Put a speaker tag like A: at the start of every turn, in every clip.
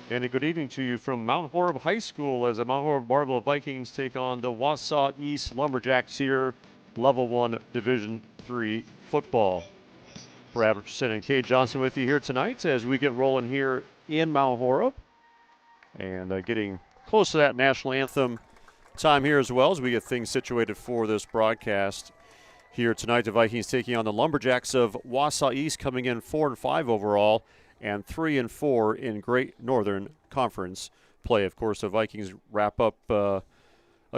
A: And a good evening to you from Mount Horeb High School as the Mount Horeb Barneveld Vikings take on the Wausau East Lumberjacks here, Level 1 Division 3 football. Brad Richardson and Kay Johnson with you here tonight as we get rolling here in Mount Horeb. And getting close to that national anthem time here as well as we get things situated for this broadcast. Here tonight, the Vikings taking on the Lumberjacks of Wausau East, coming in 4-5 overall and 3-4 in Great Northern Conference play. Of course, the Vikings wrap up a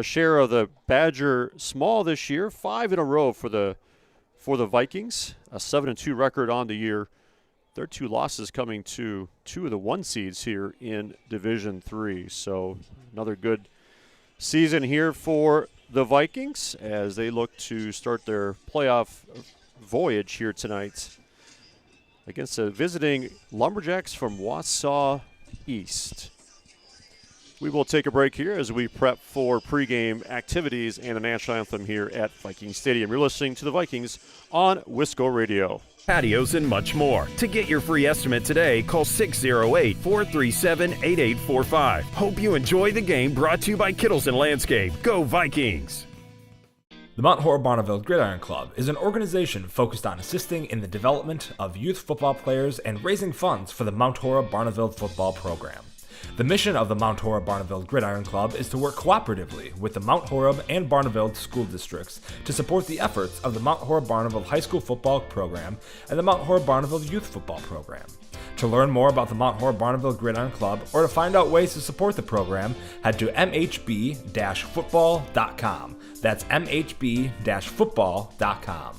A: share of the Badger Small this year, 5 in a row for the Vikings, a 7-2 record on the year. Their 2 losses coming to 2 of the 1 seeds here in Division 3. So another good season here for the Vikings as they look to start their playoff voyage here tonight against the visiting Lumberjacks from Wausau East. We will take a break here as we prep for pregame activities and the national anthem here at Viking Stadium. You're listening to the Vikings on Wisco Radio.
B: Patios and much more. To get your free estimate today, call 608-437-8845. Hope you enjoy the game, brought to you by Kittles and Landscape. Go Vikings!
C: The Mount Horeb Barneveld GridIron Club is an organization focused on assisting in the development of youth football players and raising funds for the Mount Horeb Barneveld football program. The mission of the Mount Horeb Barneveld GridIron Club is to work cooperatively with the Mount Horeb and Barneveld school districts to support the efforts of the Mount Horeb Barneveld High School football program and the Mount Horeb Barneveld youth football program. To learn more about the Mount Horeb Barneveld GridIron Club or to find out ways to support the program, head to MHB-football.com. That's MHB-football.com.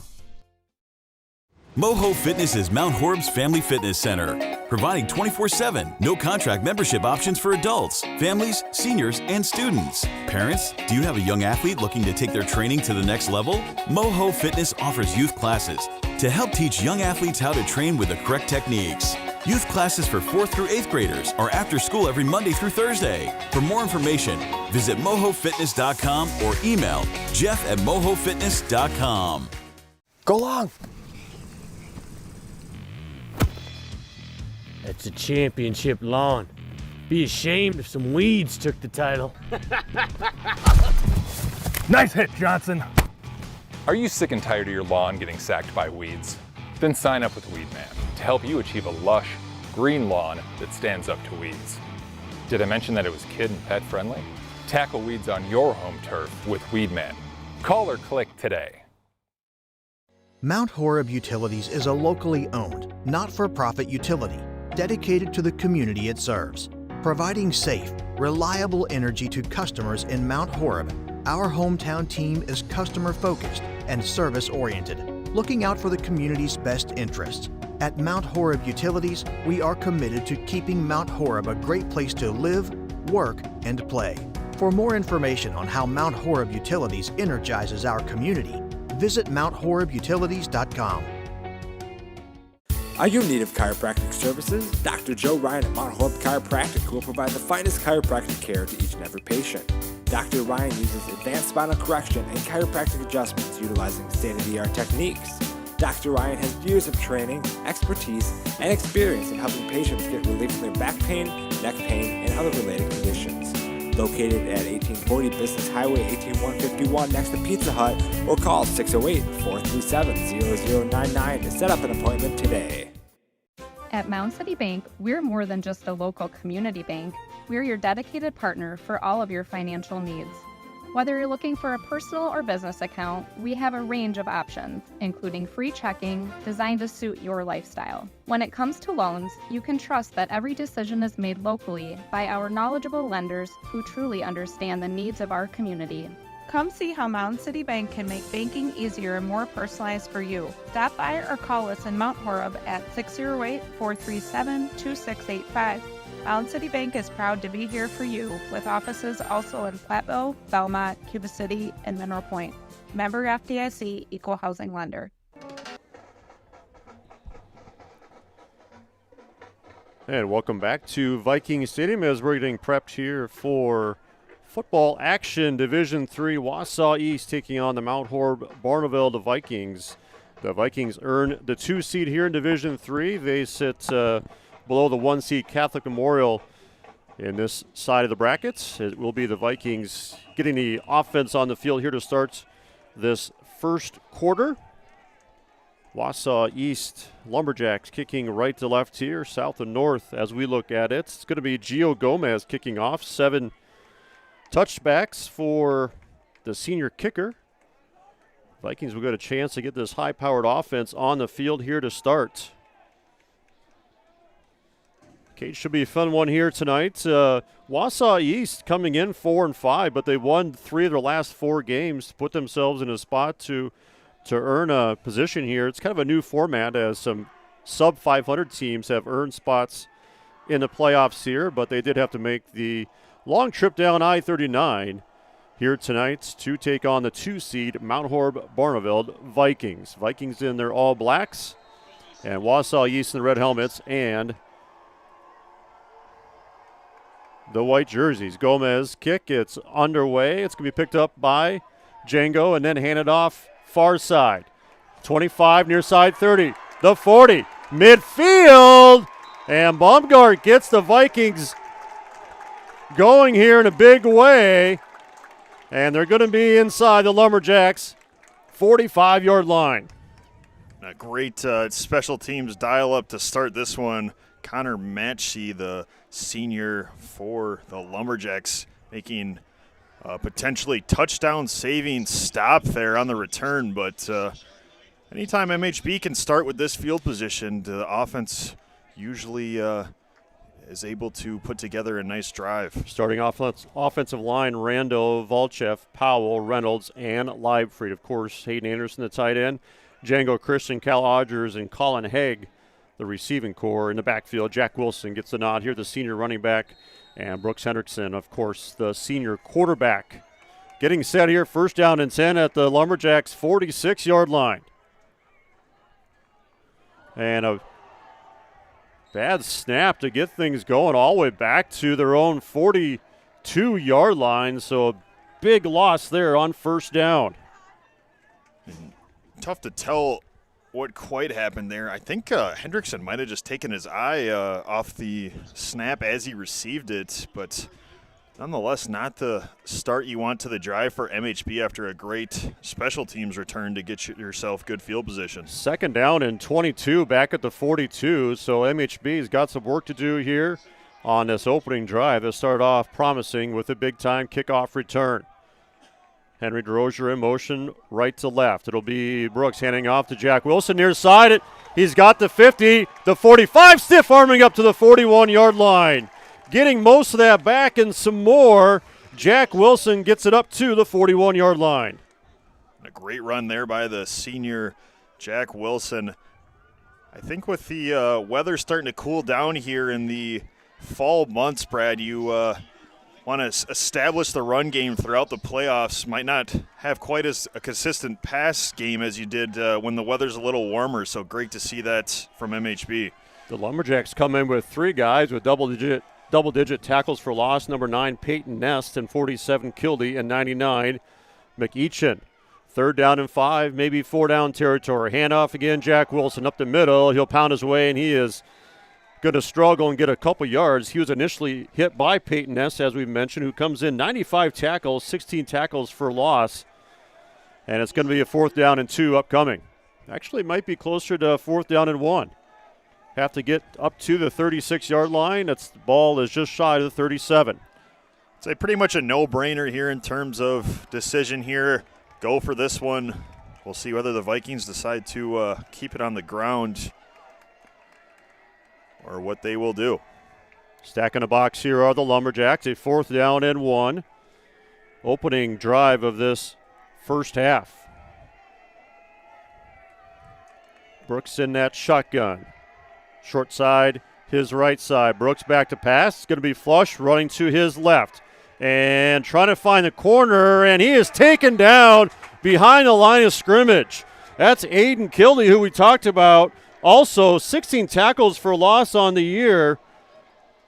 D: MOHO Fitness is Mount Horeb's family fitness center, providing 24/7, no-contract membership options for adults, families, seniors, and students. Parents, do you have a young athlete looking to take their training to the next level? MOHO Fitness offers youth classes to help teach young athletes how to train with the correct techniques. Youth classes for 4th through 8th graders are after school every Monday through Thursday. For more information, visit mohofitness.com or email jeff@mohofitness.com.
E: Go long. That's a championship lawn. Be ashamed if some weeds took the title.
F: Nice hit, Johnson.
G: Are you sick and tired of your lawn getting sacked by weeds? Then sign up with Weedman to help you achieve a lush, green lawn that stands up to weeds. Did I mention that it was kid and pet friendly? Tackle weeds on your home turf with Weedman. Call or click today.
H: Mount Horeb Utilities is a locally owned, not-for-profit utility dedicated to the community it serves. Providing safe, reliable energy to customers in Mount Horeb, our hometown team is customer-focused and service-oriented, looking out for the community's best interests. At Mount Horeb Utilities, we are committed to keeping Mount Horeb a great place to live, work, and play. For more information on how Mount Horeb Utilities energizes our community, visit MountHorebUtilities.com.
F: Are you in need of chiropractic services? Dr. Joe Ryan at Mount Horeb Chiropractic will provide the finest chiropractic care to each and every patient. Dr. Ryan uses advanced spinal correction and chiropractic adjustments utilizing state-of-the-art techniques. Dr. Ryan has years of training, expertise, and experience in helping patients get relief from their back pain, neck pain, and other related conditions. Located at 1840 Business Highway 18151 next to Pizza Hut, or call 608-437-0099 to set up an appointment today.
I: At Mound City Bank, we're more than just a local community bank. We're your dedicated partner for all of your financial needs. Whether you're looking for a personal or business account, we have a range of options, including free checking designed to suit your lifestyle. When it comes to loans, you can trust that every decision is made locally by our knowledgeable lenders who truly understand the needs of our community.
J: Come see how Mound City Bank can make banking easier and more personalized for you. Stop by or call us in Mount Horeb at 608-437-2685. Mound City Bank is proud to be here for you, with offices also in Platteville, Belmont, Cuba City, and Mineral Point. Member FDIC, Equal Housing Lender.
A: And welcome back to Viking Stadium as we're getting prepped here for football action. Division 3, Wausau East taking on the Mount Horeb Barneveld Vikings. The Vikings earn the 2 seed here in Division 3. They sit below the 1 seed Catholic Memorial in this side of the brackets. It will be the Vikings getting the offense on the field here to start this first quarter. Wausau East Lumberjacks kicking right to left here, south and north as we look at it. It's going to be Gio Gomez kicking off. 7 touchbacks for the senior kicker. Vikings will get a chance to get this high-powered offense on the field here to start. Okay, should be a fun one here tonight. Wausau East coming in 4-5, but they won 3 of their last 4 games to put themselves in a spot to earn a position here. It's kind of a new format as some sub-500 teams have earned spots in the playoffs here, but they did have to make the long trip down I-39 here tonight to take on the 2-seed Mount Horeb Barneveld Vikings. Vikings in their all blacks, and Wausau East in the red helmets and the white jerseys. Gomez kick, it's underway. It's going to be picked up by Django and then handed off far side. 25, near side 30, the 40, midfield, and Baumgart gets the Vikings going here in a big way, and they're going to be inside the Lumberjacks' 45-yard line.
K: A great special teams dial-up to start this one. Connor Matchey, the senior for the Lumberjacks, making potentially touchdown-saving stop there on the return. But anytime MHB can start with this field position, the offense usually is able to put together a nice drive.
A: Starting offensive line, Rando, Volchev, Powell, Reynolds, and Leibfried. Of course, Hayden Anderson, the tight end, Django Christian, Cal Odgers, and Colin Haig, the receiving core. In the backfield, Jack Wilson gets the nod here, the senior running back, and Brooks Hendrickson, of course, the senior quarterback. Getting set here, first down and 10 at the Lumberjacks' 46-yard line. And a bad snap to get things going all the way back to their own 42-yard line, so a big loss there on first down.
K: Tough to tell what quite happened there. I think Hendrickson might have just taken his eye off the snap as he received it, but nonetheless not the start you want to the drive for MHB after a great special teams return to get yourself good field position.
A: Second down and 22 back at the 42, so MHB's got some work to do here on this opening drive. They'll start off promising with a big-time kickoff return. Henry DeRozier in motion right to left. It'll be Brooks handing off to Jack Wilson near side. He's got the 50, the 45, stiff arming up to the 41-yard line. Getting most of that back and some more. Jack Wilson gets it up to the 41-yard line.
K: A great run there by the senior Jack Wilson. I think with the weather starting to cool down here in the fall months, Brad, you want to establish the run game throughout the playoffs. Might not have quite as a consistent pass game as you did when the weather's a little warmer, so great to see that from MHB.
A: The Lumberjacks come in with 3 guys with double-digit tackles for loss. Number 9, Peyton Nest, and 47, Kildee, and 99, McEachin. Third down and 5, maybe 4 down territory. Handoff again, Jack Wilson up the middle. He'll pound his way, and he is going to struggle and get a couple yards. He was initially hit by Peyton Ness, as we mentioned, who comes in 95 tackles, 16 tackles for loss. And it's going to be a 4th down and 2 upcoming. Actually, might be closer to 4th down and 1. Have to get up to the 36-yard line. The ball is just shy of the 37.
K: It's pretty much a no-brainer here in terms of decision here. Go for this one. We'll see whether the Vikings decide to keep it on the ground or what they will do.
A: Stacking a box here are the Lumberjacks, a 4th down and 1. Opening drive of this first half. Brooks in that shotgun. Short side, his right side. Brooks back to pass. It's going to be flush, running to his left. And trying to find the corner, and he is taken down behind the line of scrimmage. That's Aiden Kildee, who we talked about. Also, 16 tackles for loss on the year.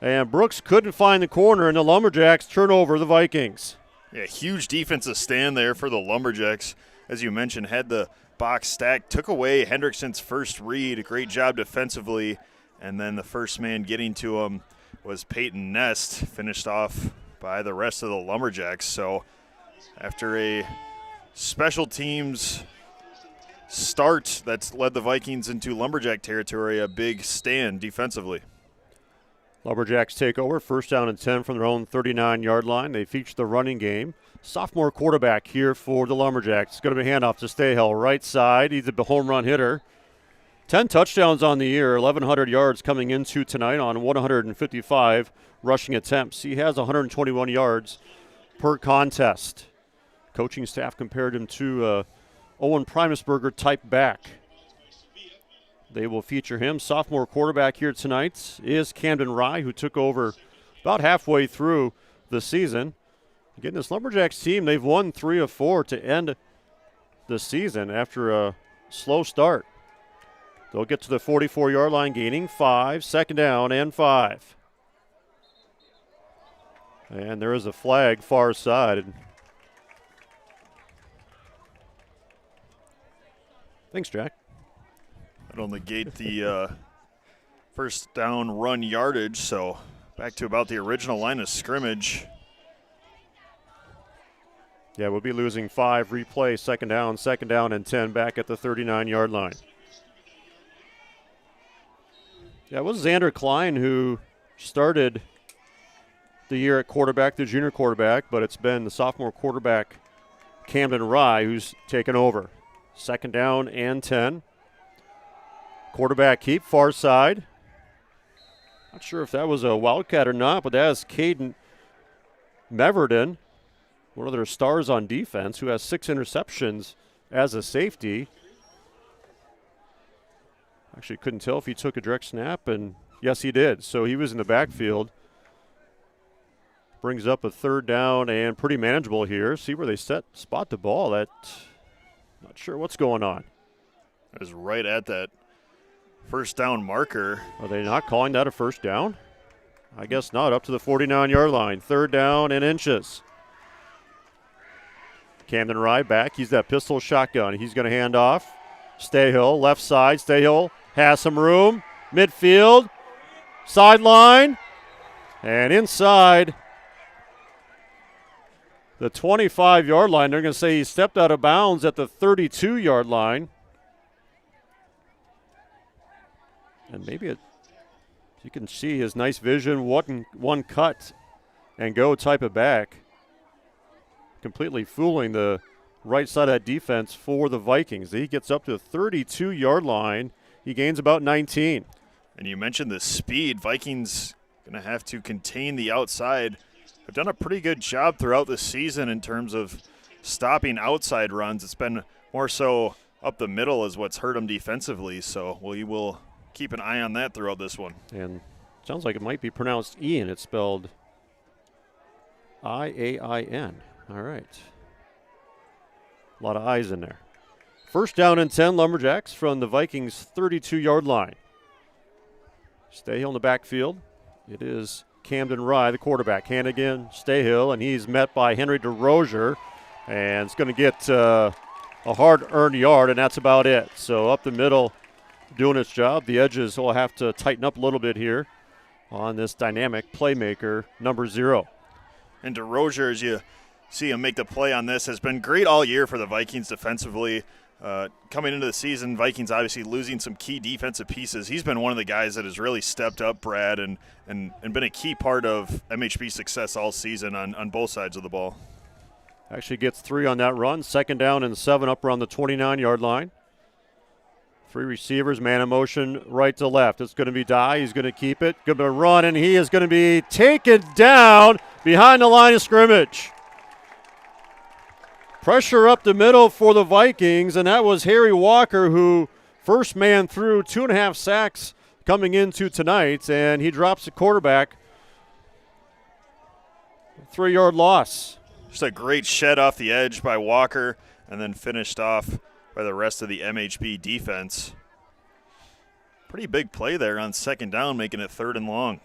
A: And Brooks couldn't find the corner, and the Lumberjacks turn over the Vikings.
K: Yeah, huge defensive stand there for the Lumberjacks. As you mentioned, had the box stacked, took away Hendrickson's first read. A great job defensively, and then the first man getting to him was Peyton Nest, finished off by the rest of the Lumberjacks. So after a special teams start that's led the Vikings into Lumberjack territory, a big stand defensively.
A: Lumberjacks take over, first down and 10 from their own 39-yard line. They feature the running game. Sophomore quarterback here for the Lumberjacks. It's going to be handoff to Stayhill, right side. He's a home run hitter. 10 touchdowns on the year, 1,100 yards coming into tonight on 155 rushing attempts. He has 121 yards per contest. Coaching staff compared him to Owen Primusberger type back. They will feature him. Sophomore quarterback here tonight is Camden Rye, who took over about halfway through the season. Again, this Lumberjacks team, they've won 3 of 4 to end the season after a slow start. They'll get to the 44-yard line, gaining 5, second down and 5. And there is a flag far side. Thanks, Jack.
K: That'll negate the first down run yardage, so back to about the original line of scrimmage.
A: Yeah, we'll be losing 5. Replay, second down and 10 back at the 39-yard line. Yeah, it was Xander Klein who started the year at quarterback, the junior quarterback, but it's been the sophomore quarterback, Camden Rye, who's taken over. Second down and 10. Quarterback keep, far side. Not sure if that was a Wildcat or not, but that is Caden Meverden, one of their stars on defense, who has 6 interceptions as a safety. Actually couldn't tell if he took a direct snap, and yes, he did. So he was in the backfield. Brings up a third down and pretty manageable here. See where they spot the ball. Not sure what's going on.
K: It was right at that first down marker.
A: Are they not calling that a first down? I guess not. Up to the 49-yard line. Third down and inches. Camden Rye back. He's that pistol shotgun. He's going to hand off. Stayhill, left side. Stayhill has some room. Midfield. Sideline. And inside the 25-yard line. They're going to say he stepped out of bounds at the 32-yard line. And maybe you can see his nice vision, one cut and go type of back. Completely fooling the right side of that defense for the Vikings. He gets up to the 32-yard line. He gains about 19.
K: And you mentioned the speed. Vikings going to have to contain the outside. Have done a pretty good job throughout the season in terms of stopping outside runs. It's been more so up the middle is what's hurt them defensively. So we will keep an eye on that throughout this one.
A: And sounds like it might be pronounced Ian. It's spelled I-A-I-N. All right. A lot of I's in there. First down and 10, Lumberjacks from the Vikings' 32-yard line. Stayhill in the backfield. It is Camden Rye, the quarterback. Hannigan, Stayhill, and he's met by Henry DeRozier. And it's going to get a hard-earned yard, and that's about it. So up the middle, doing its job. The edges will have to tighten up a little bit here on this dynamic playmaker, number 0.
K: And DeRozier, as you see him make the play on this, has been great all year for the Vikings defensively. Coming into the season, Vikings obviously losing some key defensive pieces. He's been one of the guys that has really stepped up, Brad, and been a key part of MHB's success all season on both sides of the ball.
A: Actually gets 3 on that run. Second down and 7 up around the 29-yard line. 3 receivers, man in motion, right to left. It's going to be Dye. He's going to keep it. Going to run, and he is going to be taken down behind the line of scrimmage. Pressure up the middle for the Vikings, and that was Harry Walker, who first man through, 2.5 sacks coming into tonight, and he drops the quarterback. 3-yard loss.
K: Just a great shed off the edge by Walker, and then finished off by the rest of the MHB defense. Pretty big play there on second down, making it 3rd and long.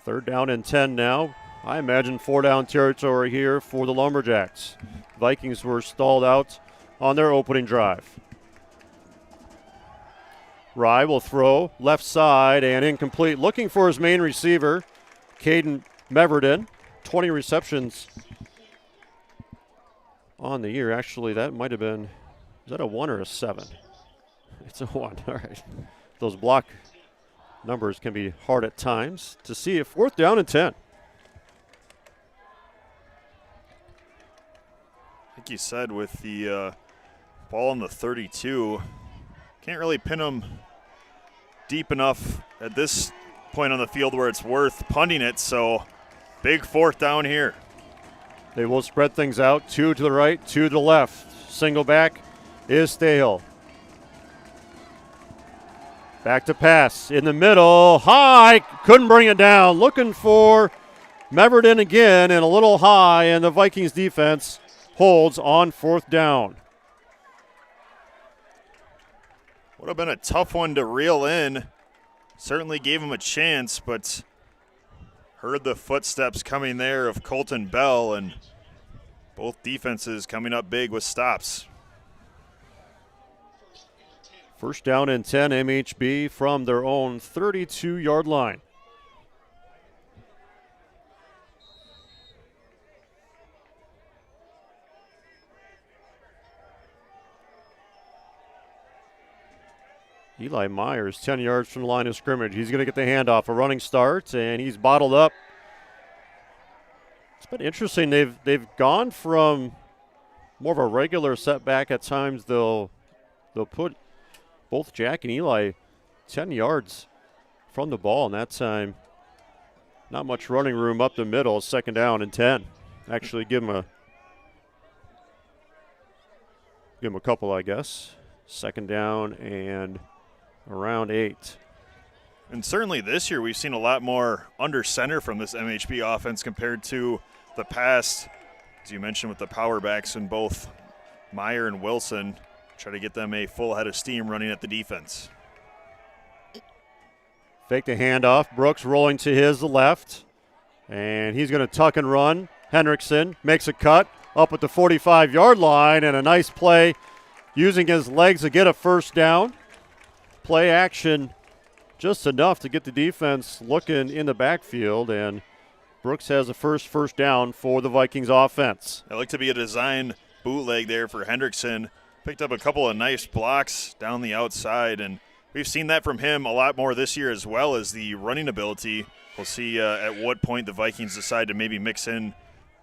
A: 3rd down and 10 now. I imagine 4-down territory here for the Lumberjacks. Vikings were stalled out on their opening drive. Rye will throw left side and incomplete. Looking for his main receiver, Caden Meverden. 20 receptions on the year. Actually, that might have been, is that a 1 or a 7? It's a 1. All right. Those block numbers can be hard at times. To see it, 4th down and 10.
K: Like you said, with the ball on the 32, can't really pin them deep enough at this point on the field where it's worth punting it, so big 4th down here.
A: They will spread things out, 2 to the right, 2 to the left. Single back is Stahel. Back to pass in the middle, high, couldn't bring it down. Looking for Meverden again and a little high, and the Vikings defense holds on 4th down.
K: Would have been a tough one to reel in. Certainly gave him a chance, but heard the footsteps coming there of Colton Bell, and both defenses coming up big with stops.
A: 1st down and 10, MHB from their own 32-yard line. Eli Myers, 10 yards from the line of scrimmage. He's going to get the handoff, a running start, and he's bottled up. It's been interesting. They've gone from more of a regular setback at times. They'll put both Jack and Eli 10 yards from the ball, and that time not much running room up the middle. 2nd down and 10. Actually, give him a couple, I guess. 2nd down and around 8.
K: And certainly this year we've seen a lot more under center from this MHB offense compared to the past. As you mentioned, with the power backs in both Meyer and Wilson, try to get them a full head of steam running at the defense.
A: Fake the handoff. Brooks rolling to his left, and he's going to tuck and run. Hendrickson makes a cut up at the 45-yard line, and a nice play using his legs to get a 1st down. Play action just enough to get the defense looking in the backfield, and Brooks has a first down for the Vikings offense.
K: That looked to be a design bootleg there for Hendrickson. Picked up a couple of nice blocks down the outside, and we've seen that from him a lot more this year, as well as the running ability. We'll see at what point the Vikings decide to maybe mix in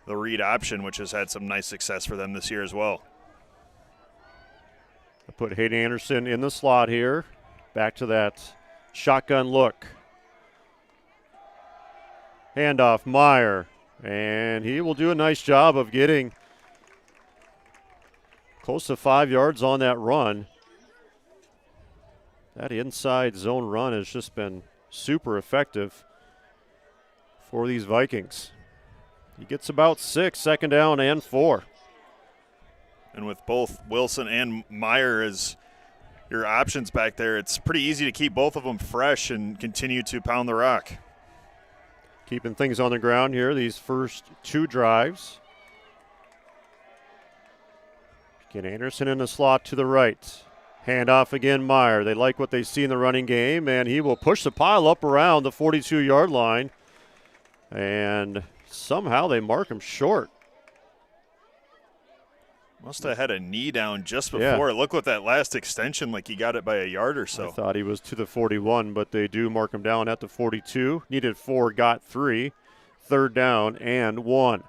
K: the read option, which has had some nice success for them this year as well.
A: I put Hayden Anderson in the slot here. Back to that shotgun look. Handoff, Meyer, and he will do a nice job of getting close to 5 yards on that run. That inside zone run has just been super effective for these Vikings. He gets about 6, 2nd down and 4.
K: And with both Wilson and Meyer as your options back there, it's pretty easy to keep both of them fresh and continue to pound the rock.
A: Keeping things on the ground here, these first 2 drives. Get Anderson in the slot to the right. Handoff again, Meyer. They like what they see in the running game, and he will push the pile up around the 42-yard line. And somehow they mark him short.
K: Must have had a knee down just before.
A: Yeah.
K: Look at that last extension, like he got it by a yard or so.
A: I thought he was to the 41, but they do mark him down at the 42. Needed 4, got 3. 3rd down and 1.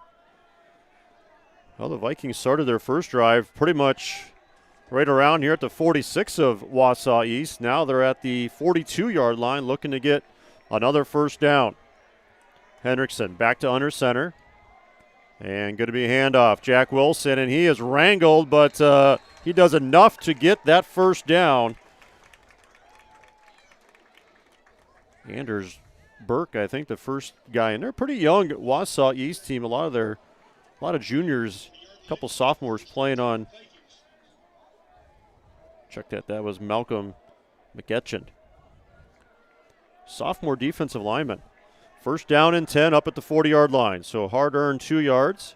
A: Well, the Vikings started their first drive pretty much right around here at the 46 of Wausau East. Now they're at the 42-yard line looking to get another 1st down. Hendrickson back to under center. And going to be a handoff. Jack Wilson, and he is wrangled, but he does enough to get that 1st down. Anders Burke, I think, the first guy, and they're a pretty young Wausau East team. A lot of juniors, a couple sophomores playing on. Check that. That was Malcolm McEtchen. Sophomore defensive lineman. 1st down and 10 up at the 40-yard line. So hard-earned 2 yards.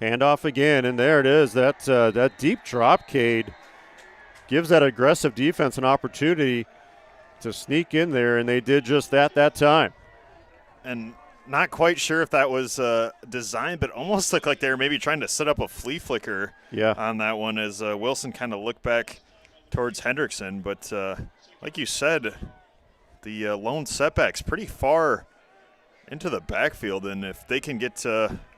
A: Handoff again, and there it is. That deep drop, Cade, gives that aggressive defense an opportunity to sneak in there, and they did just that time.
K: And not quite sure if that was designed, but almost looked like they were maybe trying to set up a flea flicker on that one as Wilson kind of looked back towards Hendrickson. But like you said, the lone setback's pretty far into the backfield, and if they can get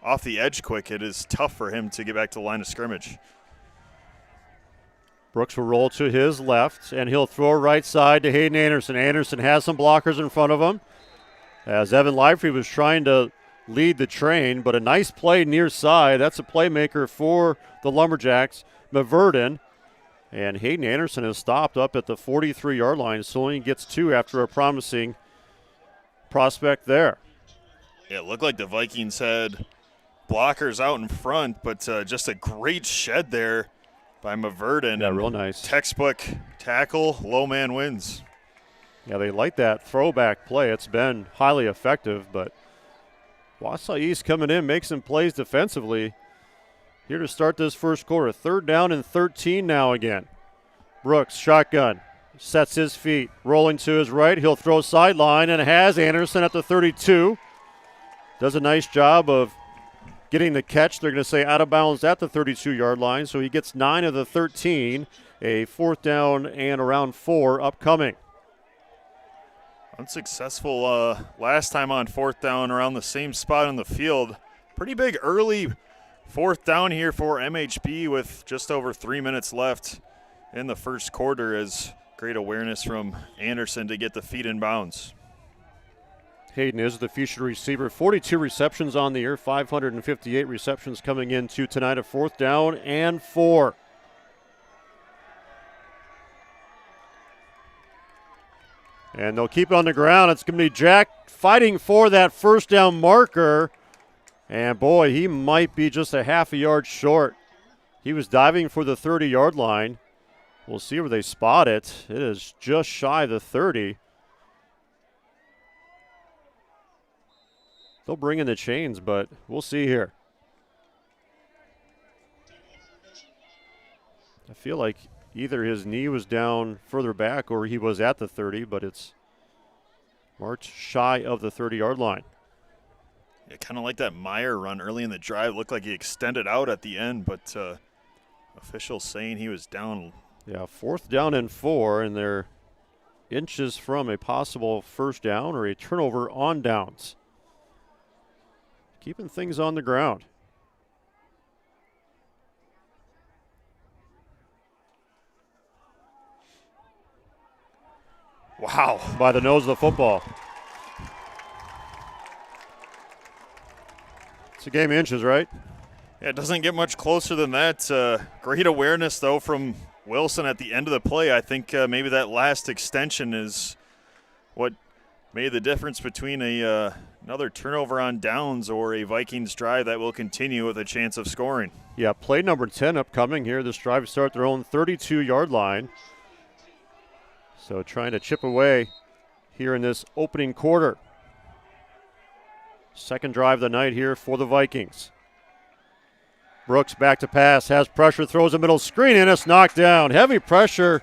K: off the edge quick, it is tough for him to get back to the line of scrimmage.
A: Brooks will roll to his left, and he'll throw right side to Hayden Anderson. Anderson has some blockers in front of him as Evan Lively was trying to lead the train, but a nice play near side. That's a playmaker for the Lumberjacks, Meverden. And Hayden Anderson is stopped up at the 43-yard line, so only gets 2 after a promising prospect there.
K: Yeah, it looked like the Vikings had blockers out in front, but just a great shed there by Meverden.
A: Yeah, real nice.
K: Textbook tackle, low man wins.
A: Yeah, they like that throwback play. It's been highly effective, but Wausau East coming in, makes some plays defensively. Here to start this first quarter. 3rd down and 13 now again. Brooks, shotgun, sets his feet, rolling to his right. He'll throw sideline and has Anderson at the 32. Does a nice job of getting the catch. They're going to say out of bounds at the 32-yard line, so he gets 9 of the 13. A 4th down and around 4 upcoming.
K: Unsuccessful last time on 4th down around the same spot on the field. Pretty big early 4th down here for MHB with just over 3 minutes left in the first quarter, as great awareness from Anderson to get the feet in bounds.
A: Hayden is the featured receiver. 42 receptions on the year, 558 receptions coming into tonight. A 4th down and 4. And they'll keep it on the ground. It's going to be Jack fighting for that first down marker. And boy, he might be just a half a yard short. He was diving for the 30-yard line. We'll see where they spot it. It is just shy of the 30. They'll bring in the chains, but we'll see here. I feel like either his knee was down further back or he was at the 30, but it's marked shy of the 30-yard line.
K: Yeah, kind of like that Meyer run early in the drive. Looked like he extended out at the end, but officials saying he was down.
A: Yeah, 4th down and 4, and they're inches from a possible first down or a turnover on downs. Keeping things on the ground.
K: Wow.
A: By the nose of the football. It's a game of inches, right?
K: Yeah, it doesn't get much closer than that. Great awareness, though, from Wilson at the end of the play. I think maybe that last extension is what made the difference between another turnover on downs or a Vikings drive that will continue with a chance of scoring.
A: Yeah, play number 10 upcoming here. This drive start their own 32-yard line. So trying to chip away here in this opening quarter. Second drive of the night here for the Vikings. Brooks back to pass, has pressure, throws a middle screen, and it's knocked down. Heavy pressure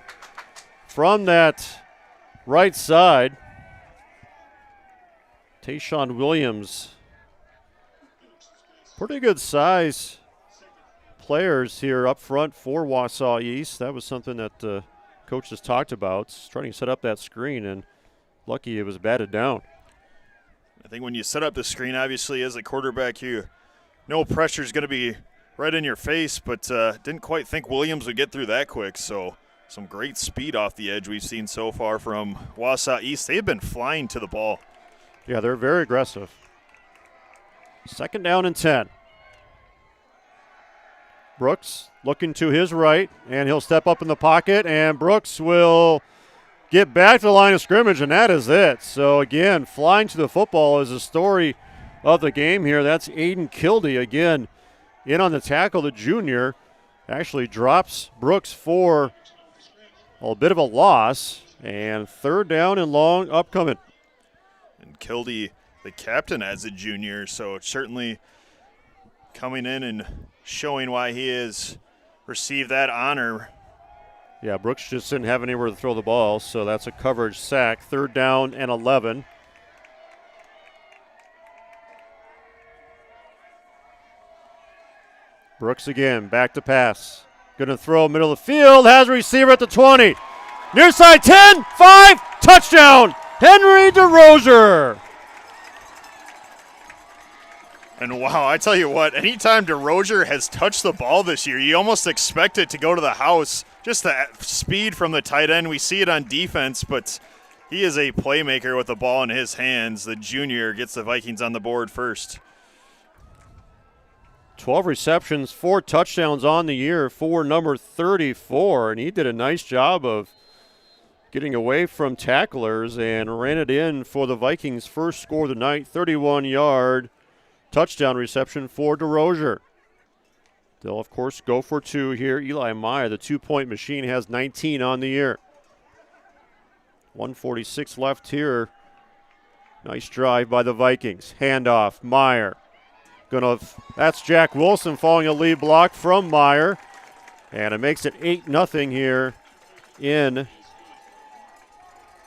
A: from that right side. Tayshawn Williams. Pretty good size players here up front for Wausau East. That was something that coaches talked about, trying to set up that screen, and lucky it was batted down.
K: I think when you set up the screen, obviously as a quarterback, you know pressure's going to be right in your face, but didn't quite think Williams would get through that quick. So some great speed off the edge we've seen so far from Wausau East. They've been flying to the ball.
A: Yeah, they're very aggressive. 2nd down and 10. Brooks looking to his right, and he'll step up in the pocket, and Brooks will get back to the line of scrimmage, and that is it. So, again, flying to the football is the story of the game here. That's Aiden Kildee, again, in on the tackle. The junior actually drops Brooks for a bit of a loss, and 3rd down and long upcoming.
K: And Kildee, the captain as a junior, so it's certainly coming in and showing why he has received that honor.
A: Yeah, Brooks just didn't have anywhere to throw the ball, so that's a coverage sack. 3rd down and 11. Brooks again, back to pass. Going to throw middle of the field, has a receiver at the 20. Near side 10, 5, touchdown, Henry DeRozier.
K: And wow, I tell you what, anytime DeRozier has touched the ball this year, you almost expect it to go to the house. Just the speed from the tight end. We see it on defense, but he is a playmaker with the ball in his hands. The junior gets the Vikings on the board first.
A: 12 receptions, 4 touchdowns on the year for number 34, and he did a nice job of getting away from tacklers and ran it in for the Vikings' first score of the night, 31-yard touchdown reception for DeRozier. They'll, of course, go for 2 here. Eli Meyer, the 2-point machine, has 19 on the year. 1:46 left here. Nice drive by the Vikings. Handoff, Meyer. That's Jack Wilson following a lead block from Meyer. And it makes it 8-0 here in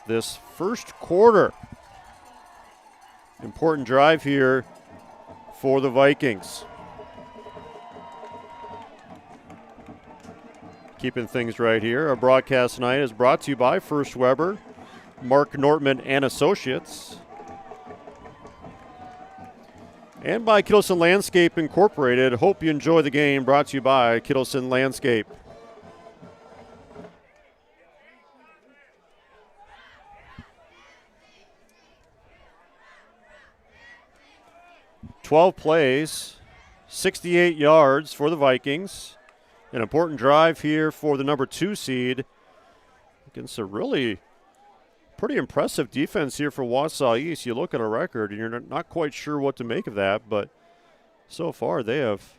A: this first quarter. Important drive here for the Vikings. Keeping things right here. Our broadcast tonight is brought to you by First Weber, Mark Nortman and Associates, and by Kittleson Landscape Incorporated. Hope you enjoy the game, brought to you by Kittleson Landscape. "12 plays, 68 yards for the Vikings. An important drive here for the number 2 seed against a really pretty impressive defense here for Wausau East. You look at a record and you're not quite sure what to make of that, but so far they have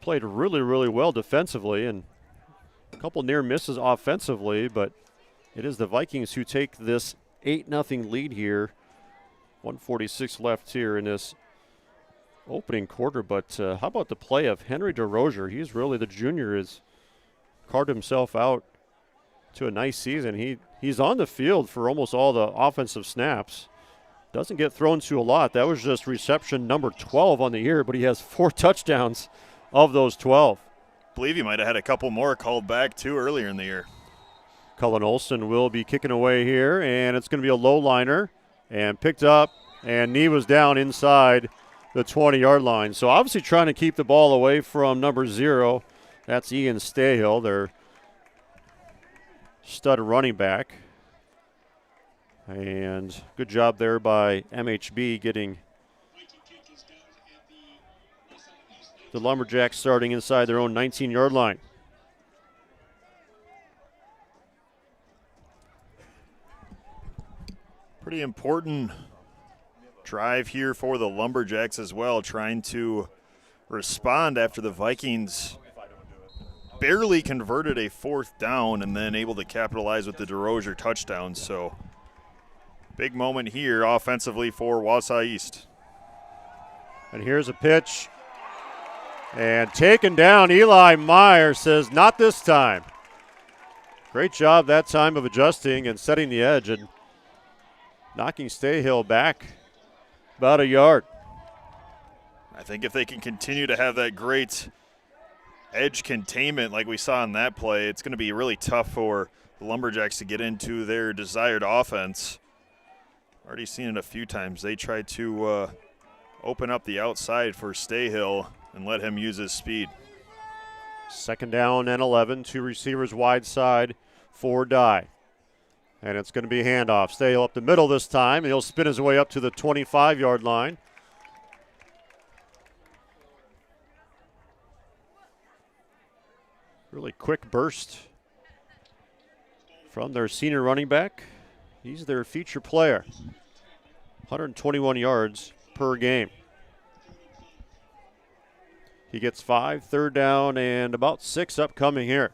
A: played really, really well defensively and a couple near misses offensively, but it is the Vikings who take this 8-0 lead here. 1:46 left here in this opening quarter, but how about the play of Henry DeRozier? He's really, the junior, has carved himself out to a nice season. He's on the field for almost all the offensive snaps. Doesn't get thrown to a lot. That was just reception number 12 on the year, but he has 4 touchdowns of those 12.
K: I believe he might have had a couple more called back too earlier in the year.
A: Cullen Olson will be kicking away here, and it's going to be a low liner, and picked up, and knee was down inside the 20-yard line. So obviously trying to keep the ball away from number 0. That's Ian Stahill, their stud running back. And good job there by MHB getting the Lumberjacks starting inside their own 19-yard line.
K: Pretty important drive here for the Lumberjacks as well, trying to respond after the Vikings barely converted a 4th down and then able to capitalize with the DeRozier touchdown. So big moment here offensively for Wausau East.
A: And here's a pitch. And taken down, Eli Meyer says, not this time. Great job that time of adjusting and setting the edge and knocking Stahill back about a yard.
K: I think if they can continue to have that great edge containment like we saw in that play, it's going to be really tough for the Lumberjacks to get into their desired offense. Already seen it a few times. They tried to open up the outside for Stahill and let him use his speed.
A: 2nd down and 11, 2 receivers wide side for Dye. And it's going to be a handoff. Stahill up the middle this time, and he'll spin his way up to the 25-yard line. Really quick burst from their senior running back. He's their feature player. 121 yards per game. He gets 5, 3rd down, and about 6 upcoming here.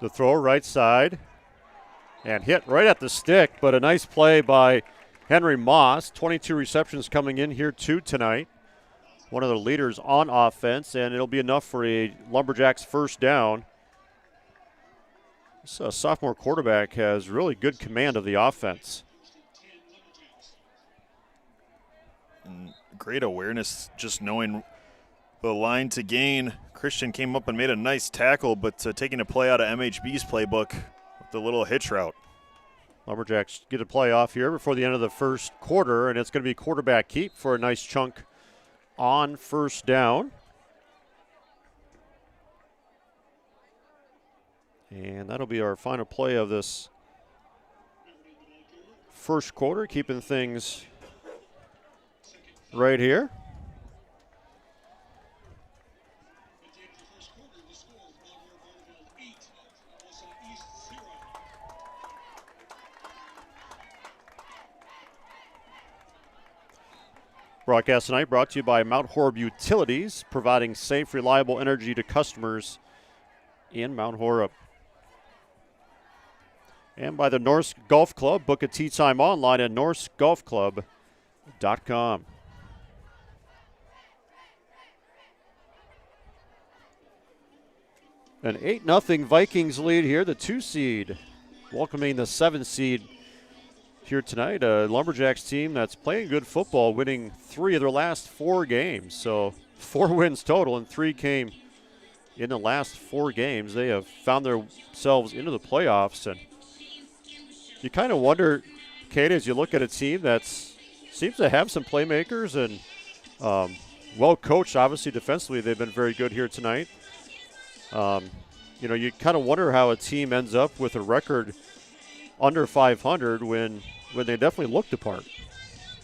A: The throw right side and hit right at the stick, but a nice play by Henry Moss. 22 receptions coming in here too tonight. One of the leaders on offense, and it'll be enough for a Lumberjacks first down. This sophomore quarterback has really good command of the offense.
K: And great awareness, just knowing the line to gain. Christian came up and made a nice tackle, but taking a play out of MHB's playbook with the little hitch route.
A: Lumberjacks get a play off here before the end of the first quarter, and it's going to be quarterback keep for a nice chunk on first down. And that'll be our final play of this first quarter, keeping things right here. Broadcast tonight brought to you by Mount Horeb Utilities, providing safe, reliable energy to customers in Mount Horeb. And by the Norse Golf Club. Book a tee time online at norsegolfclub.com. An 8-0 Vikings lead here, the 2 seed, welcoming the 7 seed here tonight. A Lumberjacks team that's playing good football, winning 3 of their last 4 games. So 4 wins total, and 3 came in the last 4 games. They have found themselves into the playoffs, and you kind of wonder, Kate, as you look at a team that seems to have some playmakers and well coached. Obviously, defensively, they've been very good here tonight. You kind of wonder how a team ends up with a record under 500 when they definitely looked the part.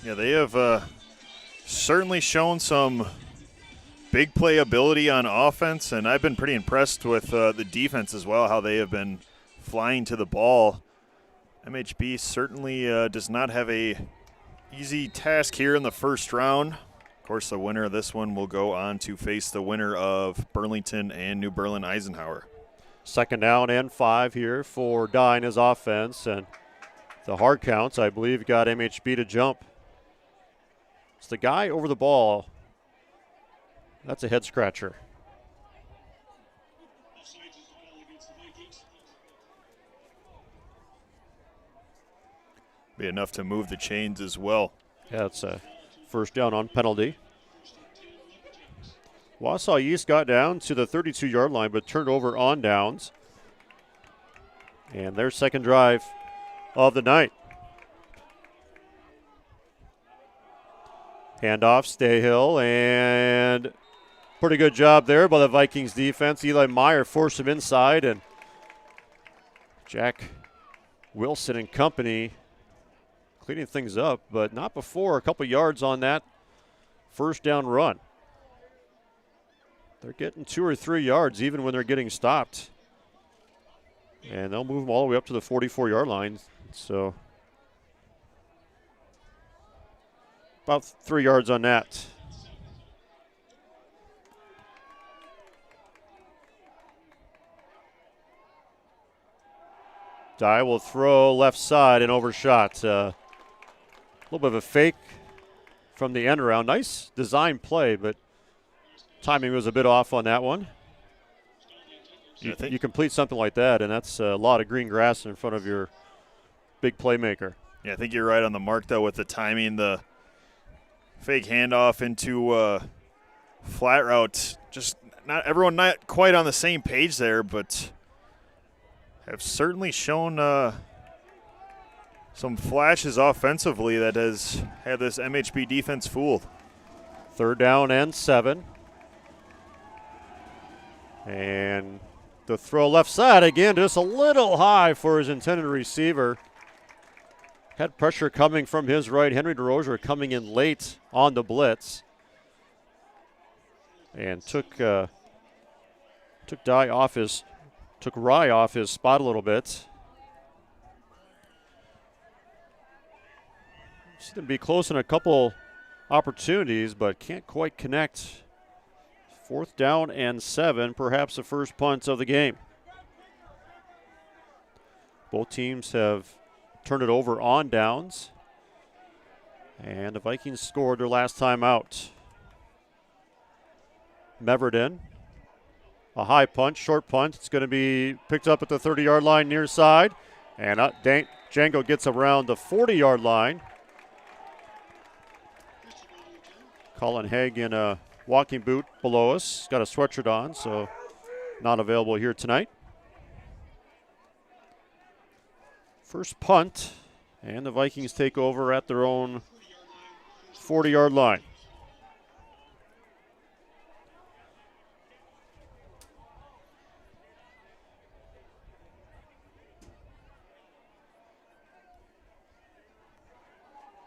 K: Yeah, they have certainly shown some big play ability on offense, and I've been pretty impressed with the defense as well, how they have been flying to the ball. MHB certainly does not have a easy task here in the first round. Of course, the winner of this one will go on to face the winner of Burlington and New Berlin-Eisenhower.
A: Second down and 5 here for Dye and his offense, and the hard counts, I believe, got MHB to jump. It's the guy over the ball. That's a head scratcher.
K: Be enough to move the chains as well.
A: Yeah, it's a first down on penalty. Wausau East got down to the 32-yard line, but turned over on downs. And their second drive of the night. Handoff, Stayhill, and pretty good job there by the Vikings defense. Eli Meyer forced him inside, and Jack Wilson and company cleaning things up, but not before a couple yards on that first down run. They're getting 2 or 3 yards even when they're getting stopped. And they'll move them all the way up to the 44-yard line. So about 3 yards on that. Dye will throw left side and overshot. A little bit of a fake from the end around. Nice design play, but timing was a bit off on that one. You complete something like that, and that's a lot of green grass in front of your big playmaker.
K: Yeah, I think you're right on the mark, though, with the timing. The fake handoff into flat route. Just everyone not quite on the same page there, but have certainly shown some flashes offensively that has had this MHB defense fooled.
A: Third down and 7. And the throw left side again, just a little high for his intended receiver. Had pressure coming from his right. Henry DeRozier coming in late on the blitz. And took Rye off his spot a little bit. He's going to be close in a couple opportunities, but can't quite connect. Fourth down and 7, perhaps the first punt of the game. Both teams have turned it over on downs. And the Vikings scored their last time out. Meverden. A high punt, short punt. It's going to be picked up at the 30-yard line near side. And Django gets around the 40-yard line. Colin Haig in a walking boot below us. He's got a sweatshirt on, so not available here tonight. First punt, and the Vikings take over at their own 40-yard line.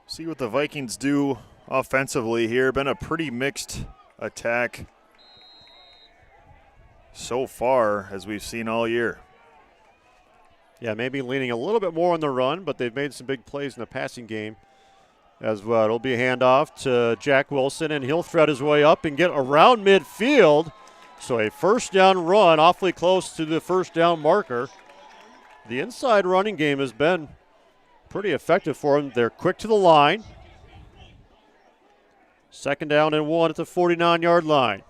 K: See what the Vikings do offensively here. Been a pretty mixed attack so far, as we've seen all year.
A: Yeah, maybe leaning a little bit more on the run, but they've made some big plays in the passing game as well. It'll be a handoff to Jack Wilson, and he'll thread his way up and get around midfield. So a first down run, awfully close to the first down marker. The inside running game has been pretty effective for them. They're quick to the line. Second down and 1 at the 49-yard line.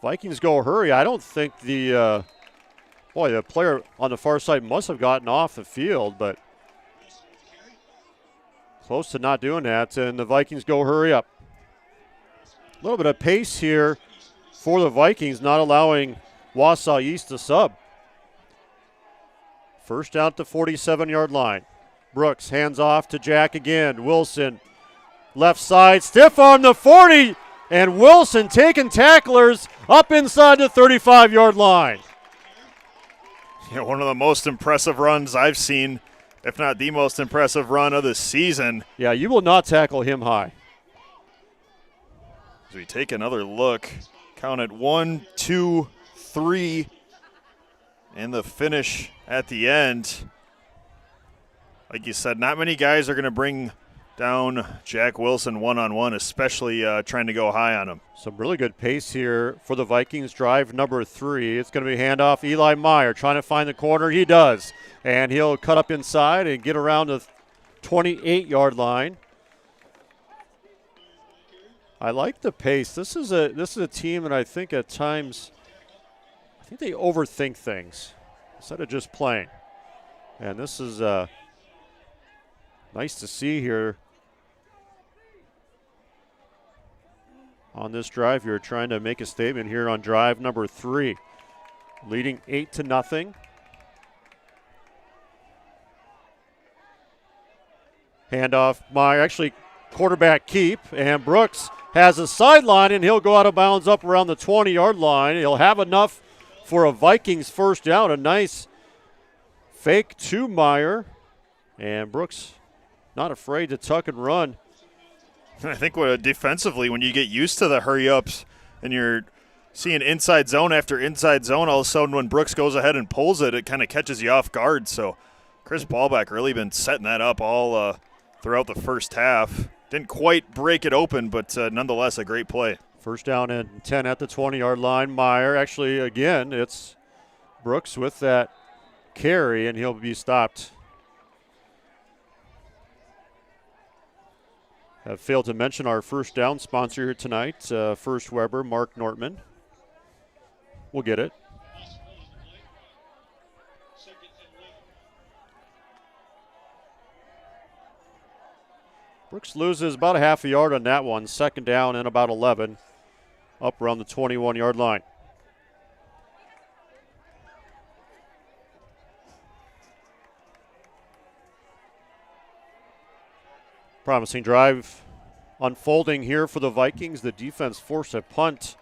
A: Vikings go hurry. I don't think the player on the far side must have gotten off the field, but close to not doing that, and the Vikings go hurry up. A little bit of pace here for the Vikings, not allowing Wausau East to sub. First down at the 47-yard line. Brooks hands off to Jack again. Wilson, left side, stiff arm the 40, and Wilson taking tacklers up inside the 35-yard line.
K: Yeah, one of the most impressive runs I've seen, if not the most impressive run of the season.
A: Yeah, you will not tackle him high.
K: As we take another look, count it 1, 2, 3, and the finish at the end. Like you said, not many guys are going to bring down Jack Wilson one-on-one, especially trying to go high on him.
A: Some really good pace here for the Vikings. Drive number 3. It's going to be handoff Eli Meyer trying to find the corner. He does. And he'll cut up inside and get around the 28-yard line. I like the pace. This is a team that I think at times, I think they overthink things instead of just playing. And this is nice to see here. On this drive, you're trying to make a statement here on drive number 3. Leading 8-0. Handoff, Meyer, actually quarterback keep, and Brooks has a sideline, and he'll go out of bounds up around the 20-yard line. He'll have enough for a Vikings first down. A nice fake to Meyer, and Brooks not afraid to tuck and run.
K: I think defensively, when you get used to the hurry-ups and you're seeing inside zone after inside zone, all of a sudden when Brooks goes ahead and pulls it, it kind of catches you off guard. So Chris Ballback really been setting that up all throughout the first half. Didn't quite break it open, but nonetheless a great play.
A: First down and 10 at the 20-yard line. Meyer, actually, again, it's Brooks with that carry, and he'll be stopped. Have failed to mention our first down sponsor here tonight, First Weber, Mark Nortman. We'll get it. Brooks loses about a half a yard on that one. Second down and about 11, up around the 21-yard line. Promising drive unfolding here for the Vikings. The defense forced a punt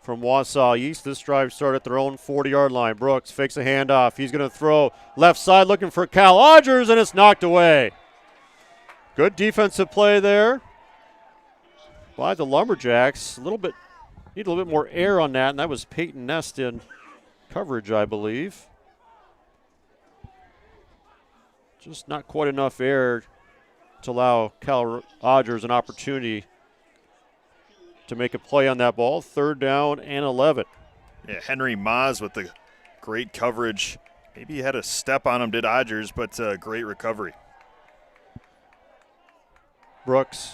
A: from Wausau East. This drive started at their own 40-yard line. Brooks fakes a handoff. He's going to throw left side looking for Cal Odgers, and it's knocked away. Good defensive play there by the Lumberjacks. Need a little bit more air on that, and that was Peyton Nest in coverage, I believe. Just not quite enough air to allow Cal Odgers an opportunity to make a play on that ball. Third down and 11.
K: Yeah, Henry Maas with the great coverage Maybe he had a step on him, did Odgers, but great recovery.
A: Brooks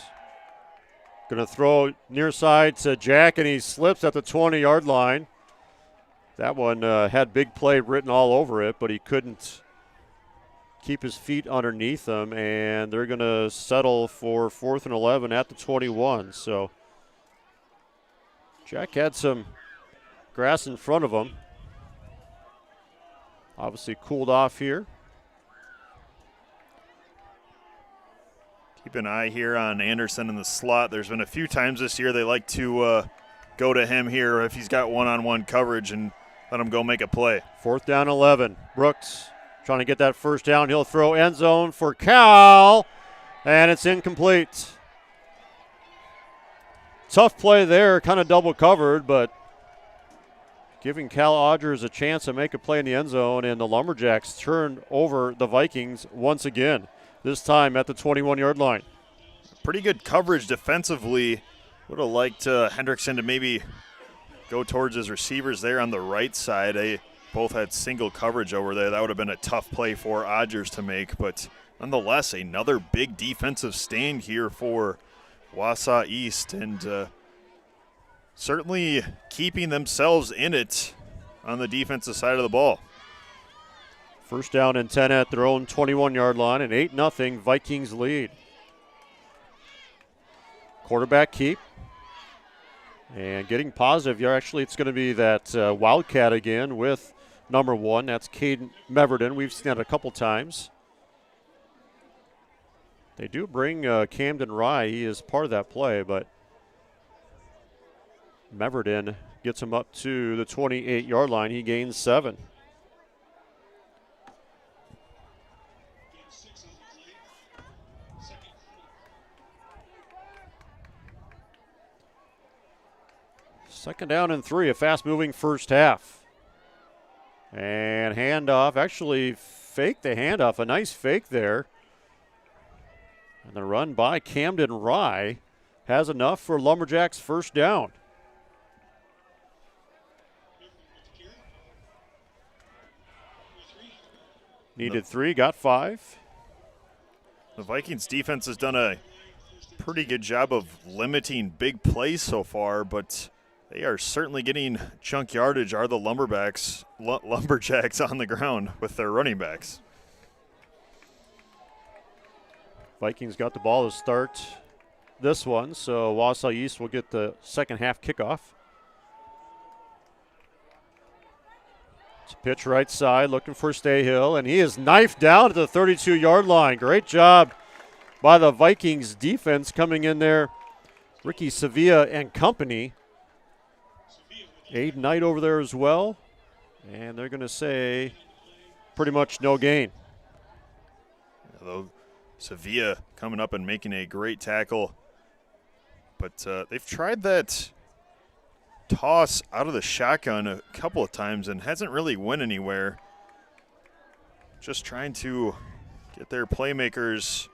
A: going to throw near side to Jack, and he slips at the 20-yard line. That one had big play written all over it, but he couldn't keep his feet underneath him, and they're going to settle for 4th and 11 at the 21. So Jack had some grass in front of him. Obviously cooled off here.
K: Keep an eye here on Anderson in the slot. There's been a few times this year they like to go to him here if he's got one-on-one coverage and let him go make a play.
A: 4th down 11. Brooks trying to get that first down. He'll throw end zone for Cal, and it's incomplete. Tough play there, kind of double covered, but giving Cal Odgers a chance to make a play in the end zone, and the Lumberjacks turn over the Vikings once again, this time at the 21-yard line.
K: Pretty good coverage defensively. Would have liked Hendrickson to maybe go towards his receivers there on the right side. They both had single coverage over there. That would have been a tough play for Odgers to make, but nonetheless, another big defensive stand here for Wausau East, and certainly keeping themselves in it on the defensive side of the ball.
A: First down and 10 at their own 21-yard line, and 8-0 Vikings lead. Quarterback keep. And getting positive, actually it's going to be that Wildcat again with number 1. That's Caden Meverden. We've seen that a couple times. They do bring Camden Rye. He is part of that play, but Meverden gets him up to the 28-yard line. He gains 7. Second down and 3, a fast-moving first half. And handoff, actually faked the handoff, a nice fake there. And the run by Camden Rye has enough for Lumberjacks' first down. Needed 3, got 5.
K: The Vikings defense has done a pretty good job of limiting big plays so far, but they are certainly getting chunk yardage, are the Lumberjacks on the ground with their running backs.
A: Vikings got the ball to start this one, so Wausau East will get the second half kickoff. It's a pitch right side, looking for Stayhill, and he is knifed down at the 32-yard line. Great job by the Vikings defense coming in there. Ricky Sevilla and company. Aiden Knight over there as well, and they're going to say pretty much no gain.
K: Although Sevilla coming up and making a great tackle, but they've tried that toss out of the shotgun a couple of times and hasn't really went anywhere. Just trying to get their playmakers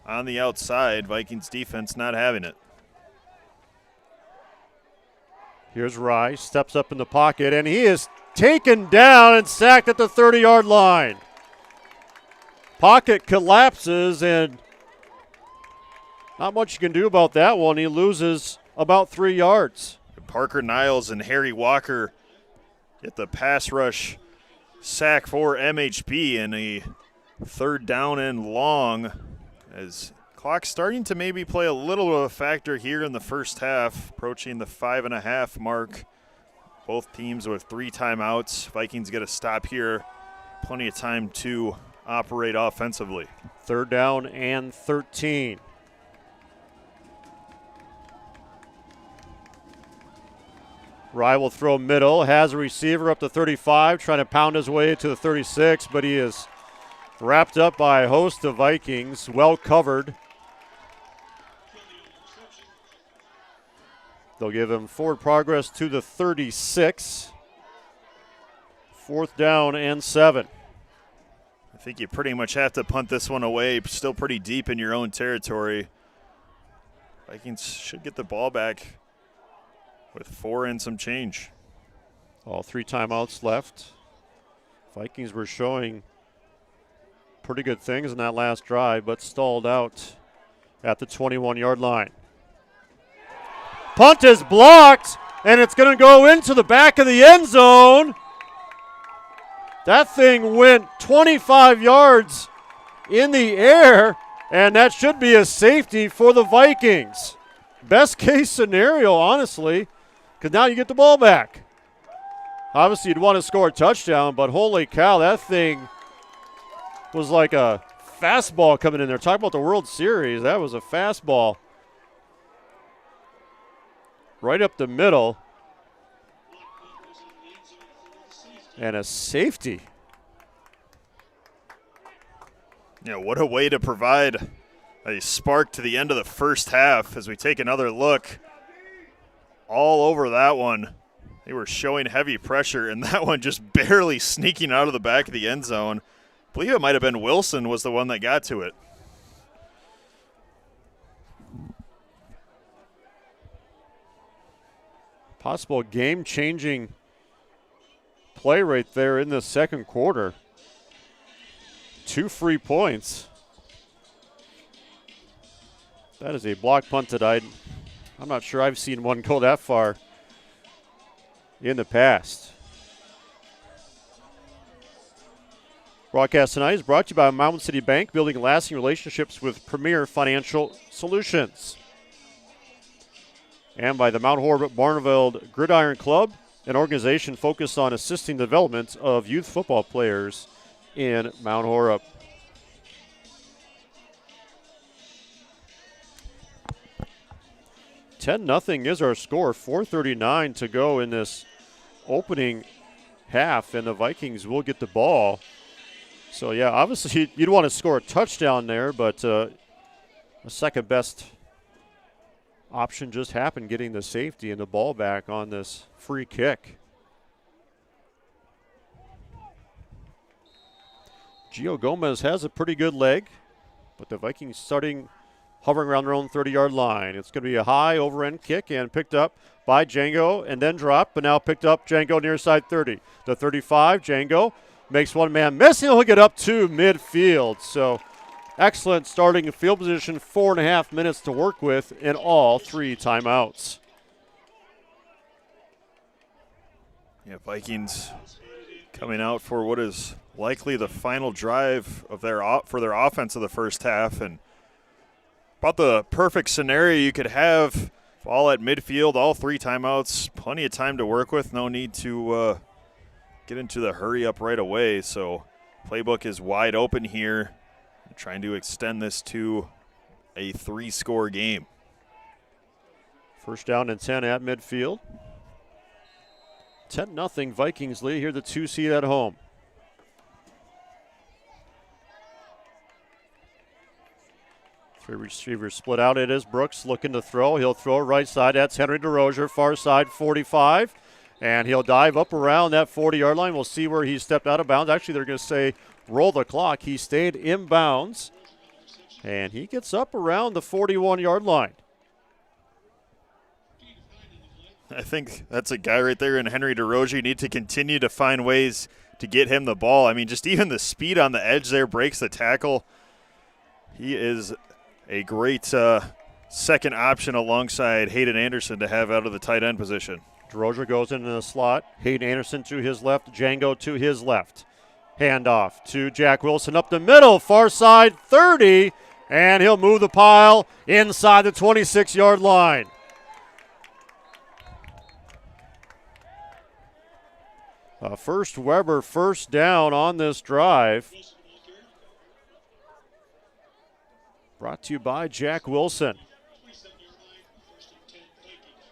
K: on the outside. Vikings defense not having it.
A: Here's Rye, steps up in the pocket, and he is taken down and sacked at the 30-yard line. Pocket collapses, and not much you can do about that one. He loses about 3 yards.
K: Parker Niles and Harry Walker get the pass rush sack for MHB, and a 3rd down and long as clock starting to maybe play a little of a factor here in the first half, approaching the 5.5 mark. Both teams with 3 timeouts. Vikings get a stop here. Plenty of time to operate offensively.
A: 3rd down and 13. Rye will throw middle, has a receiver up to 35, trying to pound his way to the 36, but he is wrapped up by a host of Vikings, well covered. They'll give him forward progress to the 36. 4th down and 7.
K: I think you pretty much have to punt this one away. Still pretty deep in your own territory. Vikings should get the ball back with 4 and some change.
A: All 3 timeouts left Vikings were showing pretty good things in that last drive, but stalled out at the 21-yard line. Punt is blocked, and it's going to go into the back of the end zone. That thing went 25 yards in the air, and that should be a safety for the Vikings. Best case scenario, honestly, because now you get the ball back. Obviously, you'd want to score a touchdown, but holy cow, that thing was like a fastball coming in there. Talk about the World Series. That was a fastball right up the middle. And a safety.
K: Yeah, what a way to provide a spark to the end of the first half as we take another look. All over that one. They were showing heavy pressure, and that one just barely sneaking out of the back of the end zone. I believe it might have been Wilson was the one that got to it.
A: Possible game-changing play right there in the second quarter. 2 free points. That is a block punt that I'm not sure I've seen one go that far in the past. Broadcast tonight is brought to you by Mountain City Bank, building lasting relationships with premier financial solutions. And by the Mount Horeb Barneveld GridIron Club, an organization focused on assisting the development of youth football players in Mount Horeb. (10-0) is our score. 4:39 to go in this opening half, and the Vikings will get the ball. So, yeah, obviously you'd want to score a touchdown there, but a second best option just happened, getting the safety and the ball back on this free kick. Gio Gomez has a pretty good leg, but the Vikings starting hovering around their own 30-yard line. It's going to be a high over-end kick and picked up by Django and then dropped, but now picked up Django near side 30. The 35, Django makes one man miss, and he'll get up to midfield. So excellent starting field position, 4.5 minutes to work with in all 3 timeouts.
K: Yeah, Vikings coming out for what is likely the final drive of for their offense of the first half, and about the perfect scenario you could have. All at midfield, all 3 timeouts, plenty of time to work with. No need to get into the hurry up right away. So playbook is wide open here. Trying to extend this to a 3-score game.
A: First down and 10 at midfield. 10-0 Vikings lead here, the 2 seed at home. Three receivers split out. It is Brooks looking to throw. He'll throw right side. That's Henry DeRozier, far side 45. And he'll dive up around that 40-yard line. We'll see where he stepped out of bounds. Actually, they're going to say roll the clock. He stayed inbounds. And he gets up around the 41-yard line.
K: I think that's a guy right there in Henry DeRozier. You need to continue to find ways to get him the ball. I mean, just even the speed on the edge there breaks the tackle. He is a great second option alongside Hayden Anderson to have out of the tight end position.
A: DeRozier goes into the slot. Hayden Anderson to his left. Django to his left. Handoff to Jack Wilson up the middle. Far side 30. And he'll move the pile inside the 26-yard line. First Weber first down on this drive. Brought to you by Jack Wilson.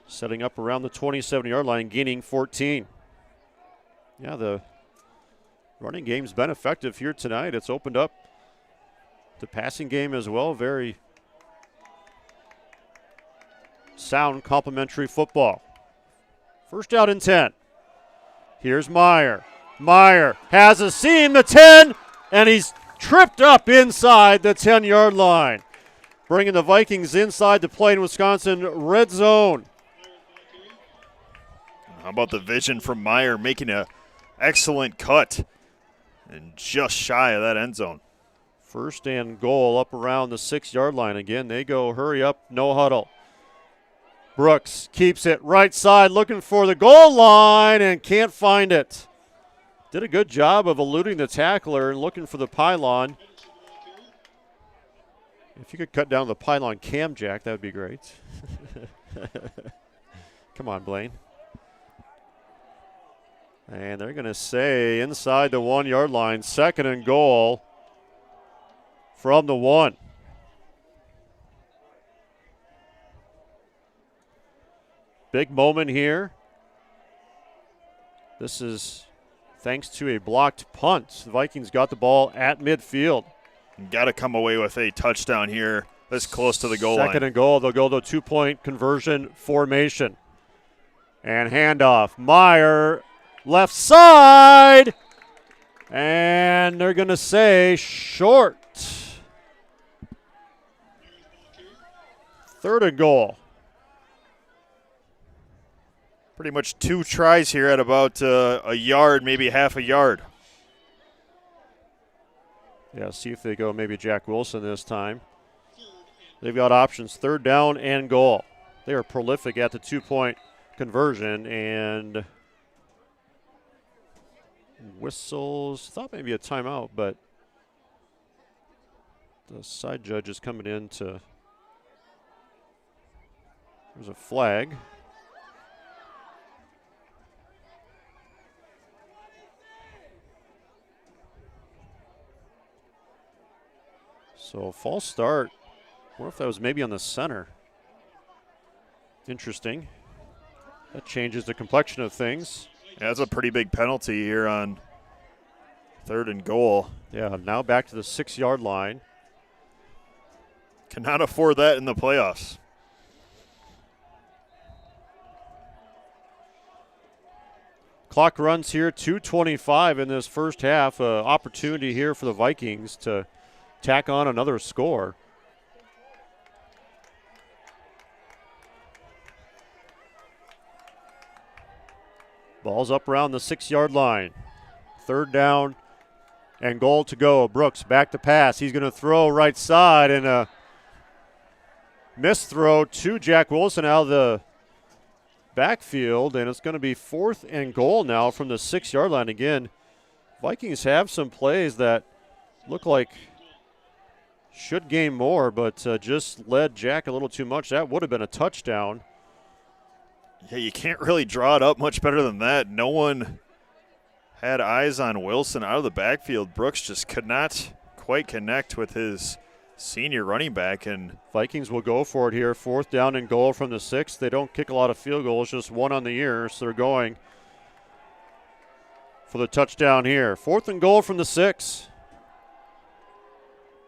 A: Setting up around the 27-yard line, gaining 14. Yeah, the running game's been effective here tonight. It's opened up the passing game as well. Very sound complementary football. First out and 10. Here's Meyer. Meyer has a seam, the 10, and he's tripped up inside the 10-yard line. Bringing the Vikings inside the Plain, Wisconsin red zone.
K: How about the vision from Meyer making an excellent cut and just shy of that end zone.
A: First and goal up around the 6-yard line again. They go hurry up, no huddle. Brooks keeps it right side, looking for the goal line and can't find it. Did a good job of eluding the tackler and looking for the pylon. If you could cut down the pylon cam jack, that would be great. Come on, Blaine. And they're going to say inside the 1-yard line, 2nd and goal from the 1. Big moment here. This is thanks to a blocked punt. The Vikings got the ball at midfield.
K: Got to come away with a touchdown here this close to the goal line.
A: 2nd and goal. They'll go to a 2-point conversion formation. And handoff. Meyer, left side. And they're going to say short. 3rd and goal.
K: Pretty much 2 tries here at about a yard, maybe half a yard.
A: Yeah, see if they go maybe Jack Wilson this time. They've got options, 3rd down and goal. They are prolific at the 2-point conversion, and whistles, thought maybe a timeout, but the side judge is coming in to, there's a flag. So false start. What if that was maybe on the center? Interesting. That changes the complexion of things.
K: Yeah, that's a pretty big penalty here on 3rd and goal.
A: Yeah, now back to the 6-yard line.
K: Cannot afford that in the playoffs.
A: Clock runs here, 2:25 in this first half. Opportunity here for the Vikings to tack on another score. Ball's up around the 6-yard line. 3rd down and goal to go. Brooks back to pass. He's going to throw right side, and a missed throw to Jack Wilson out of the backfield, and it's going to be 4th and goal now from the 6-yard line. Again, Vikings have some plays that look like should gain more, but just led Jack a little too much. That would have been a touchdown.
K: Yeah, you can't really draw it up much better than that. No one had eyes on Wilson out of the backfield. Brooks just could not quite connect with his senior running back. And
A: Vikings will go for it here. 4th down and goal from the 6. They don't kick a lot of field goals, just 1 on the year, so they're going for the touchdown here. 4th and goal from the 6.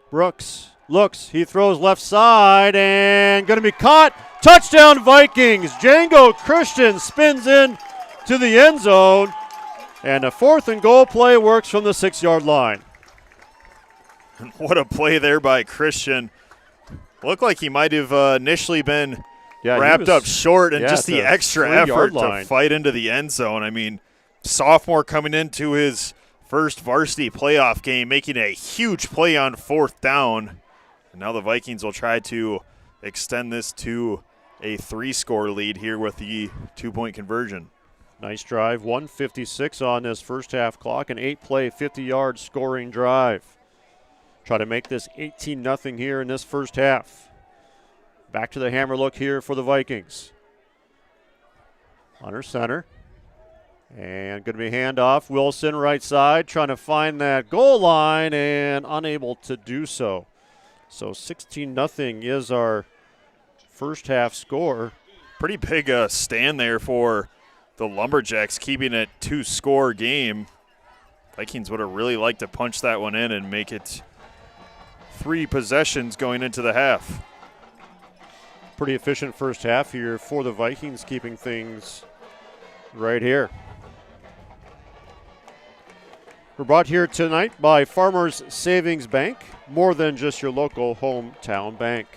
A: Brooks looks, he throws left side and going to be caught. Touchdown Vikings. Django Christian spins in to the end zone, and a 4th and goal play works from the 6-yard line.
K: What a play there by Christian. Looked like he might have initially been wrapped up short, and just the extra effort to fight into the end zone. I mean, sophomore coming into his first varsity playoff game, making a huge play on 4th down. And now the Vikings will try to extend this to a 3-score lead here with the 2-point conversion.
A: Nice drive, 1:56 on this first half clock, an 8-play, 50-yard scoring drive. Try to make this 18-0 here in this first half. Back to the hammer look here for the Vikings. Under center. And going to be handoff. Wilson right side trying to find that goal line and unable to do so. So 16-0 is our first half score.
K: Pretty big stand there for the Lumberjacks, keeping it 2-score game. Vikings would have really liked to punch that one in and make it 3 possessions going into the half.
A: Pretty efficient first half here for the Vikings, keeping things right here. We're brought here tonight by Farmers Savings Bank, more than just your local hometown bank.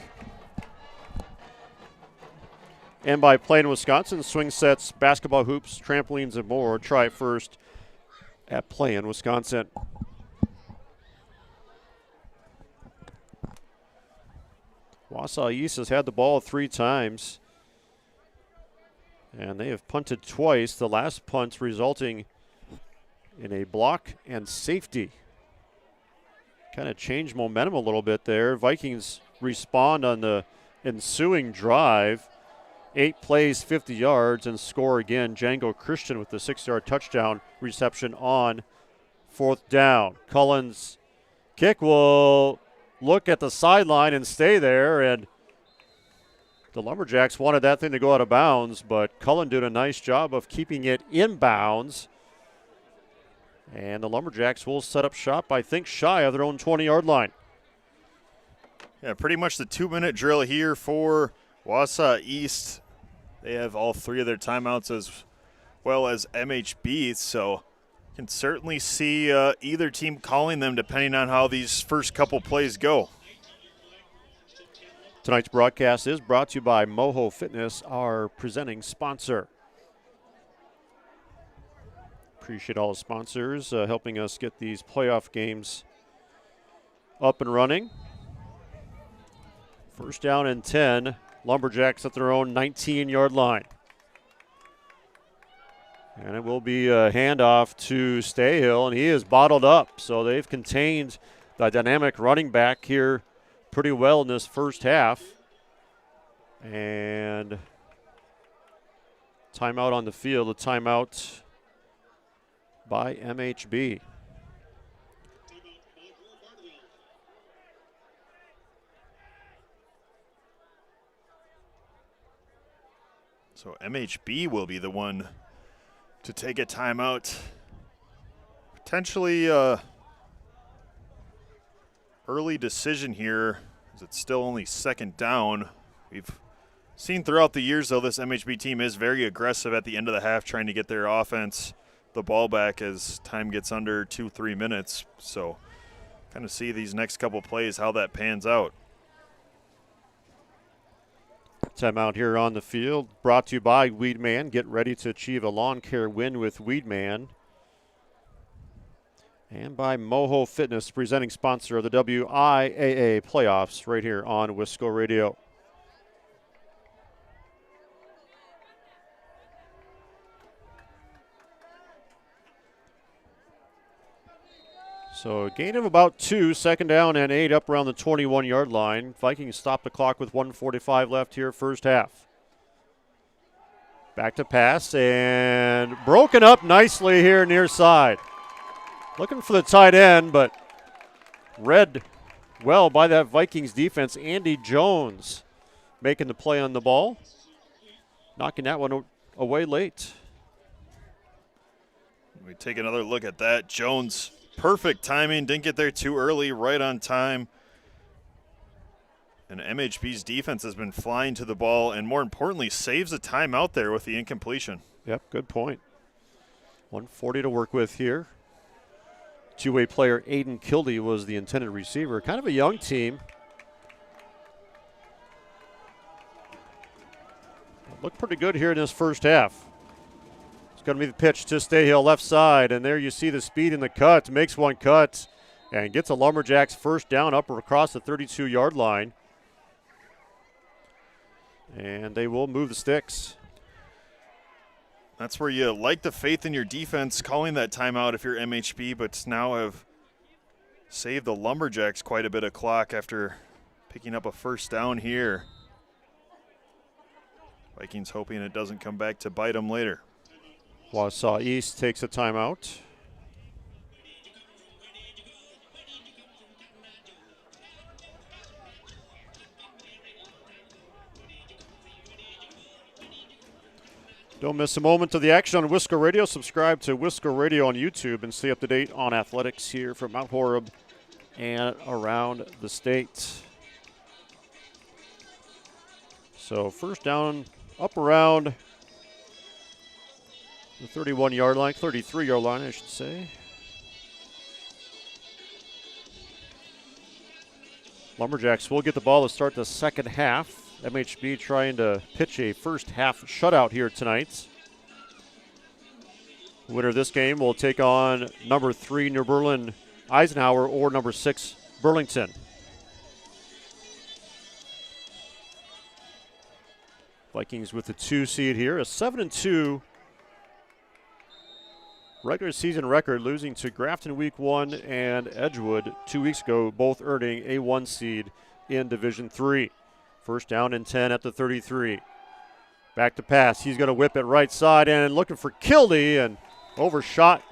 A: And by Plain, Wisconsin, swing sets, basketball hoops, trampolines, and more. Try it first at Plain, Wisconsin. Wausau East has had the ball 3 times, and they have punted twice, the last punt resulting in a block and safety. Kind of changed momentum a little bit there. Vikings respond on the ensuing drive. 8 plays, 50 yards, and score again. Django Christian with the 6-yard touchdown reception on 4th down. Cullen's kick will look at the sideline and stay there, and the Lumberjacks wanted that thing to go out of bounds, but Cullen did a nice job of keeping it in bounds. And the Lumberjacks will set up shop, I think, shy of their own 20-yard line.
K: Yeah, pretty much the 2-minute drill here for Wausau East. They have all 3 of their timeouts as well as MHB, so can certainly see either team calling them depending on how these first couple plays go.
A: Tonight's broadcast is brought to you by MOHO Fitness, our presenting sponsor. Appreciate all the sponsors helping us get these playoff games up and running. First down and 10. Lumberjacks at their own 19-yard line. And it will be a handoff to Stayhill, and he is bottled up. So they've contained the dynamic running back here pretty well in this first half. And timeout on the field, a timeout by MHB.
K: So MHB will be the one to take a timeout. Potentially early decision here, as it's still only 2nd down. We've seen throughout the years, though, this MHB team is very aggressive at the end of the half, trying to get their offense the ball back as time gets under 2-3 minutes. So kind of see these next couple plays, how that pans out.
A: Timeout here on the field, brought to you by Weedman. Get ready to achieve a lawn care win with Weedman. And by MOHO Fitness, presenting sponsor of the WIAA playoffs right here on Wisco Radio. So a gain of about 2, 2nd down and 8 up around the 21-yard line. Vikings stop the clock with 1:45 left here, first half. Back to pass and broken up nicely here near side. Looking for the tight end, but read well by that Vikings defense. Andy Jones making the play on the ball. Knocking that one away late.
K: We take another look at that. Jones, perfect timing, didn't get there too early, right on time. And MHB's defense has been flying to the ball and, more importantly, saves a timeout there with the incompletion.
A: Yep, good point. 140 to work with here. Two-way player Aiden Kildee was the intended receiver. Kind of a young team. Looked pretty good here in this first half. It's going to be the pitch to Stayhill, left side, and there you see the speed in the cut. Makes one cut and gets a Lumberjacks first down up across the 32-yard line. And they will move the sticks.
K: That's where you like the faith in your defense, calling that timeout if you're MHB, but now have saved the Lumberjacks quite a bit of clock after picking up a first down here. Vikings hoping it doesn't come back to bite them later.
A: Wausau East takes a timeout. Don't miss a moment of the action on Wisco Radio. Subscribe to Wisco Radio on YouTube and stay up to date on athletics here from Mount Horeb and around the state. So first down up around the 31-yard line, 33-yard line, I should say. Lumberjacks will get the ball to start the second half. MHB trying to pitch a first half shutout here tonight. Winner of this game will take on number 3 New Berlin Eisenhower or number 6 Burlington. Vikings with the 2 seed here, a 7-2 regular season record, losing to Grafton week 1 and Edgewood 2 weeks ago, both earning a 1 seed in Division 3. First down and 10 at the 33. Back to pass. He's going to whip it right side and looking for Kildee and overshot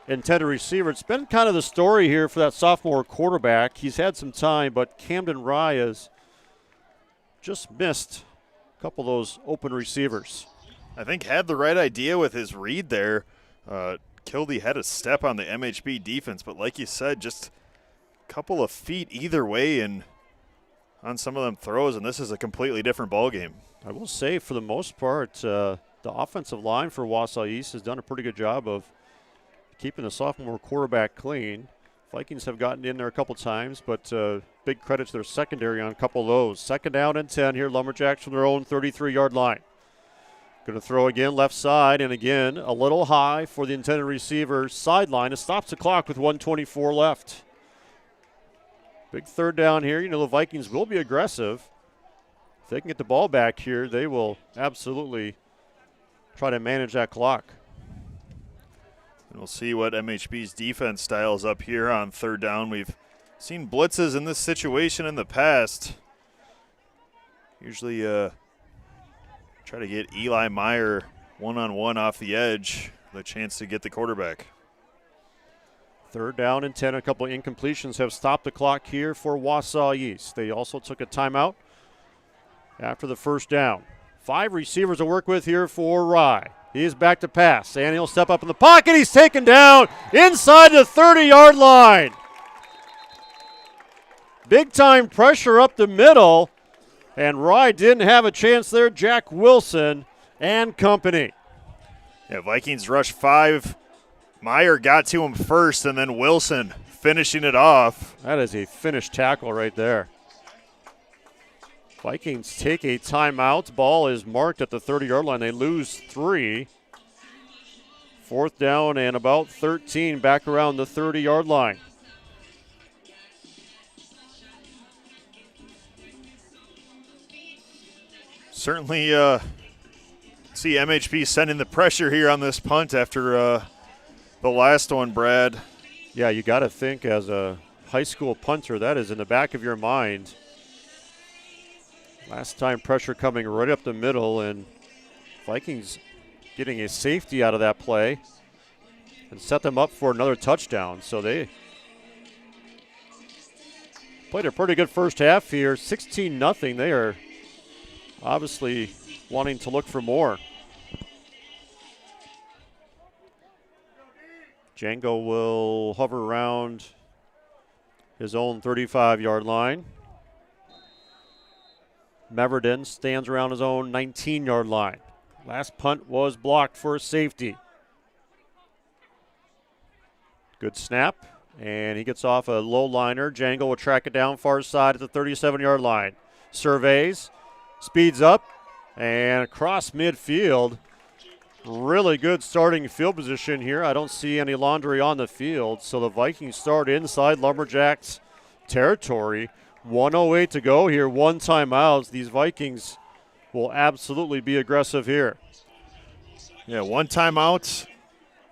A: intended receiver. It's been kind of the story here for that sophomore quarterback. He's had some time, but Camden Rye has just missed a couple of those open receivers.
K: I think had the right idea with his read there. Kildee had a step on the MHB defense, but like you said, just a couple of feet either way and on some of them throws, and this is a completely different ball game.
A: I will say, for the most part, the offensive line for Wausau East has done a pretty good job of keeping the sophomore quarterback clean. Vikings have gotten in there a couple times, but big credit to their secondary on a couple of those. Second down and 10 here, Lumberjacks from their own 33-yard line. Going to throw again left side, and again a little high for the intended receiver sideline. It stops the clock with 1:24 left. Big third down here. You know, the Vikings will be aggressive. If they can get the ball back here, they will absolutely try to manage that clock.
K: And we'll see what MHB's defense styles up here on third down. We've seen blitzes in this situation in the past. Usually try to get Eli Meyer one-on-one off the edge, the chance to get the quarterback.
A: Third down and 10. A couple of incompletions have stopped the clock here for Wausau East. They also took a timeout after the first down. 5 receivers to work with here for Rye. He is back to pass, and he'll step up in the pocket. He's taken down inside the 30-yard line. Big-time pressure up the middle, and Rye didn't have a chance there. Jack Wilson and company.
K: Yeah, Vikings rush 5. Meyer got to him first, and then Wilson finishing it off.
A: That is a finished tackle right there. Vikings take a timeout. Ball is marked at the 30-yard line. They lose 3. Fourth down and about 13 back around the 30-yard line.
K: Certainly see MHB sending the pressure here on this punt after the last one, Brad.
A: Yeah, you got to think as a high school punter, that is in the back of your mind. Last time pressure coming right up the middle, and Vikings getting a safety out of that play and set them up for another touchdown. So they played a pretty good first half here, 16-0. They are obviously wanting to look for more. Django will hover around his own 35-yard line. Meverden stands around his own 19-yard line. Last punt was blocked for a safety. Good snap, and he gets off a low liner. Django will track it down far side at the 37-yard line. Surveys, speeds up, and across midfield. Really good starting field position here. I don't see any laundry on the field, so the Vikings start inside Lumberjacks territory. 1:08 to go here, 1 timeout. These Vikings will absolutely be aggressive here.
K: Yeah, 1 timeout.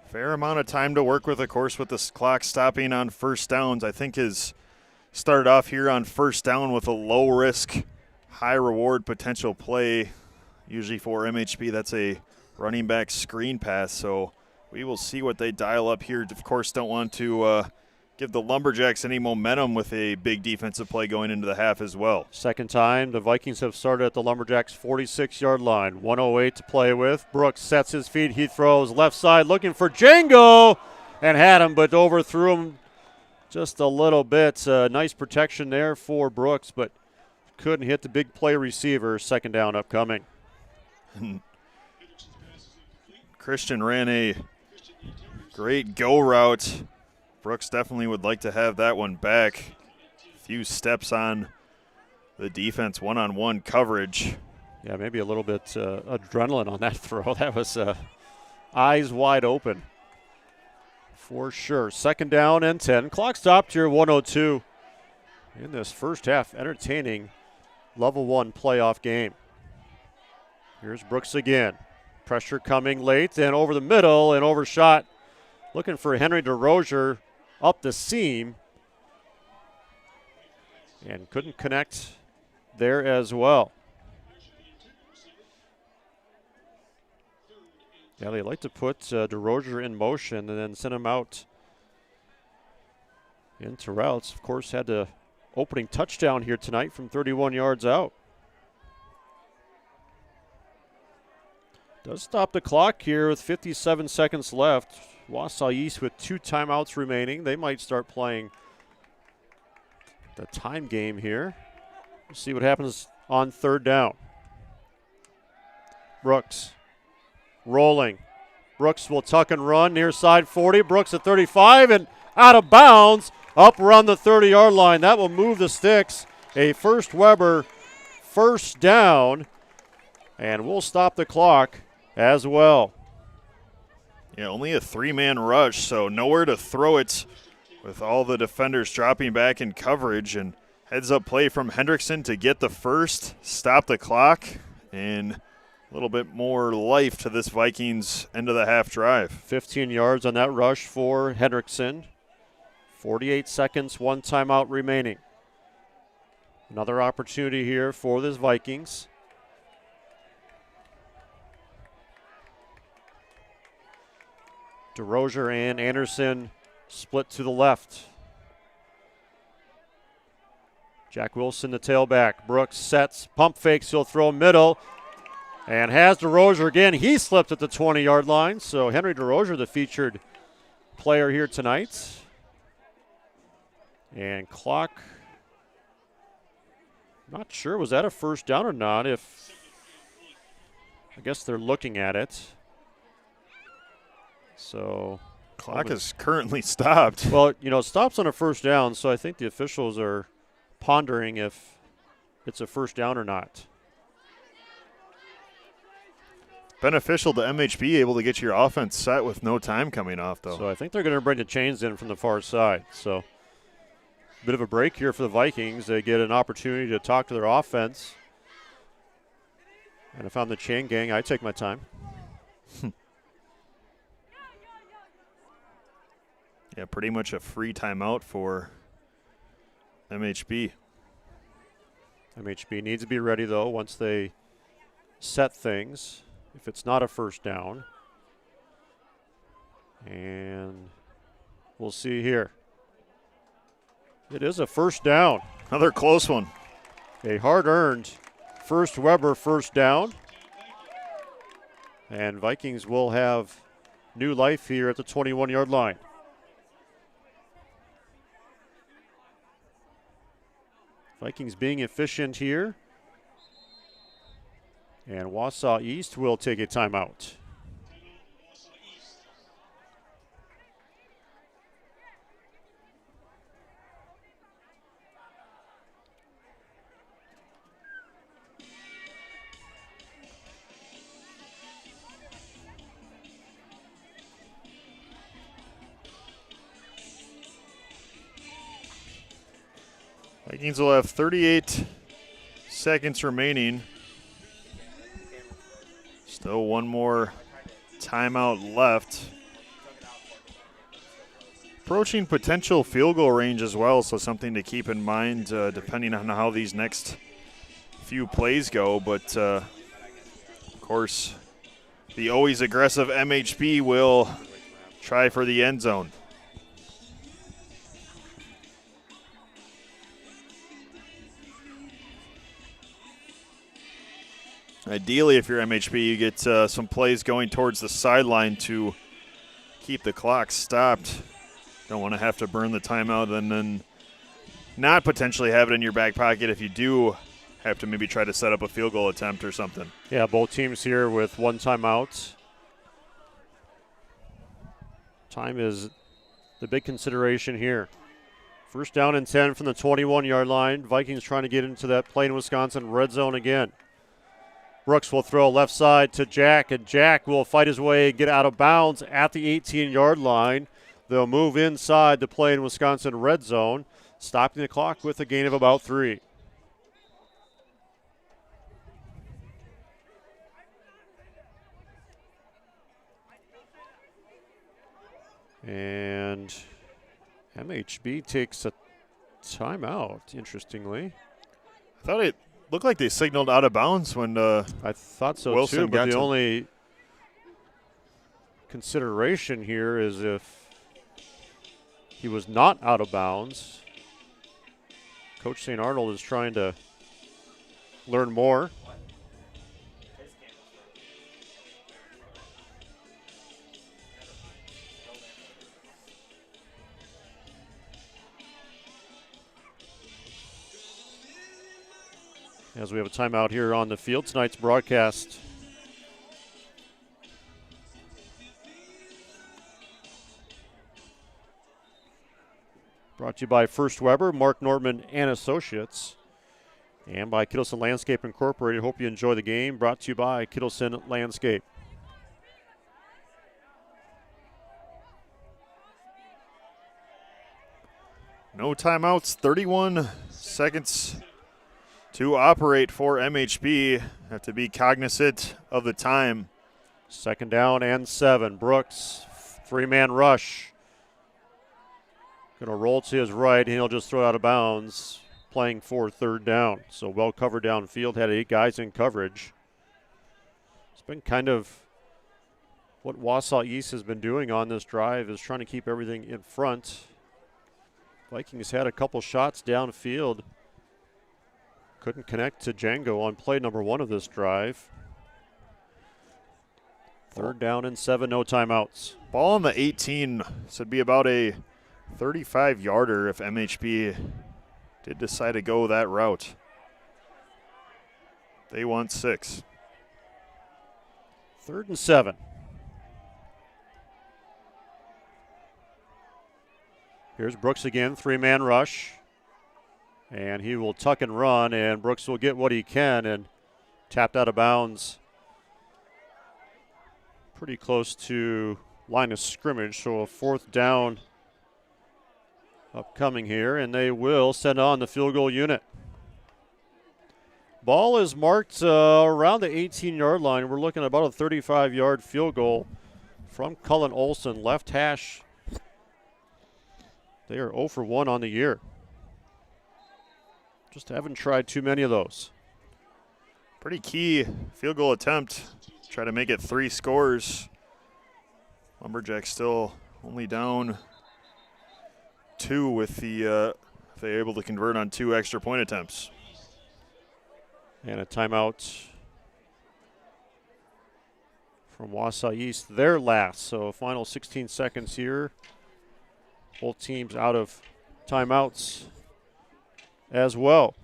K: Fair amount of time to work with, of course, with this clock stopping on first downs. I think his started off here on first down with a low-risk, high-reward potential play. Usually for MHB, that's a running back screen pass, so we will see what they dial up here. Of course, don't want to give the Lumberjacks any momentum with a big defensive play going into the half as well.
A: Second time the Vikings have started at the Lumberjacks 46-yard line. 1:08 to play with. Brooks sets his feet. He throws left side looking for Django and had him, but overthrew him just a little bit. Nice protection there for Brooks, but couldn't hit the big play receiver. Second down upcoming.
K: Christian ran a great go route. Brooks definitely would like to have that one back. A few steps on the defense, one-on-one coverage.
A: Yeah, maybe a little bit adrenaline on that throw. That was eyes wide open for sure. Second down and 10. Clock stopped here, 1:02 in this first half. Entertaining level 1 playoff game. Here's Brooks again. Pressure coming late and over the middle and overshot. Looking for Henry DeRozier up the seam. And couldn't connect there as well. Yeah, they like to put DeRozier in motion and then send him out into routes. Of course, had the opening touchdown here tonight from 31 yards out. Does stop the clock here with 57 seconds left. Wausau East with 2 timeouts remaining. They might start playing the time game here. We'll see what happens on 3rd down. Brooks rolling. Brooks will tuck and run near side 40. Brooks at 35 and out of bounds up around the 30-yard line. That will move the sticks. A First Weber first down, and we'll stop the clock as well.
K: Yeah, only a 3-man rush, so nowhere to throw it with all the defenders dropping back in coverage. And heads-up play from Hendrickson to get the first, stop the clock, and a little bit more life to this Vikings end of the half drive.
A: 15 yards on that rush for Hendrickson. 48 seconds, 1 timeout remaining. Another opportunity here for this Vikings. DeRozier and Anderson split to the left. Jack Wilson, the tailback. Brooks sets, pump fakes, he'll throw middle. And has DeRozier again. He slipped at the 20-yard line. So Henry DeRozier, the featured player here tonight. And clock, not sure, was that a first down or not? I guess they're looking at it. So
K: clock is currently stopped.
A: Well, it stops on a first down, so I think the officials are pondering if it's a first down or not.
K: Beneficial to MHB, able to get your offense set with no time coming off, though.
A: So I think they're going to bring the chains in from the far side. So a bit of a break here for the Vikings. They get an opportunity to talk to their offense. And if I'm the chain gang, I take my time.
K: Yeah, pretty much a free timeout for MHB.
A: MHB needs to be ready, though, once they set things, if it's not a first down. And we'll see here. It is a first down.
K: Another close one.
A: A hard-earned First Weber first down. And Vikings will have new life here at the 21-yard line. Vikings being efficient here. And Wausau East will take a timeout.
K: Vikings will have 38 seconds remaining. Still one more timeout left. Approaching potential field goal range as well, so something to keep in mind depending on how these next few plays go. But, of course, the always aggressive MHB will try for the end zone. Ideally, if you're MHB, you get some plays going towards the sideline to keep the clock stopped. Don't want to have to burn the timeout and then not potentially have it in your back pocket if you do have to maybe try to set up a field goal attempt or something.
A: Yeah, both teams here with one timeout. Time is the big consideration here. First down and 10 from the 21-yard line. Vikings trying to get into that Plain, Wisconsin red zone again. Brooks will throw left side to Jack, and Jack will fight his way and get out of bounds at the 18-yard line. They'll move inside the Plain, Wisconsin red zone, stopping the clock with a gain of about 3. And MHB takes a timeout, interestingly.
K: I thought it looked like they signaled out of bounds when
A: I thought so
K: Wilson
A: too, but
K: got
A: the
K: to
A: only consideration here is if he was not out of bounds. Coach St. Arnold is trying to learn more. As we have a timeout here on the field, tonight's broadcast. Brought to you by First Weber, Mark Nortman and Associates, and by Kittleson Landscape Incorporated. Hope you enjoy the game. Brought to you by Kittleson Landscape.
K: No timeouts, 31 seconds to operate for MHB. Have to be cognizant of the time.
A: 2nd down and 7. Brooks, 3-man rush. Going to roll to his right, and he'll just throw out of bounds, playing for 3rd down. So well covered downfield, had 8 guys in coverage. It's been kind of what Wausau East has been doing on this drive, is trying to keep everything in front. Vikings had a couple shots downfield. Couldn't connect to Django on play number 1 of this drive. 3rd down and 7, no timeouts.
K: Ball on the 18, so it'd be about a 35-yarder if MHB did decide to go that route. They want 6.
A: 3rd and 7. Here's Brooks again, 3-man rush. And he will tuck and run, and Brooks will get what he can, and tapped out of bounds pretty close to line of scrimmage. So a 4th down upcoming here, and they will send on the field goal unit. Ball is marked around the 18-yard line. We're looking at about a 35-yard field goal from Cullen Olson, left hash. They are 0 for 1 on the year. Just haven't tried too many of those.
K: Pretty key field goal attempt. Try to make it 3 scores. Lumberjacks still only down 2 with the if they're able to convert on 2 extra point attempts.
A: And a timeout from Wausau East, their last. So final 16 seconds here. Both teams out of timeouts as well.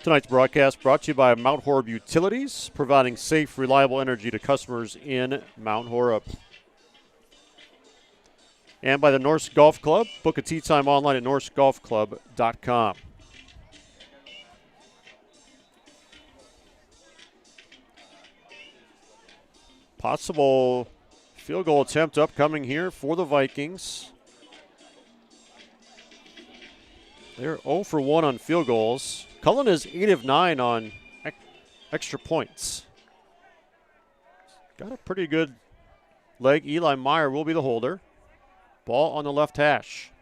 A: Tonight's broadcast brought to you by Mount Horeb Utilities, providing safe, reliable energy to customers in Mount Horeb. And by the Norse Golf Club. Book a tee time online at norsegolfclub.com. Possible field goal attempt upcoming here for the Vikings. They're 0 for 1 on field goals. Cullen is 8 of 9 on extra points. Got a pretty good leg. Eli Meyer will be the holder. Ball on the left hash.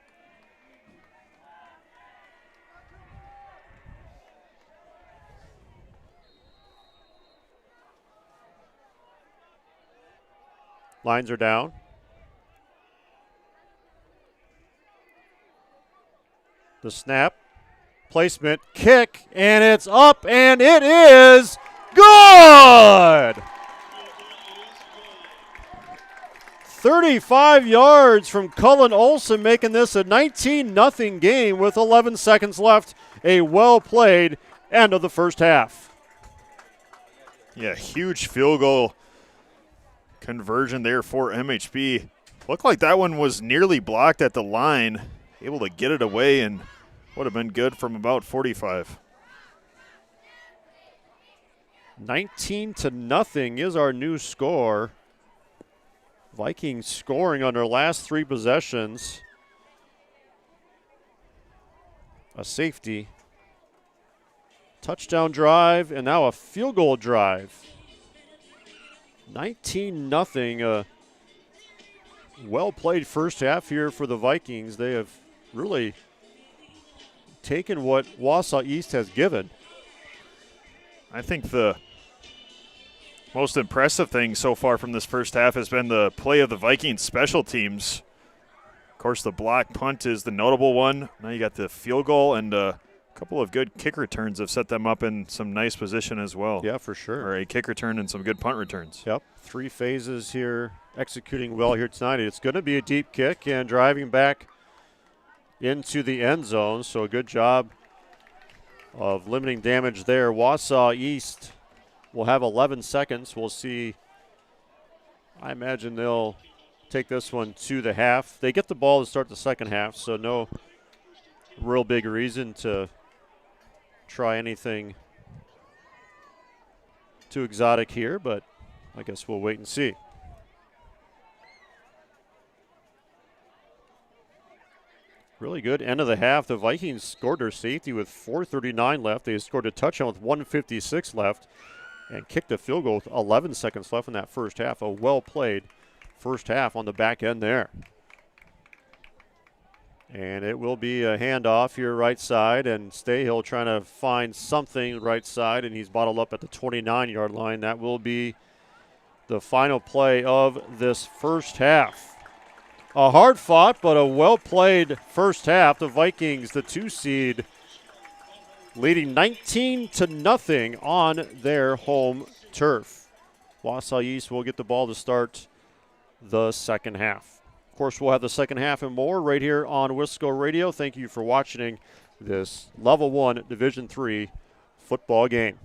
A: Lines are down. The snap, placement, kick, and it's up, and it is good! 35 yards from Cullen Olson, making this a 19-0 game with 11 seconds left. A well-played end of the first half.
K: Yeah, huge field goal conversion there for MHB. Looked like that one was nearly blocked at the line. Able to get it away and would have been good from about 45.
A: 19-0 is our new score. Vikings scoring on their last 3 possessions. A safety touchdown drive, and now a field goal drive. 19-0. Well-played first half here for the Vikings. They have really taken what Wausau East has given.
K: I think the most impressive thing so far from this first half has been the play of the Vikings special teams. Of course, the block punt is the notable one. Now you got the field goal, and a couple of good kick returns have set them up in some nice position as well.
A: Yeah, for sure.
K: Or a kick return and some good punt returns.
A: Yep, 3 phases here, executing well here tonight. It's going to be a deep kick and driving back into the end zone, so a good job of limiting damage there. Wausau East will have 11 seconds. We'll see. I imagine they'll take this one to the half. They get the ball to start the second half, so no real big reason to try anything too exotic here, but I guess we'll wait and see. Really good end of the half. The Vikings scored their safety with 4:39 left. They scored a touchdown with 1:56 left and kicked a field goal with 11 seconds left in that first half. A well-played first half on the back end there. And it will be a handoff here right side, and Stayhill trying to find something right side, and he's bottled up at the 29-yard line. That will be the final play of this first half. A hard-fought but a well-played first half. The Vikings, the 2 seed, leading 19-0 on their home turf. Wausau East will get the ball to start the second half. Of course, we'll have the second half and more right here on Wisco Radio. Thank you for watching this Level 1 Division III football game.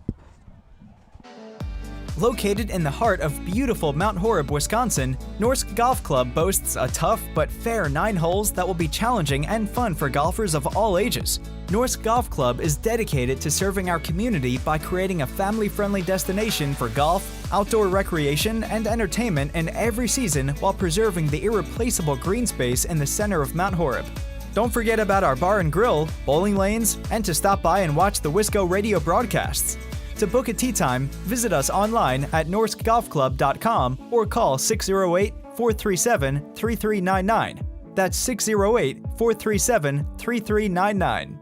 L: Located in the heart of beautiful Mount Horeb, Wisconsin, Norsk Golf Club boasts a tough but fair 9 holes that will be challenging and fun for golfers of all ages. Norsk Golf Club is dedicated to serving our community by creating a family-friendly destination for golf, outdoor recreation, and entertainment in every season while preserving the irreplaceable green space in the center of Mount Horeb. Don't forget about our bar and grill, bowling lanes, and to stop by and watch the Wisco Radio broadcasts. To book a tee time, visit us online at norskgolfclub.com or call 608-437-3399. That's 608-437-3399.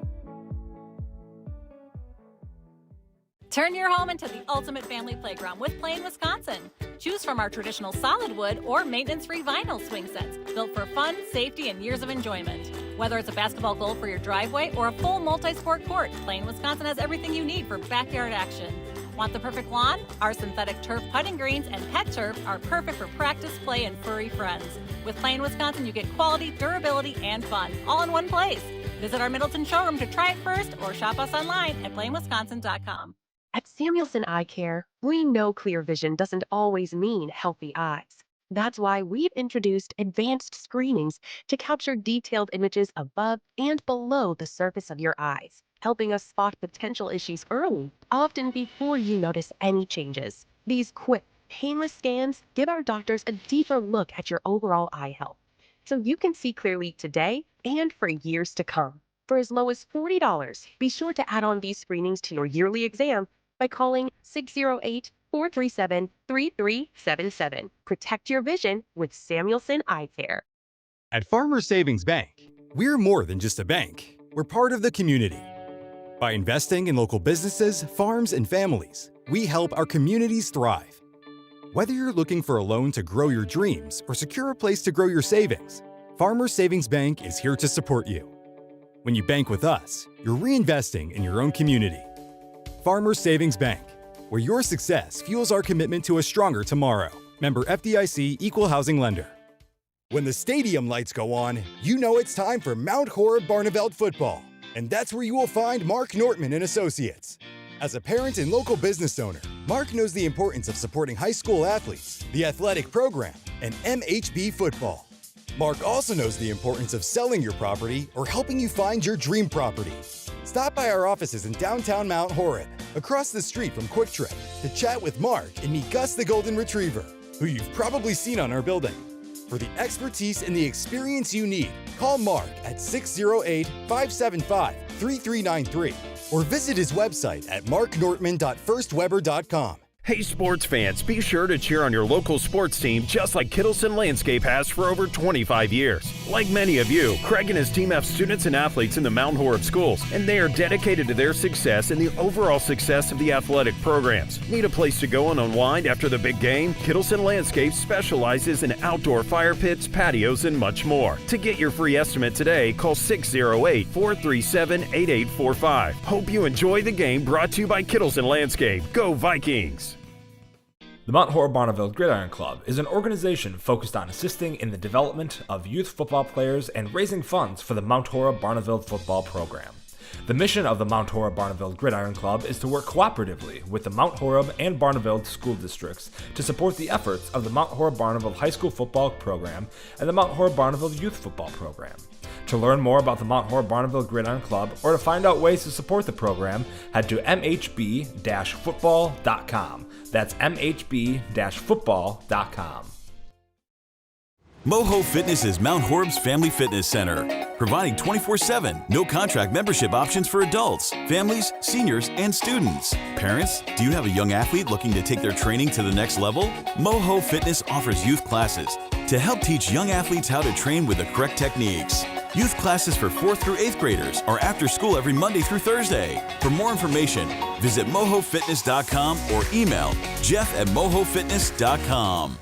M: Turn your home into the ultimate family playground with Plain Wisconsin. Choose from our traditional solid wood or maintenance-free vinyl swing sets built for fun, safety, and years of enjoyment. Whether it's a basketball goal for your driveway or a full multi-sport court, Plain Wisconsin has everything you need for backyard action. Want the perfect lawn? Our synthetic turf putting greens and pet turf are perfect for practice, play, and furry friends. With Plain Wisconsin, you get quality, durability, and fun, all in one place. Visit our Middleton showroom to try it first or shop us online at plainwisconsin.com.
N: At Samuelson Eye Care, we know clear vision doesn't always mean healthy eyes. That's why we've introduced advanced screenings to capture detailed images above and below the surface of your eyes, helping us spot potential issues early, often before you notice any changes. These quick, painless scans give our doctors a deeper look at your overall eye health, so you can see clearly today and for years to come. For as low as $40, be sure to add on these screenings to your yearly exam by calling 608-437-3377. Protect your vision with Samuelson Eye Care.
O: At Farmers Savings Bank, we're more than just a bank. We're part of the community. By investing in local businesses, farms, and families, we help our communities thrive. Whether you're looking for a loan to grow your dreams or secure a place to grow your savings, Farmers Savings Bank is here to support you. When you bank with us, you're reinvesting in your own community. Farmers Savings Bank, where your success fuels our commitment to a stronger tomorrow. Member FDIC Equal Housing Lender. When the stadium lights go on, you know it's time for Mount Horeb Barneveld football. And that's where you will find Mark Nortman and Associates. As a parent and local business owner, Mark knows the importance of supporting high school athletes, the athletic program, and MHB football. Mark also knows the importance of selling your property or helping you find your dream property. Stop by our offices in downtown Mount Horeb, across the street from Quick Trip, to chat with Mark and meet Gus the Golden Retriever, who you've probably seen on our building. For the expertise and the experience you need, call Mark at 608-575-3393 or visit his website at marknortman.firstweber.com.
B: Hey sports fans, be sure to cheer on your local sports team just like Kittleson Landscape has for over 25 years. Like many of you, Craig and his team have students and athletes in the Mount Horeb schools, and they are dedicated to their success and the overall success of the athletic programs. Need a place to go and unwind after the big game? Kittleson Landscape specializes in outdoor fire pits, patios, and much more. To get your free estimate today, call 608-437-8845. Hope you enjoy the game, brought to you by Kittleson Landscape. Go Vikings!
C: The Mount Horeb Barneveld GridIron Club is an organization focused on assisting in the development of youth football players and raising funds for the Mount Horeb Barneveld football program. The mission of the Mount Horeb Barneveld GridIron Club is to work cooperatively with the Mount Horeb and Barneveld school districts to support the efforts of the Mount Horeb Barneveld High School football program and the Mount Horeb Barneveld youth football program. To learn more about the Mount Horeb Barneveld GridIron Club or to find out ways to support the program, head to mhb-football.com. That's mhb-football.com.
D: MOHO Fitness is Mount Horeb's family fitness center, providing 24/7, no-contract membership options for adults, families, seniors, and students. Parents, do you have a young athlete looking to take their training to the next level? MOHO Fitness offers youth classes to help teach young athletes how to train with the correct techniques. Youth classes for 4th through 8th graders are after school every Monday through Thursday. For more information, visit mohofitness.com or email jeff@mohofitness.com.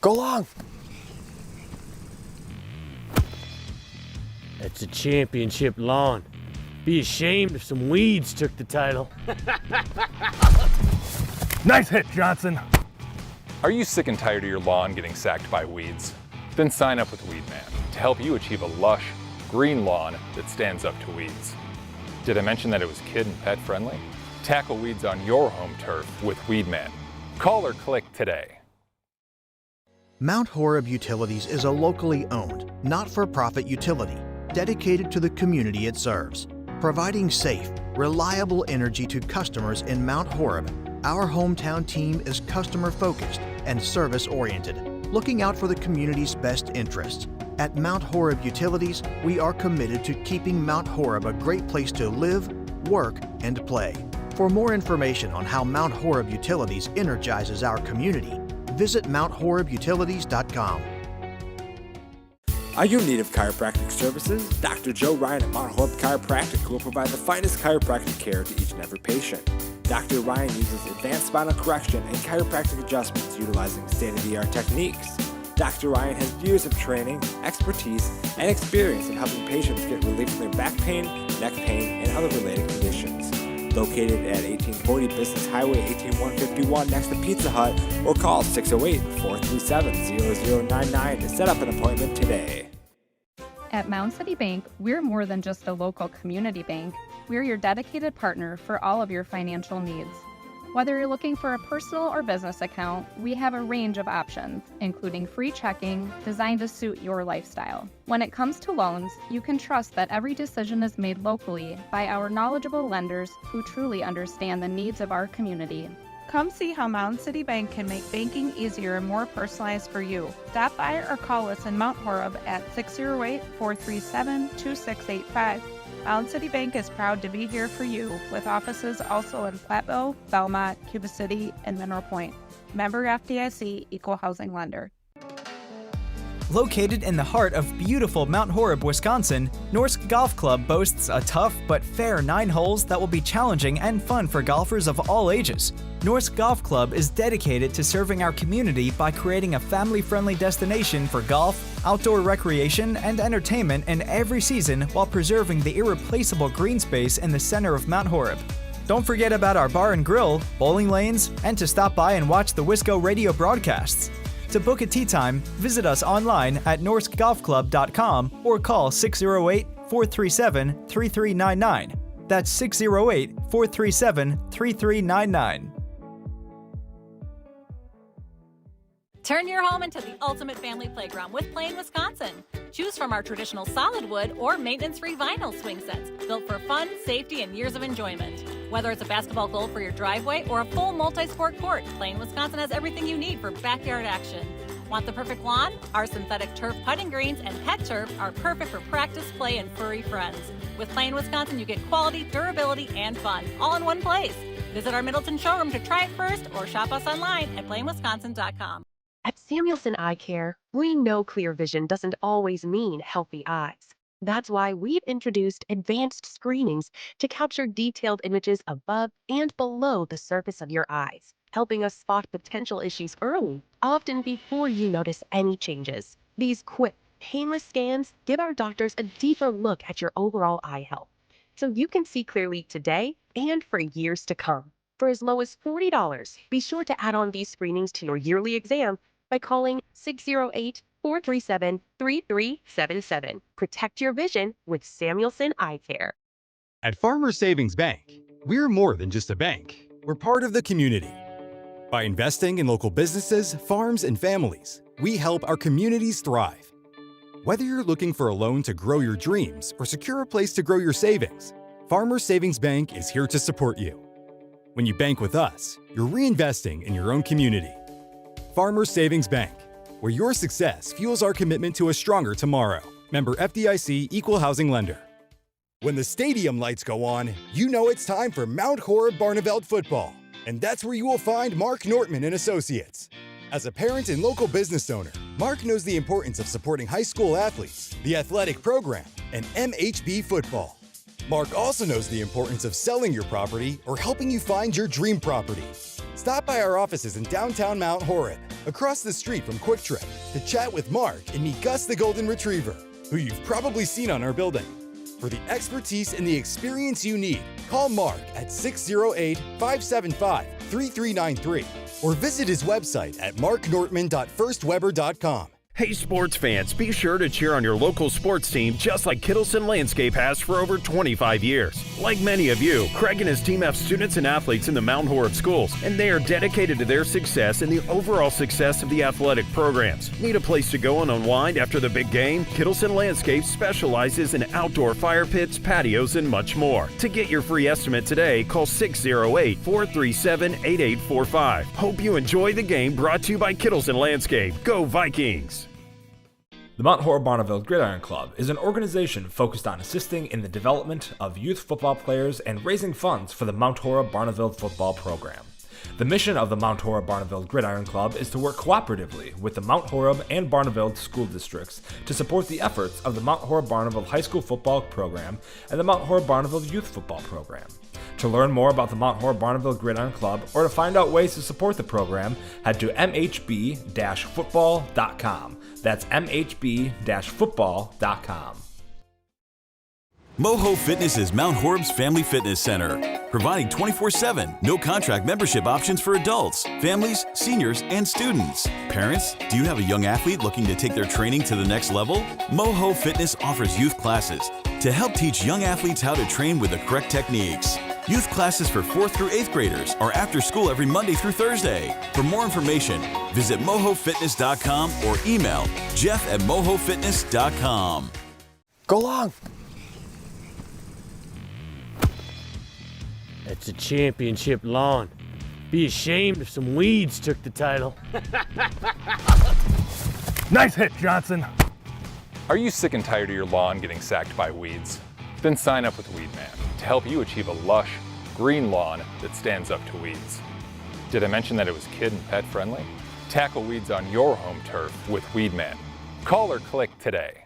E: Go long. That's a championship lawn. Be ashamed if some weeds took the title.
G: Nice hit, Johnson. Are you sick and tired of your lawn getting sacked by weeds? Then sign up with Weedman to help you achieve a lush, green lawn that stands up to weeds. Did I mention that it was kid and pet friendly? Tackle weeds on your home turf with Weedman. Call or click today.
H: Mount Horeb Utilities is a locally owned, not-for-profit utility dedicated to the community it serves. Providing safe, reliable energy to customers in Mount Horeb, our hometown team is customer-focused and service-oriented, looking out for the community's best interests. At Mount Horeb Utilities, we are committed to keeping Mount Horeb a great place to live, work, and play. For more information on how Mount Horeb Utilities energizes our community, visit MountHorebUtilities.com.
F: Are you in need of chiropractic services? Dr. Joe Ryan at Mount Horeb Chiropractic will provide the finest chiropractic care to each and every patient. Dr. Ryan uses advanced spinal correction and chiropractic adjustments utilizing state-of-the-art techniques. Dr. Ryan has years of training, expertise, and experience in helping patients get relief from their back pain, neck pain, and other related conditions. Located at 1840 Business Highway 18151 next to Pizza Hut, or call 608-437-0099 to set up an appointment today.
I: At Mound City Bank, we're more than just a local community bank. We're your dedicated partner for all of your financial needs. Whether you're looking for a personal or business account, we have a range of options, including free checking designed to suit your lifestyle. When it comes to loans, you can trust that every decision is made locally by our knowledgeable lenders who truly understand the needs of our community.
J: Come see how Mound City Bank can make banking easier and more personalized for you. Stop by or call us in Mount Horeb at 608-437-2685. Mound City Bank is proud to be here for you, with offices also in Platteville, Belmont, Cuba City, and Mineral Point. Member FDIC, Equal Housing Lender.
L: Located in the heart of beautiful Mount Horeb, Wisconsin, Norsk Golf Club boasts a tough but fair 9 holes that will be challenging and fun for golfers of all ages. Norsk Golf Club is dedicated to serving our community by creating a family-friendly destination for golf, outdoor recreation, and entertainment in every season while preserving the irreplaceable green space in the center of Mount Horeb. Don't forget about our bar and grill, bowling lanes, and to stop by and watch the Wisco Radio broadcasts. To book a tee time, visit us online at norskgolfclub.com or call 608-437-3399. That's 608-437-3399.
M: Turn your home into the ultimate family playground with Plain, Wisconsin. Choose from our traditional solid wood or maintenance-free vinyl swing sets built for fun, safety, and years of enjoyment. Whether it's a basketball goal for your driveway or a full multi-sport court, Plain, Wisconsin has everything you need for backyard action. Want the perfect lawn? Our synthetic turf putting greens and pet turf are perfect for practice, play, and furry friends. With Plain Wisconsin, you get quality, durability, and fun, all in one place. Visit our Middleton showroom to try it first or shop us online at plainwisconsin.com.
N: At Samuelson Eye Care, we know clear vision doesn't always mean healthy eyes. That's why we've introduced advanced screenings to capture detailed images above and below the surface of your eyes, helping us spot potential issues early, often before you notice any changes. These quick, painless scans give our doctors a deeper look at your overall eye health, so you can see clearly today and for years to come. For as low as $40, be sure to add on these screenings to your yearly exam by calling 608-437-3377. Protect your vision with Samuelson Eye Care.
O: At Farmers Savings Bank, we're more than just a bank. We're part of the community. By investing in local businesses, farms, and families, we help our communities thrive. Whether you're looking for a loan to grow your dreams or secure a place to grow your savings, Farmers Savings Bank is here to support you. When you bank with us, you're reinvesting in your own community. Farmers Savings Bank, where your success fuels our commitment to a stronger tomorrow. Member FDIC Equal Housing Lender. When the stadium lights go on, you know it's time for Mount Horeb Barneveld football. And that's where you will find Mark Nortman and Associates. As a parent and local business owner, Mark knows the importance of supporting high school athletes, the athletic program, and MHB football. Mark also knows the importance of selling your property or helping you find your dream property. Stop by our offices in downtown Mount Horeb, across the street from Quick Trip, to chat with Mark and meet Gus the Golden Retriever, who you've probably seen on our building. For the expertise and the experience you need, call Mark at 608-575-3393 or visit his website at marknortman.firstweber.com.
B: Hey sports fans, be sure to cheer on your local sports team just like Kittleson Landscape has for over 25 years. Like many of you, Craig and his team have students and athletes in the Mount Horeb schools, and they are dedicated to their success and the overall success of the athletic programs. Need a place to go and unwind after the big game? Kittleson Landscape specializes in outdoor fire pits, patios, and much more. To get your free estimate today, call 608-437-8845. Hope you enjoy the game, brought to you by Kittleson Landscape. Go Vikings!
C: The Mount Horeb Barneveld GridIron Club is an organization focused on assisting in the development of youth football players and raising funds for the Mount Horeb Barneveld football program. The mission of the Mount Horeb Barneveld GridIron Club is to work cooperatively with the Mount Horeb and Barneveld school districts to support the efforts of the Mount Horeb Barneveld High School football program and the Mount Horeb Barneveld youth football program. To learn more about the Mount Horeb Barneveld GridIron Club or to find out ways to support the program, head to mhb-football.com. That's mhb-football.com.
D: MOHO Fitness is Mount Horeb's family fitness center, providing 24/7, no-contract membership options for adults, families, seniors, and students. Parents, do you have a young athlete looking to take their training to the next level? MOHO Fitness offers youth classes to help teach young athletes how to train with the correct techniques. Youth classes for 4th through 8th graders are after school every Monday through Thursday. For more information, visit mohofitness.com or email jeff@mohofitness.com.
E: Go long. It's a championship lawn. Be ashamed if some weeds took the title.
G: Nice hit, Johnson. Are you sick and tired of your lawn getting sacked by weeds? Then sign up with Weedman to help you achieve a lush, green lawn that stands up to weeds. Did I mention that it was kid and pet friendly? Tackle weeds on your home turf with Weedman. Call or click today.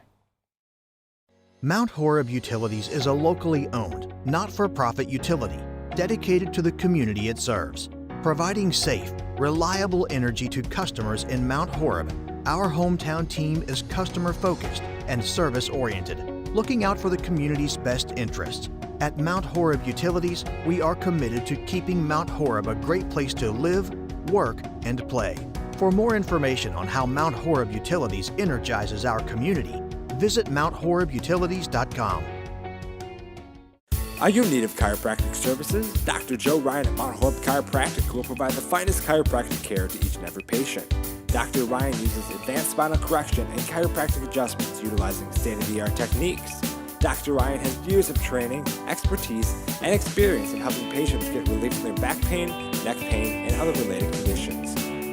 H: Mount Horeb Utilities is a locally owned, not-for-profit utility dedicated to the community it serves. Providing safe, reliable energy to customers in Mount Horeb, our hometown team is customer-focused and service-oriented, looking out for the community's best interests. At Mount Horeb Utilities, we are committed to keeping Mount Horeb a great place to live, work, and play. For more information on how Mount Horeb Utilities energizes our community, visit MountHorebUtilities.com.
F: Are you in need of chiropractic services? Dr. Joe Ryan at Mount Horeb Chiropractic will provide the finest chiropractic care to each and every patient. Dr. Ryan uses advanced spinal correction and chiropractic adjustments utilizing state-of-the-art techniques. Dr. Ryan has years of training, expertise, and experience in helping patients get relief from their back pain, neck pain, and other related conditions.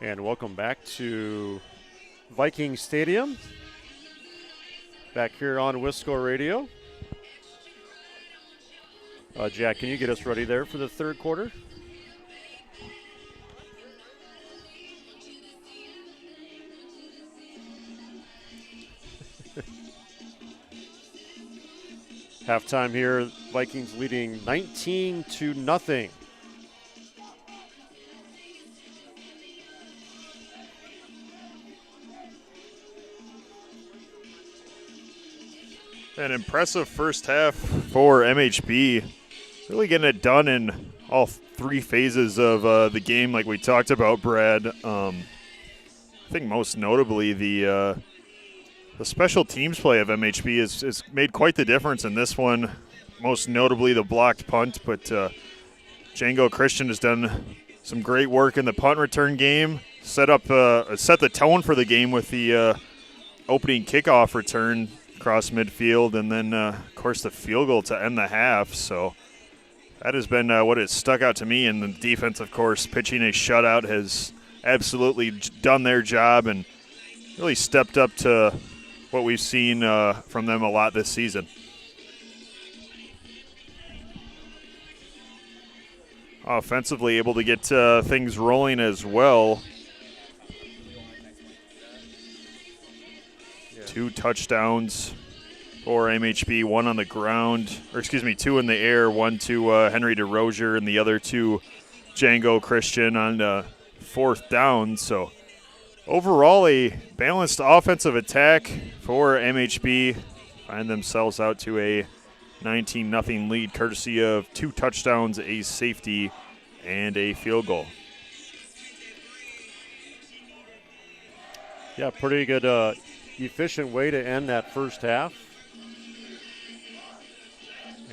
A: And welcome back to Vikings Stadium. Back here on Wisco Radio. Jack, can you get us ready there for the third quarter? Halftime here, Vikings leading 19-0.
K: An impressive first half for MHB. Really getting it done in all three phases of the game like we talked about, Brad. I think most notably the special teams play of MHB has made quite the difference in this one, most notably the blocked punt. But Django Christian has done some great work in the punt return game, set the tone for the game with the opening kickoff return across midfield, and then, of course, the field goal to end the half. So that has been what has stuck out to me. And the defense, of course, pitching a shutout has absolutely done their job and really stepped up to what we've seen from them a lot this season. Offensively able to get things rolling as well. 2 touchdowns for MHB, 1 on the ground, two in the air, 1 to Henry DeRozier and the other 2 Django Christian on fourth down. So overall, a balanced offensive attack for MHB. Find themselves out to a 19-0 lead, courtesy of 2 touchdowns, a safety, and a field goal.
A: Yeah, pretty good, efficient way to end that first half.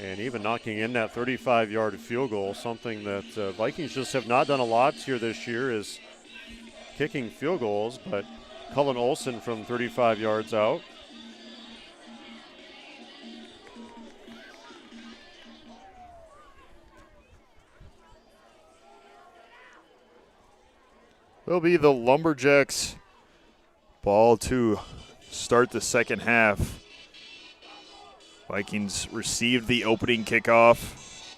A: And even knocking in that 35-yard field goal, something that Vikings just have not done a lot here this year, is kicking field goals. But Cullen Olson from 35 yards out.
K: Will be the Lumberjacks' ball to start the second half. Vikings received the opening kickoff.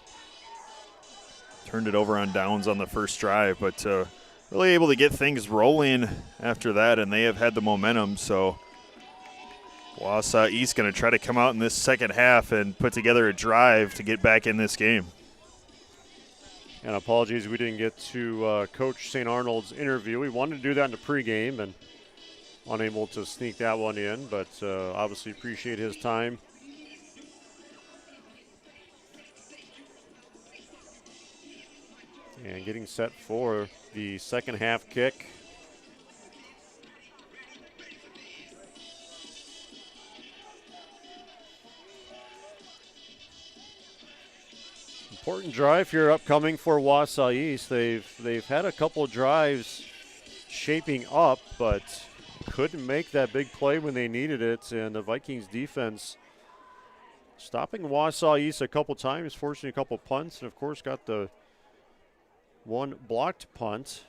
K: Turned it over on downs on the first drive, but really able to get things rolling after that, and they have had the momentum. So Wausau East going to try to come out in this second half and put together a drive to get back in this game.
A: And apologies, we didn't get to Coach St. Arnold's interview. We wanted to do that in the pregame and unable to sneak that one in, but obviously appreciate his time. And getting set for the second half kick. Important drive here upcoming for Wausau East. They've had a couple drives shaping up, but couldn't make that big play when they needed it. And the Vikings defense stopping Wausau East a couple times, forcing a couple punts, and of course got the one blocked punt.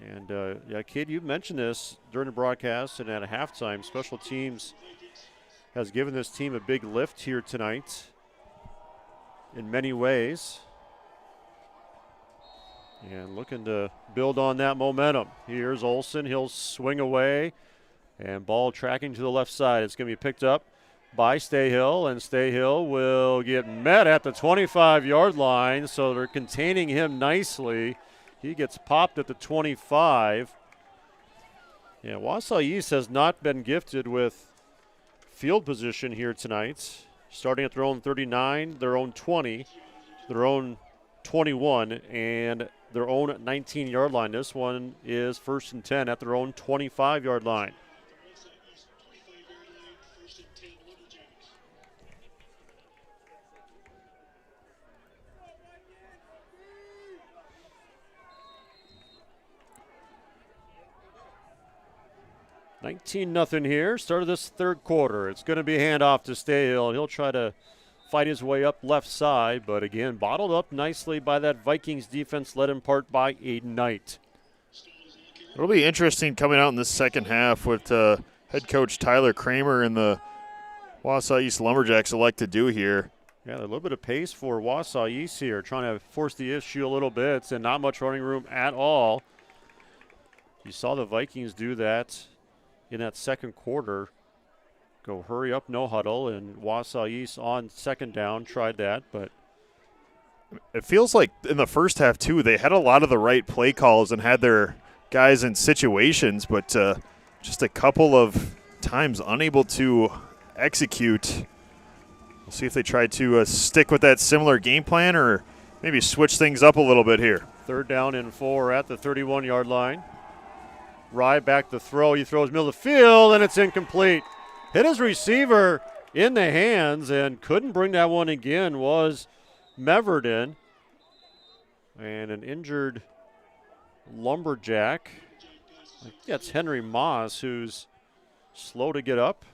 A: And yeah, Kid, you mentioned this during the broadcast and at a halftime. Special teams has given this team a big lift here tonight in many ways. And looking to build on that momentum. Here's Olson. He'll swing away. And ball tracking to the left side. It's going to be picked up by Stayhill. And Stayhill will get met at the 25-yard line. So they're containing him nicely. He gets popped at the 25. Yeah, Wausau East has not been gifted with field position here tonight. Starting at their own 39, their own 20, their own 21, and their own 19-yard line. This one is 1st and 10 at their own 25-yard line. $19-0 here. Start of this third quarter. It's going to be a handoff to Stayhill. He'll try to fight his way up left side, but again, bottled up nicely by that Vikings defense, led in part by Aiden Knight.
K: It'll be interesting coming out in the second half with head coach Tyler Kramer and the Wausau East Lumberjacks elect to do here.
A: Yeah, a little bit of pace for Wausau East here, trying to force the issue a little bit, and not much running room at all. You saw the Vikings do that in that second quarter. Go hurry up, no huddle, and Wausau East on second down tried that, but
K: it feels like in the first half, too, they had a lot of the right play calls and had their guys in situations, but just a couple of times unable to execute. We'll see if they try to stick with that similar game plan or maybe switch things up a little bit here.
A: 3rd down and 4 at the 31-yard line. Rye back to throw. He throws middle of the field, and it's incomplete. Hit his receiver in the hands and couldn't bring that one again was Meverden. And an injured Lumberjack. I think that's Henry Moss, who's slow to get up.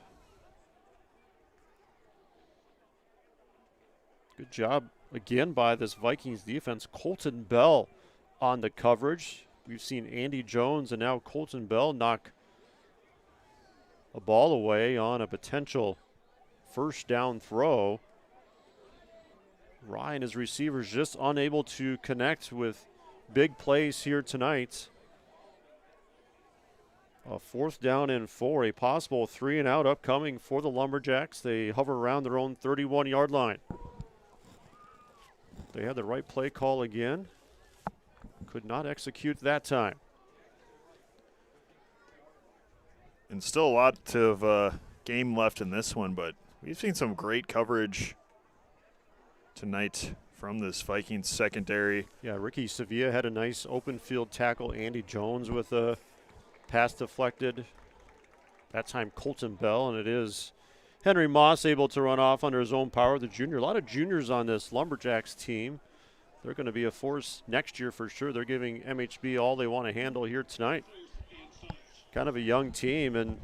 A: Good job again by this Vikings defense. Colton Bell on the coverage. We've seen Andy Jones and now Colton Bell knock a ball away on a potential first down throw. Ryan, his receivers, just unable to connect with big plays here tonight. A 4th down and 4, a possible 3-and-out upcoming for the Lumberjacks. They hover around their own 31-yard line. They had the right play call again. Could not execute that time.
K: And still a lot of game left in this one, but we've seen some great coverage tonight from this Vikings secondary.
A: Yeah, Ricky Sevilla had a nice open field tackle. Andy Jones with a pass deflected. That time Colton Bell, and it is Henry Moss able to run off under his own power, the junior. A lot of juniors on this Lumberjacks team. They're going to be a force next year for sure. They're giving MHB all they want to handle here tonight. Kind of a young team and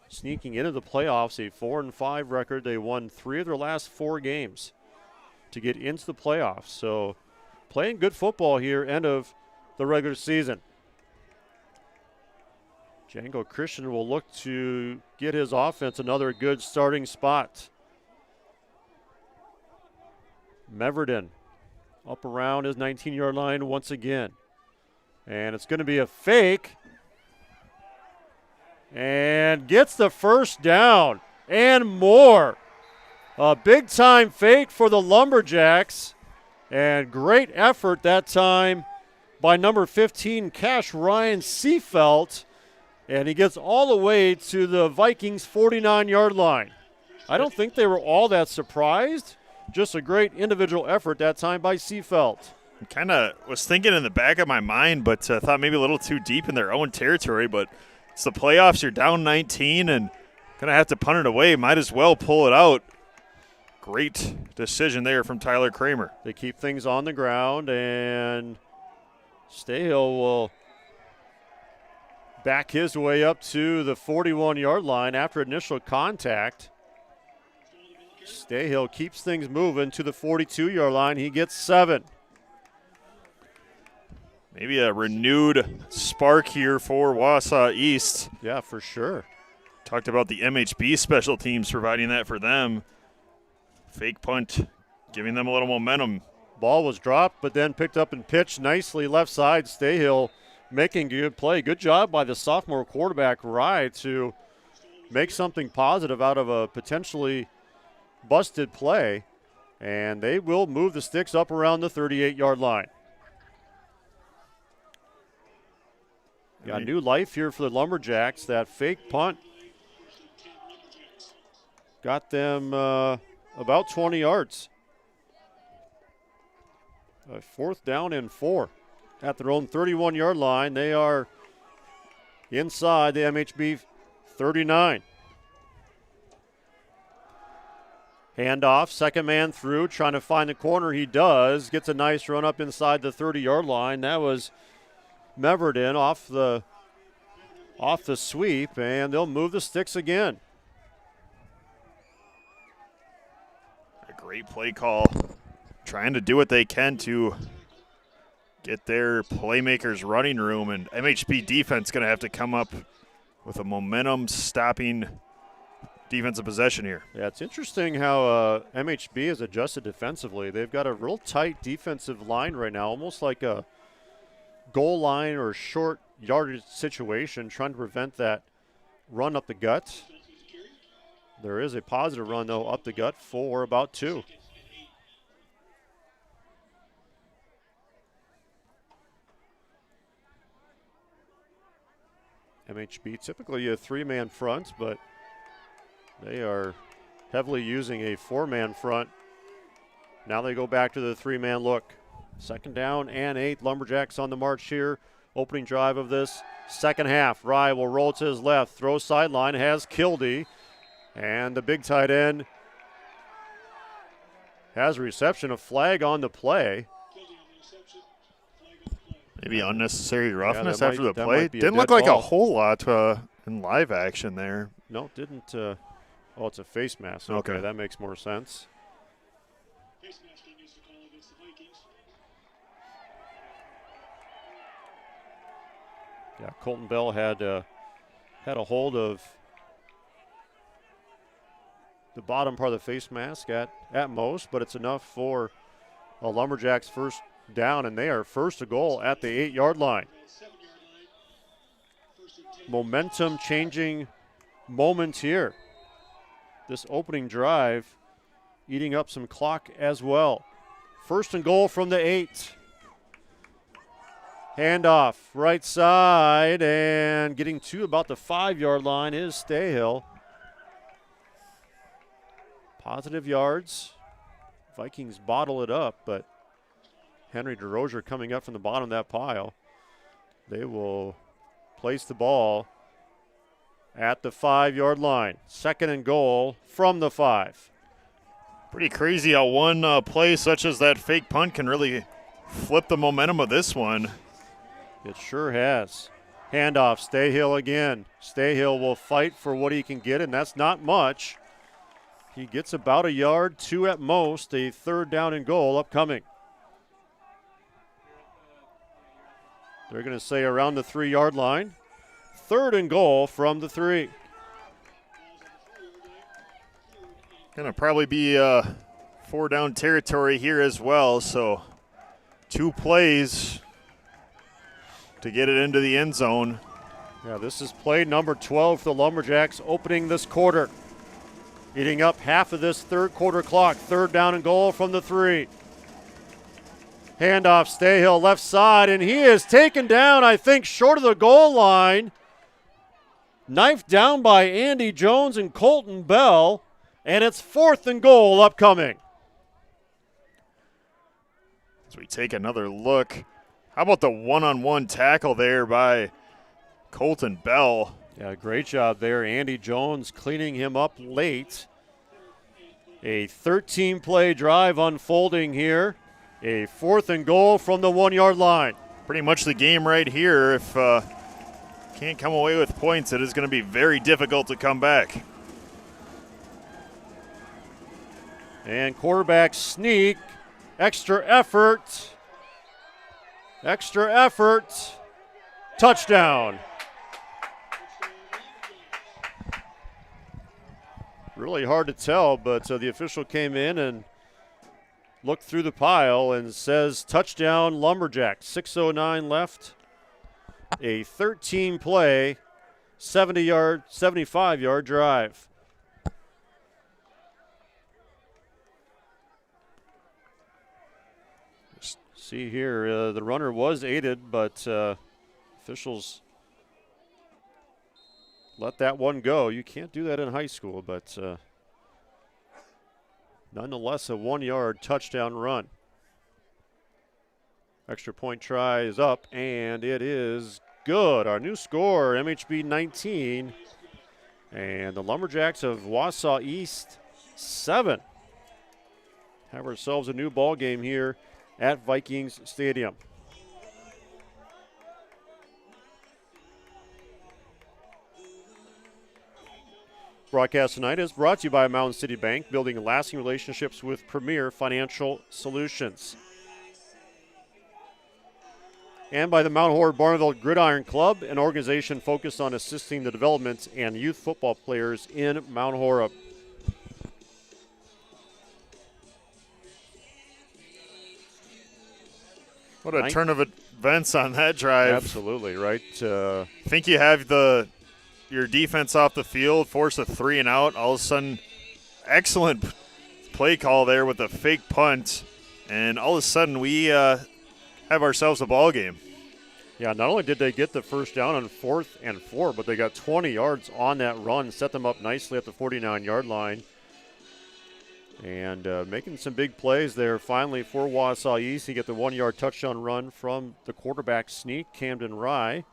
A: sneaking into the playoffs, a 4-5 record. They won 3 of their last 4 games to get into the playoffs. So playing good football here, end of the regular season. Django Christian will look to get his offense another good starting spot. Meverden up around his 19-yard line once again. And it's going to be a fake. And gets the first down and more. A big-time fake for the Lumberjacks. And great effort that time by number 15, Cash Ryan Seafelt. And he gets all the way to the Vikings' 49-yard line. I don't think they were all that surprised. Just a great individual effort that time by Seafelt.
K: Kind of was thinking in the back of my mind, but thought maybe a little too deep in their own territory. But it's the playoffs. You're down 19 and going to have to punt it away. Might as well pull it out. Great decision there from Tyler Kramer.
A: They keep things on the ground, and Stahill will back his way up to the 41-yard line after initial contact. Stahill keeps things moving to the 42-yard line. He gets 7.
K: Maybe a renewed spark here for Wausau East.
A: Yeah, for sure.
K: Talked about the MHB special teams providing that for them. Fake punt, giving them a little momentum.
A: Ball was dropped, but then picked up and pitched nicely left side. Stahill making a good play. Good job by the sophomore quarterback, Rye, to make something positive out of a potentially busted play. And they will move the sticks up around the 38-yard line. Got new life here for the Lumberjacks. That fake punt got them about 20 yards. A 4th down and 4 at their own 31-yard line. They are inside the MHB 39. Handoff, second man through, trying to find the corner. He does. Gets a nice run up inside the 30-yard line. That was Meverden off the sweep, and they'll move the sticks again.
K: A great play call. Trying to do what they can to get their playmakers running room, and MHB defense going to have to come up with a momentum-stopping defensive possession here.
A: Yeah, it's interesting how MHB has adjusted defensively. They've got a real tight defensive line right now, almost like a goal line or short yardage situation, trying to prevent that run up the gut. There is a positive run, though, up the gut for about 2. MHB typically a 3-man front, but they are heavily using a 4-man front. Now they go back to the 3-man look. 2nd down and 8. Lumberjacks on the march here. Opening drive of this second half. Rye will roll to his left. Throw sideline. Has Kildee. And the big tight end has a reception. A flag on the play.
K: Maybe unnecessary roughness after the
A: that
K: play.
A: might be a
K: Didn't look
A: dead
K: like
A: ball.
K: a whole lot in live action there.
A: No, it didn't. Oh, it's a face mask.
K: Okay.
A: That makes more sense. Yeah, Colton Bell had a hold of the bottom part of the face mask at most, but it's enough for a Lumberjacks first down, and they are first to goal at the 8-yard line. Momentum changing moment here. This opening drive eating up some clock as well. First and goal from the 8. Handoff right side, and getting to about the 5-yard line is Stayhill. Positive yards. Vikings bottle it up, but Henry DeRozier coming up from the bottom of that pile. They will place the ball at the 5-yard line. 2nd and goal from the 5.
K: Pretty crazy how one play such as that fake punt can really flip the momentum of this one.
A: It sure has. Handoff, Stayhill again. Stayhill will fight for what he can get, and that's not much. He gets about a yard, 2 at most. A 3rd down and goal upcoming. They're going to say around the 3-yard line. 3rd and goal from the 3.
K: Going to probably be 4-down territory here as well, so 2 plays to get it into the end zone.
A: Yeah, this is play number 12 for the Lumberjacks opening this quarter. Eating up half of this third quarter clock. 3rd down and goal from the 3. Handoff, Stayhill left side, and he is taken down, I think, short of the goal line. Knifed down by Andy Jones and Colton Bell, and it's 4th and goal upcoming.
K: As we take another look, how about the one-on-one tackle there by Colton Bell?
A: Yeah, great job there. Andy Jones cleaning him up late. A 13-play drive unfolding here. A 4th and goal from the 1-yard line.
K: Pretty much the game right here. If can't come away with points, it is going to be very difficult to come back.
A: And quarterback sneak. Extra effort. Touchdown. Really hard to tell, but the official came in and looked through the pile and says touchdown Lumberjacks. 6:09 left. A 13-play, 75-yard drive. See here, the runner was aided, but officials let that one go. You can't do that in high school, but nonetheless, a 1-yard touchdown run. Extra point try is up, and it is good. Our new score, MHB 19, and the Lumberjacks of Wausau East 7. Have ourselves a new ball game here at Vikings Stadium. Broadcast tonight is brought to you by Mountain City Bank, building lasting relationships with premier financial solutions. and by the Mount Horeb Barneveld GridIron Club, an organization focused on assisting the development and youth football players in Mount Horeb.
K: What a turn of events on that drive.
A: Absolutely, right?
K: I think you have your defense off the field, force a 3 and out. All of a sudden, excellent play call there with a fake punt. And all of a sudden, we have ourselves a ball game.
A: Yeah, not only did they get the first down on 4th and 4, but they got 20 yards on that run, set them up nicely at the 49-yard line. And making some big plays there finally for Wausau East. He get the 1-yard touchdown run from the quarterback sneak, Camden Rye.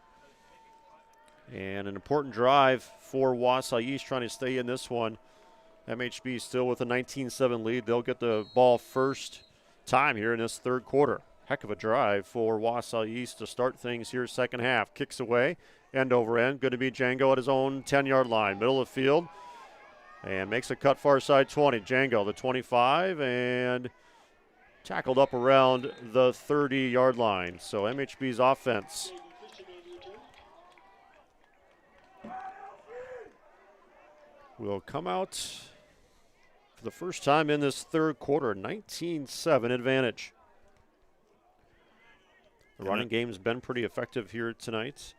A: And an important drive for Wausau East trying to stay in this one. MHB still with a 19-7 lead. They'll get the ball first time here in this third quarter. Heck of a drive for Wausau East to start things here second half. Kicks away, end over end. Going to be Django at his own 10-yard line, middle of the field. And makes a cut far side 20. Django, the 25, and tackled up around the 30-yard line. So MHB's offense will come out for the first time in this third quarter, 19-7 advantage. The running game's been pretty effective here tonight.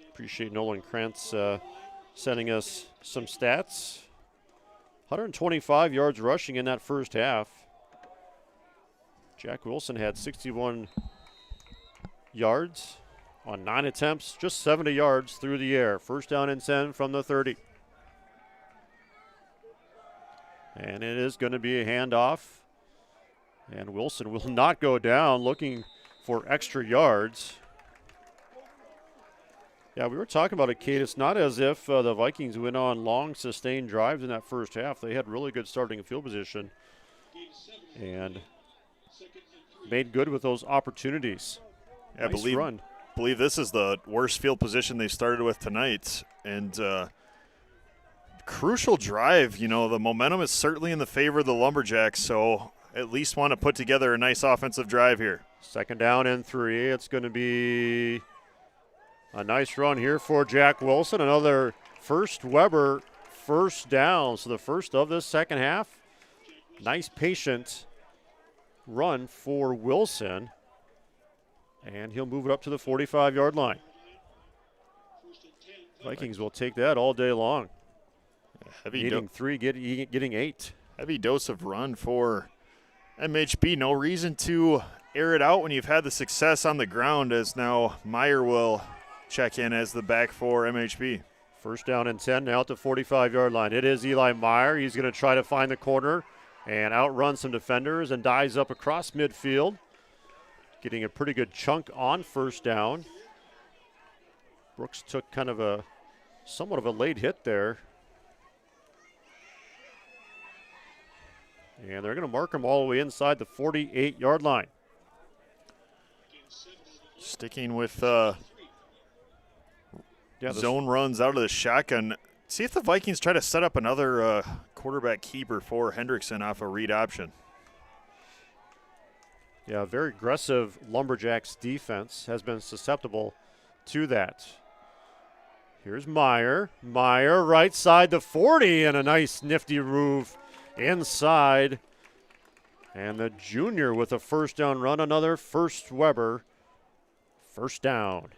A: Appreciate Nolan Krantz sending us some stats. 125 yards rushing in that first half. Jack Wilson had 61 yards on 9 attempts, just 70 yards through the air. First down and 10 from the 30. And it is going to be a handoff. And Wilson will not go down, looking for extra yards. Yeah, we were talking about it, Kate. It's not as if the Vikings went on long, sustained drives in that first half. They had really good starting field position and made good with those opportunities.
K: Yeah,
A: nice run.
K: Believe this is the worst field position they started with tonight. And crucial drive. You know, the momentum is certainly in the favor of the Lumberjacks, so at least want to put together a nice offensive drive here.
A: Second down and 3. It's going to be a nice run here for Jack Wilson. Another first Weber first down. So the first of this second half. Nice patient run for Wilson. And he'll move it up to the 45-yard line. Vikings will take that all day long. Getting 3, getting 8.
K: Heavy dose of run for MHB. No reason to air it out when you've had the success on the ground, as now Meyer will check in as the back for MHB.
A: First down and 10 now at the 45-yard line. It is Eli Meyer. He's going to try to find the corner and outrun some defenders and dives up across midfield, getting a pretty good chunk on first down. Brooks took kind of somewhat of a late hit there. And they're going to mark him all the way inside the 48-yard line.
K: Sticking with zone runs out of the shotgun. See if the Vikings try to set up another quarterback keeper for Hendrickson off a read option.
A: Yeah, very aggressive Lumberjacks defense has been susceptible to that. Here's Meyer. Meyer right side the 40 and a nice nifty move inside. And the junior with a first down run, another first Weber. First down.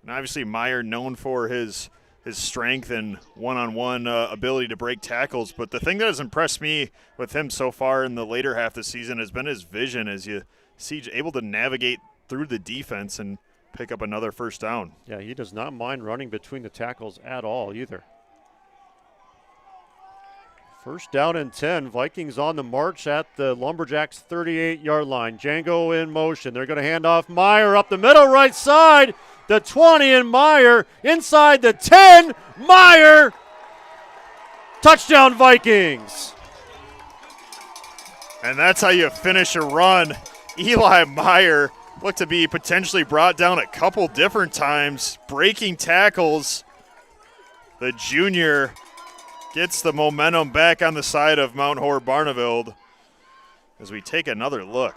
K: And obviously Meyer known for his strength and one-on-one ability to break tackles. But the thing that has impressed me with him so far in the later half of the season has been his vision, as you see able to navigate through the defense and pick up another first down.
A: Yeah, he does not mind running between the tackles at all either. First down and 10. Vikings on the march at the Lumberjacks 38-yard line. Django in motion. They're going to hand off Meyer up the middle right side. The 20 and Meyer inside the 10. Meyer. Touchdown Vikings.
K: And that's how you finish a run. Eli Meyer looked to be potentially brought down a couple different times, breaking tackles. The junior gets the momentum back on the side of Mount Horeb Barneveld as we take another look.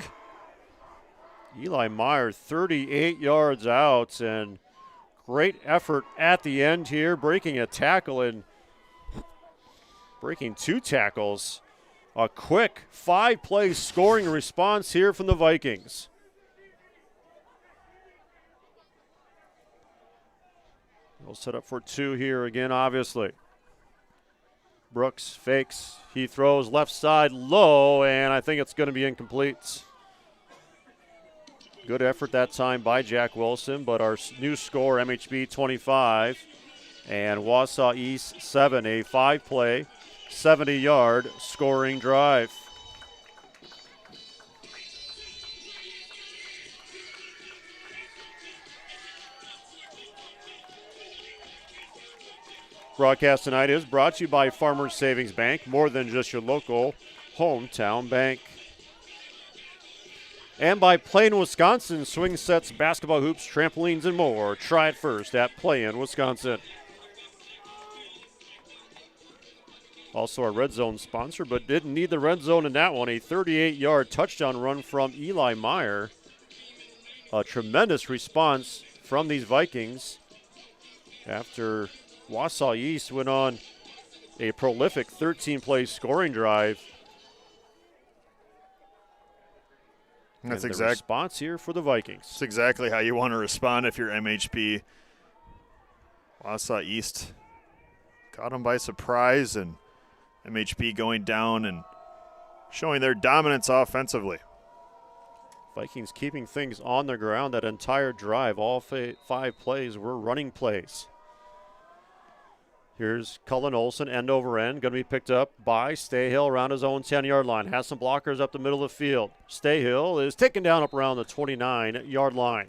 A: Eli Meyer 38 yards out, and great effort at the end here, breaking a tackle and breaking 2 tackles. A quick 5-play scoring response here from the Vikings. They'll set up for 2 here again, obviously. Brooks fakes. He throws left side low, and I think it's going to be incomplete. Good effort that time by Jack Wilson, but our new score, MHB 25 and Wausau East 7, a 5-play, 70-yard scoring drive. Broadcast tonight is brought to you by Farmers Savings Bank, more than just your local hometown bank. And by Play in Wisconsin, swing sets, basketball hoops, trampolines, and more. Try it first at Play in Wisconsin. Also our Red Zone sponsor, but didn't need the red zone in that one. A 38-yard touchdown run from Eli Meyer. A tremendous response from these Vikings after Wausau East went on a prolific 13-play scoring drive.
K: And that's
A: the
K: exact
A: response here for the Vikings.
K: That's exactly how you want to respond if you're MHB. Wausau East caught them by surprise, and MHB going down and showing their dominance offensively.
A: Vikings keeping things on the ground that entire drive. All 5 plays were running plays. Here's Cullen Olson, end over end, going to be picked up by Stayhill around his own 10-yard line. Has some blockers up the middle of the field. Stayhill is taken down up around the 29-yard line.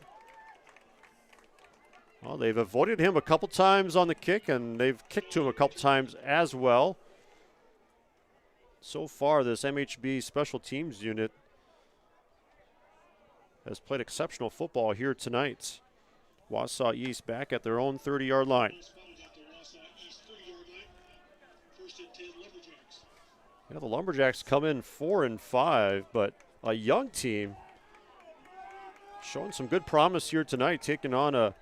A: Well, they've avoided him a couple times on the kick, and they've kicked to him a couple times as well. So far, this MHB special teams unit has played exceptional football here tonight. Wausau East back at their own 30-yard line. Yeah, the Lumberjacks come in 4-5, but a young team showing some good promise here tonight, taking on a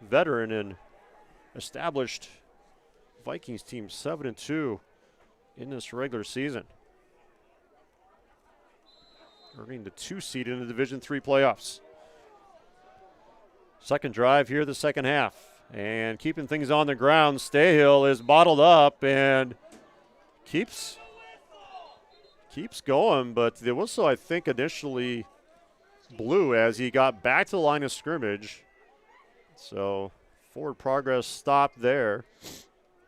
A: veteran and established Vikings team, 7-2 in this regular season, earning the 2 seed in the Division III playoffs. Second drive here, the second half, and keeping things on the ground. Stayhill is bottled up and keeps going, but the whistle, I think, initially blew as he got back to the line of scrimmage. So forward progress stopped there.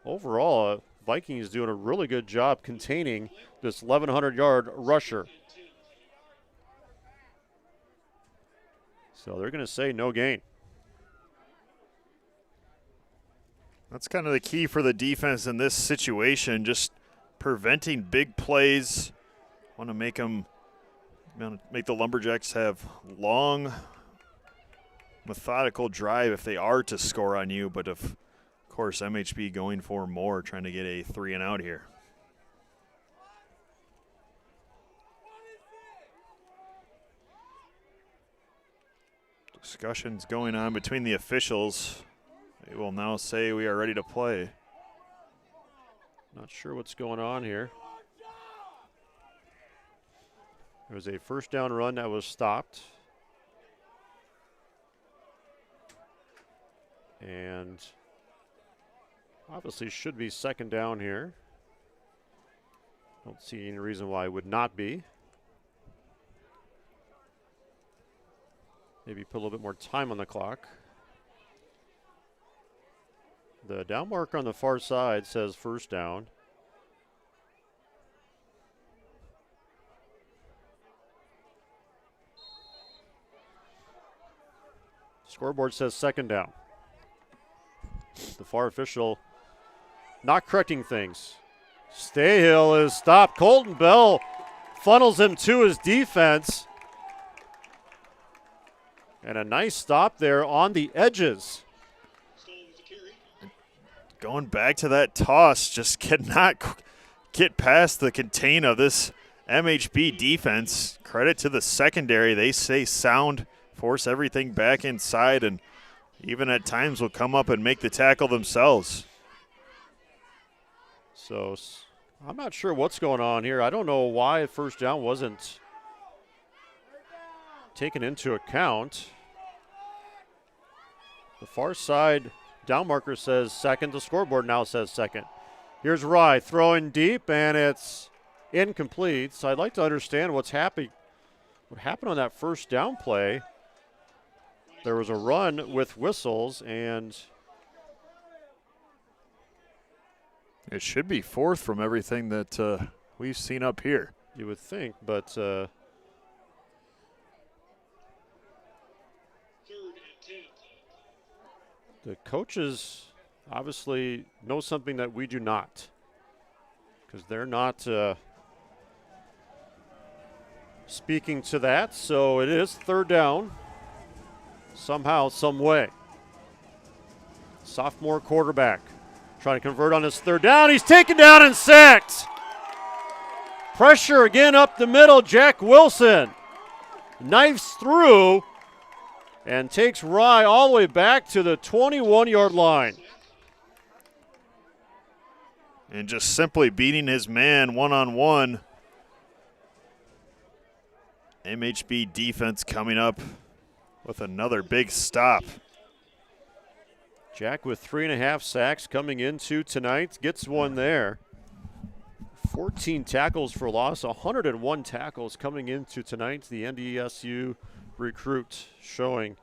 A: Overall, Vikings doing a really good job containing this 1,100-yard rusher. So they're going to say no gain.
K: That's kind of the key for the defense in this situation, just preventing big plays. Want to make the Lumberjacks have long, methodical drive if they are to score on you, but of course MHB going for more, trying to get a 3-and-out here. Discussions going on between the officials. They will now say we are ready to play.
A: Not sure what's going on here. There was a first down run that was stopped. And obviously should be second down here. Don't see any reason why it would not be. Maybe put a little bit more time on the clock. The down marker on the far side says first down. Scoreboard says second down. The far official not correcting things. Stayhill is stopped. Colton Bell funnels him to his defense. And a nice stop there on the edges.
K: Going back to that toss, just cannot get past the contain of this MHB defense, credit to the secondary. They stay sound, force everything back inside, and even at times will come up and make the tackle themselves.
A: So I'm not sure what's going on here. I don't know why first down wasn't taken into account. The far side down marker says second. The scoreboard now says second. Here's Rye throwing deep, and it's incomplete. So I'd like to understand what happened on that first down play. There was a run with whistles, and
K: it should be fourth from everything that we've seen up here.
A: You would think, but the coaches obviously know something that we do not, because they're not speaking to that. So it is third down somehow, some way. Sophomore quarterback trying to convert on his third down. He's taken down and sacked. Pressure again up the middle. Jack Wilson knifes through and takes Rye all the way back to the 21-yard line.
K: And just simply beating his man one-on-one. MHB defense coming up with another big stop.
A: Jack with 3.5 sacks coming into tonight. Gets one there. 14 tackles for loss, 101 tackles coming into tonight. The NDSU recruit showing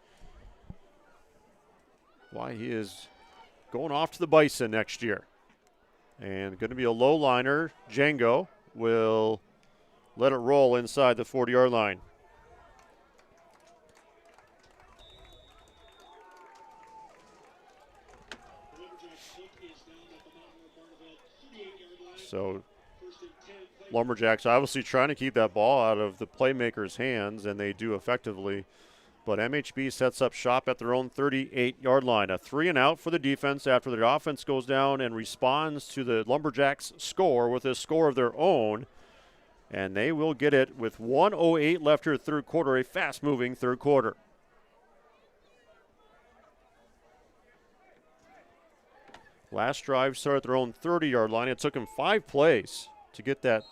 A: why he is going off to the Bison next year. And going to be a low liner. Django will let it roll inside the 40-yard line. So Lumberjacks obviously trying to keep that ball out of the playmakers' hands, and they do effectively. But MHB sets up shop at their own 38-yard line. A 3-and-out for the defense after their offense goes down and responds to the Lumberjacks' score with a score of their own. And they will get it with 1:08 left here third quarter, a fast-moving third quarter. Last drive started at their own 30-yard line. It took them 5 plays to get that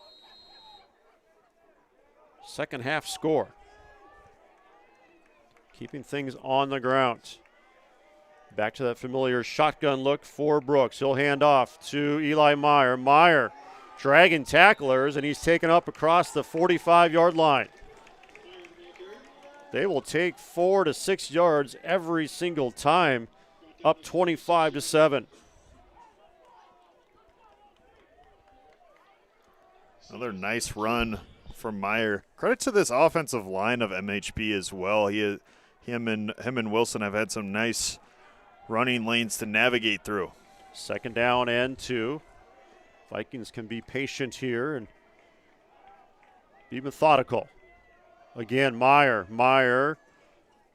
A: second half score. Keeping things on the ground. Back to that familiar shotgun look for Brooks. He'll hand off to Eli Meyer. Meyer dragging tacklers, and he's taken up across the 45-yard line. They will take 4 to 6 yards every single time, up 25-7.
K: Another nice run from Meyer. Credit to this offensive line of MHB as well. Him and Wilson have had some nice running lanes to navigate through.
A: Second down and 2. Vikings can be patient here and be methodical. Again, Meyer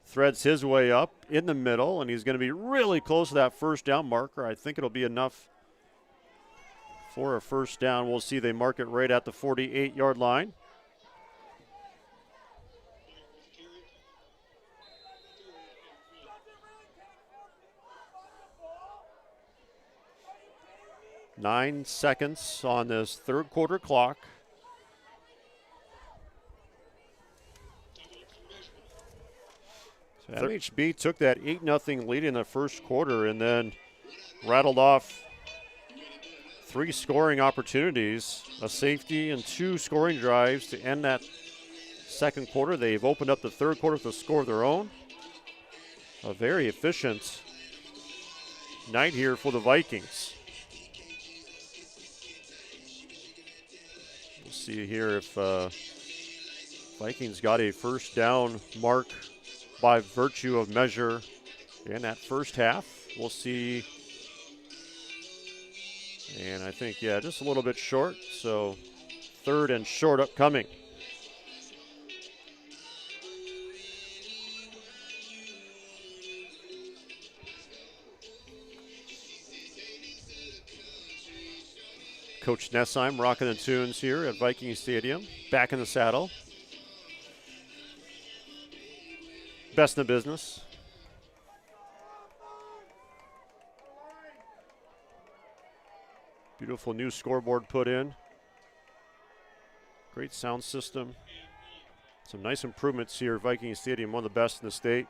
A: threads his way up in the middle, and he's going to be really close to that first down marker. I think it'll be enough for a first down. We'll see they mark it right at the 48-yard line. Nine seconds on this third quarter clock. So MHB took that 8-0 lead in the first quarter and then rattled off 3 scoring opportunities, a safety and 2 scoring drives to end that second quarter. They've opened up the third quarter with a score of their own. A very efficient night here for the Vikings. We'll see here if Vikings got a first down mark by virtue of measure in that first half. We'll see. And I think, yeah, just a little bit short. So third and short upcoming. Coach Nessheim rocking the tunes here at Viking Stadium. Back in the saddle. Best in the business. Beautiful new scoreboard put in. Great sound system. Some nice improvements here at Viking Stadium, one of the best in the state.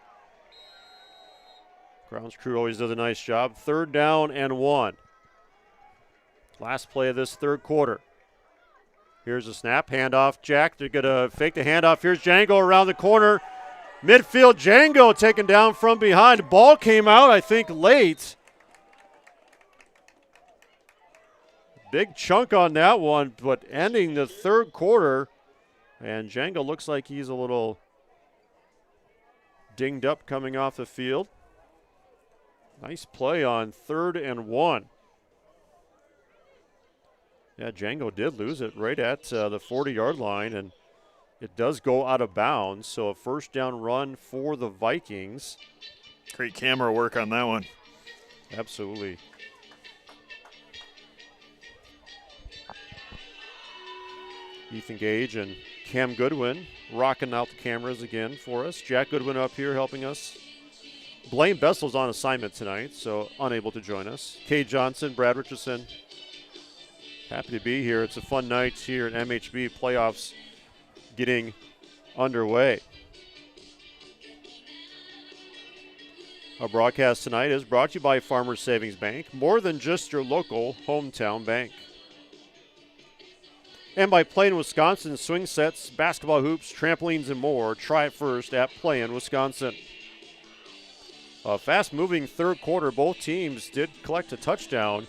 A: Grounds crew always does a nice job. 3rd down and 1. Last play of this third quarter. Here's a snap, handoff. Jack, they're going to fake the handoff. Here's Django around the corner. Midfield, Django taken down from behind. Ball came out, I think, late. Big chunk on that one, but ending the third quarter. And Django looks like he's a little dinged up coming off the field. Nice play on 3rd and 1. Yeah, Django did lose it right at the 40-yard line, and it does go out of bounds. So a first down run for the Vikings.
K: Great camera work on that one.
A: Absolutely. Ethan Gage and Cam Goodwin rocking out the cameras again for us. Jack Goodwin up here helping us. Blaine Bessel's on assignment tonight, so unable to join us. Kay Johnson, Brad Richardson, happy to be here. It's a fun night here at MHB playoffs getting underway. Our broadcast tonight is brought to you by Farmers Savings Bank, more than just your local hometown bank. And by Playin Wisconsin swing sets, basketball hoops, trampolines, and more. Try it first at Playin Wisconsin. A fast-moving third quarter. Both teams did collect a touchdown.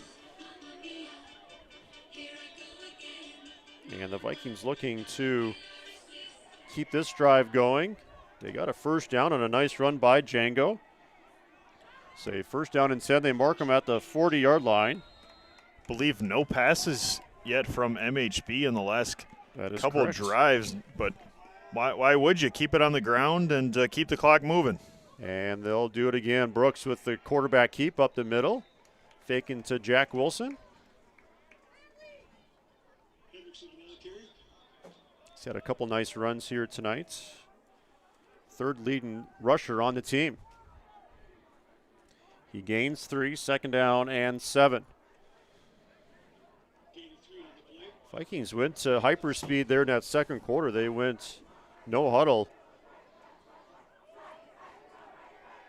A: And the Vikings looking to keep this drive going. They got a first down on a nice run by Django. Say first down and 10. They mark them at the 40-yard line.
K: Believe no passes yet from MHB in the last couple
A: correct.
K: of drives, but why would you? Keep it on the ground and keep the clock moving.
A: And they'll do it again. Brooks with the quarterback keep up the middle. Faking to Jack Wilson. He's had a couple nice runs here tonight. Third leading rusher on the team. He gains 3, 2nd down and 7. Vikings went to hyperspeed there in that second quarter. They went no huddle.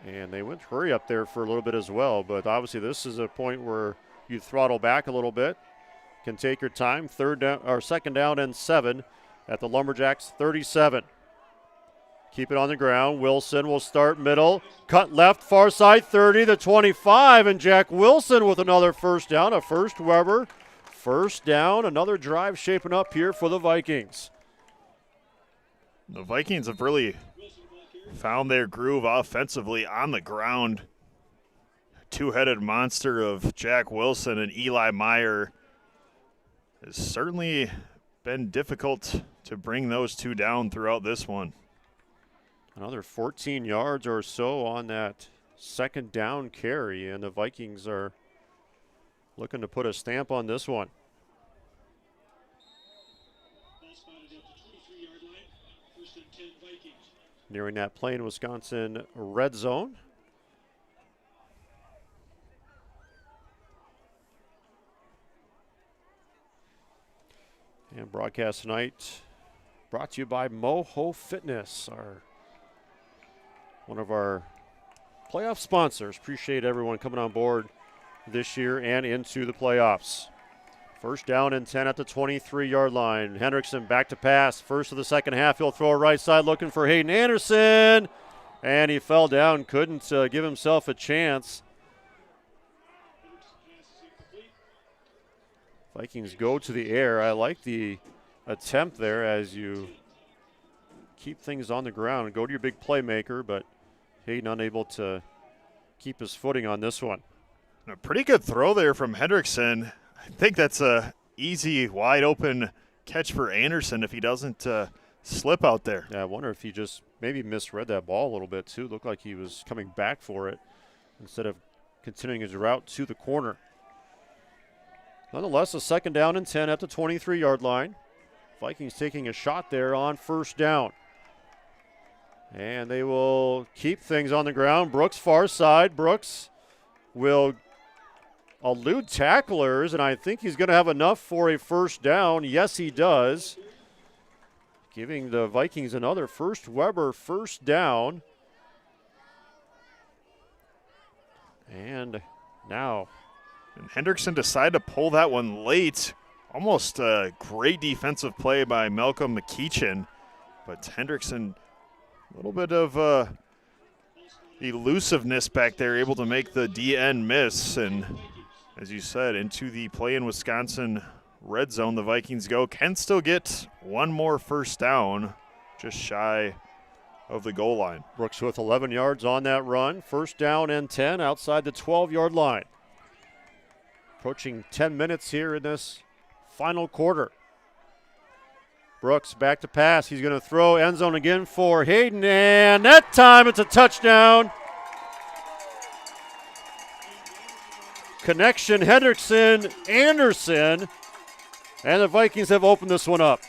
A: And they went hurry up there for a little bit as well. But obviously this is a point where you throttle back a little bit. Can take your time. 2nd down and 7 at the Lumberjacks 37. Keep it on the ground. Wilson will start middle. Cut left, far side 30 to 25. And Jack Wilson with another first down. A first Weber. First down. Another drive shaping up here for the Vikings.
K: The Vikings have really found their groove offensively on the ground. Two-headed monster of Jack Wilson and Eli Meyer has certainly been difficult to bring those two down throughout this one.
A: Another 14 yards or so on that second down carry, and the Vikings are looking to put a stamp on this one. Nearing that Plain, Wisconsin red zone. And broadcast tonight brought to you by MOHO Fitness, one of our playoff sponsors. Appreciate everyone coming on board this year and into the playoffs. First down and 10 at the 23-yard line. Hendrickson back to pass. First of the second half, he'll throw right side looking for Hayden Anderson. And he fell down, couldn't give himself a chance. Vikings go to the air. I like the attempt there as you keep things on the ground and go to your big playmaker, but Hayden unable to keep his footing on this one.
K: A pretty good throw there from Hendrickson. I think that's a easy, wide open catch for Anderson if he doesn't slip out there.
A: Yeah, I wonder if he just maybe misread that ball a little bit too. Looked like he was coming back for it instead of continuing his route to the corner. Nonetheless, a second down and 10 at the 23-yard line. Vikings taking a shot there on first down. And they will keep things on the ground. Brooks far side. Brooks will elude tacklers, and I think he's going to have enough for a first down. Yes, he does. Giving the Vikings another Weber first down. And now.
K: And Hendrickson decided to pull that one late. Almost a great defensive play by Malcolm McKeechin. But Hendrickson, a little bit of elusiveness back there, able to make the DN miss. And as you said, into the Play in Wisconsin red zone the Vikings go. Can still get one more first down, just shy of the goal line.
A: Brooks with 11 yards on that run. First down and 10 outside the 12-yard line. Approaching 10 minutes here in this final quarter. Brooks back to pass. He's going to throw end zone again for Hayden, and that time it's a touchdown. Connection, Hendrickson, Anderson, and the Vikings have opened this one up.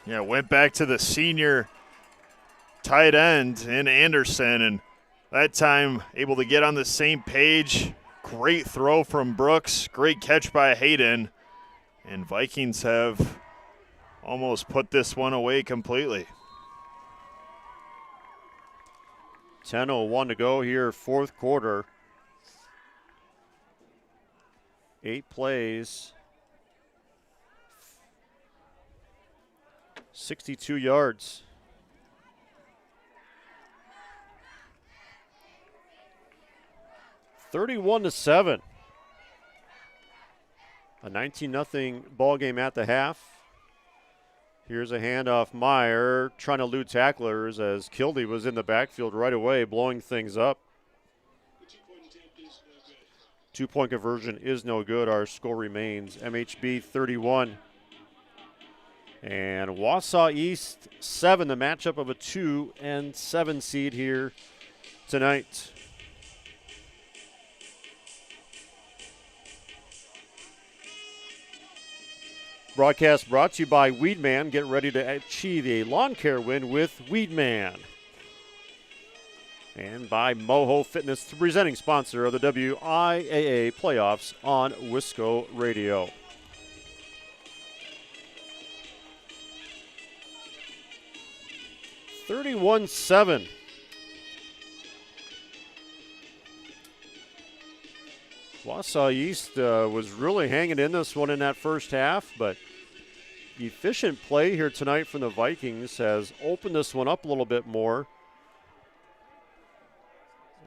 K: Yeah, went back to the senior tight end in Anderson, and that time able to get on the same page. Great throw from Brooks, great catch by Hayden, and Vikings have almost put this one away completely.
A: 10:01 to go here, fourth quarter. 8 plays, 62 yards. (31-7). A 19-0 ball game at the half. Here's a handoff. Meyer trying to elude tacklers as Kildee was in the backfield right away, blowing things up. 2-point conversion is no good. Our score remains MHB 31 and Wausau East 7, the matchup of a 2 and 7 seed here tonight. Broadcast brought to you by Weedman. Get ready to achieve a lawn care win with Weedman. And by MOHO Fitness, the presenting sponsor of the WIAA playoffs on Wisco Radio. (31-7). Wausau East was really hanging in this one in that first half, but efficient play here tonight from the Vikings has opened this one up a little bit more.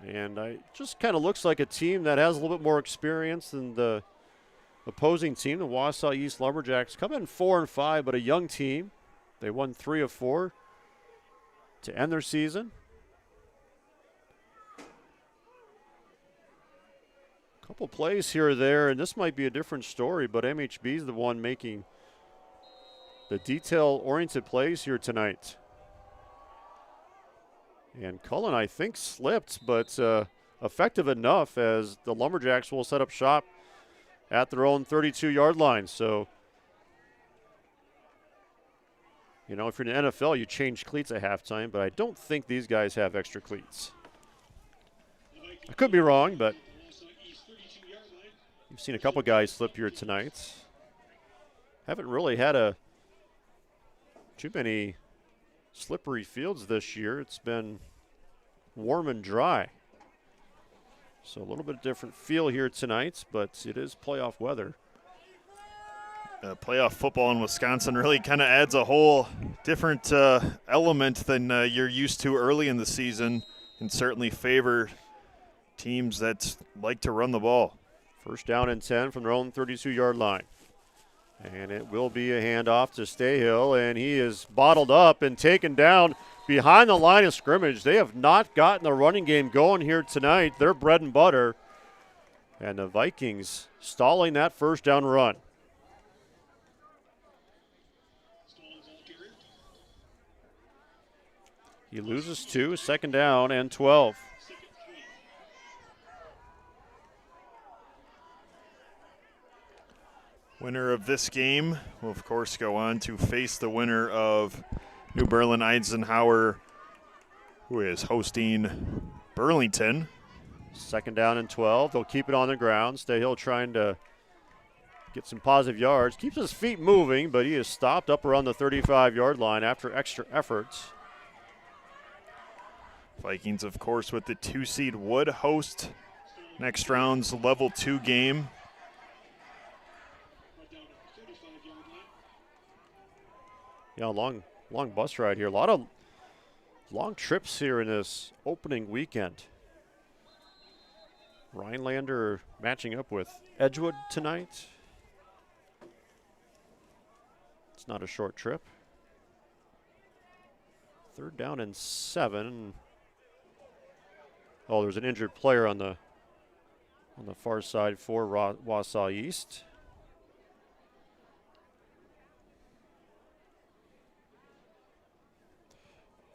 A: And it just kind of looks like a team that has a little bit more experience than the opposing team. The Wausau East Lumberjacks come in 4-5, but a young team. They won 3 of 4 to end their season. Couple plays here or there, and this might be a different story, but MHB is the one making the detail-oriented plays here tonight. And Cullen, I think, slipped, but effective enough as the Lumberjacks will set up shop at their own 32-yard line. So, you know, if you're in the NFL, you change cleats at halftime, but I don't think these guys have extra cleats. I could be wrong, but you've seen a couple guys slip here tonight. Haven't really had too many slippery fields this year. It's been warm and dry. So a little bit different feel here tonight, but it is playoff weather.
K: Playoff football in Wisconsin really kind of adds a whole different element than you're used to early in the season, and certainly favor teams that like to run the ball.
A: First down and 10 from their own 32-yard line. And it will be a handoff to Stayhill, and he is bottled up and taken down behind the line of scrimmage. They have not gotten the running game going here tonight. They're bread and butter. And the Vikings stalling that first down run. He loses 2, second down and 12.
K: Winner of this game will, of course, go on to face the winner of New Berlin Eisenhower, who is hosting Burlington.
A: 2nd down and 12. They'll keep it on the ground. Stayhill trying to get some positive yards. Keeps his feet moving, but he is stopped up around the 35-yard line after extra efforts.
K: Vikings, of course, with the 2-seed would host next round's level 2 game.
A: Yeah, long bus ride here. A lot of long trips here in this opening weekend. Rhinelander matching up with Edgewood tonight. It's not a short trip. 3rd down and 7. Oh, there's an injured player on the far side for Wausau East.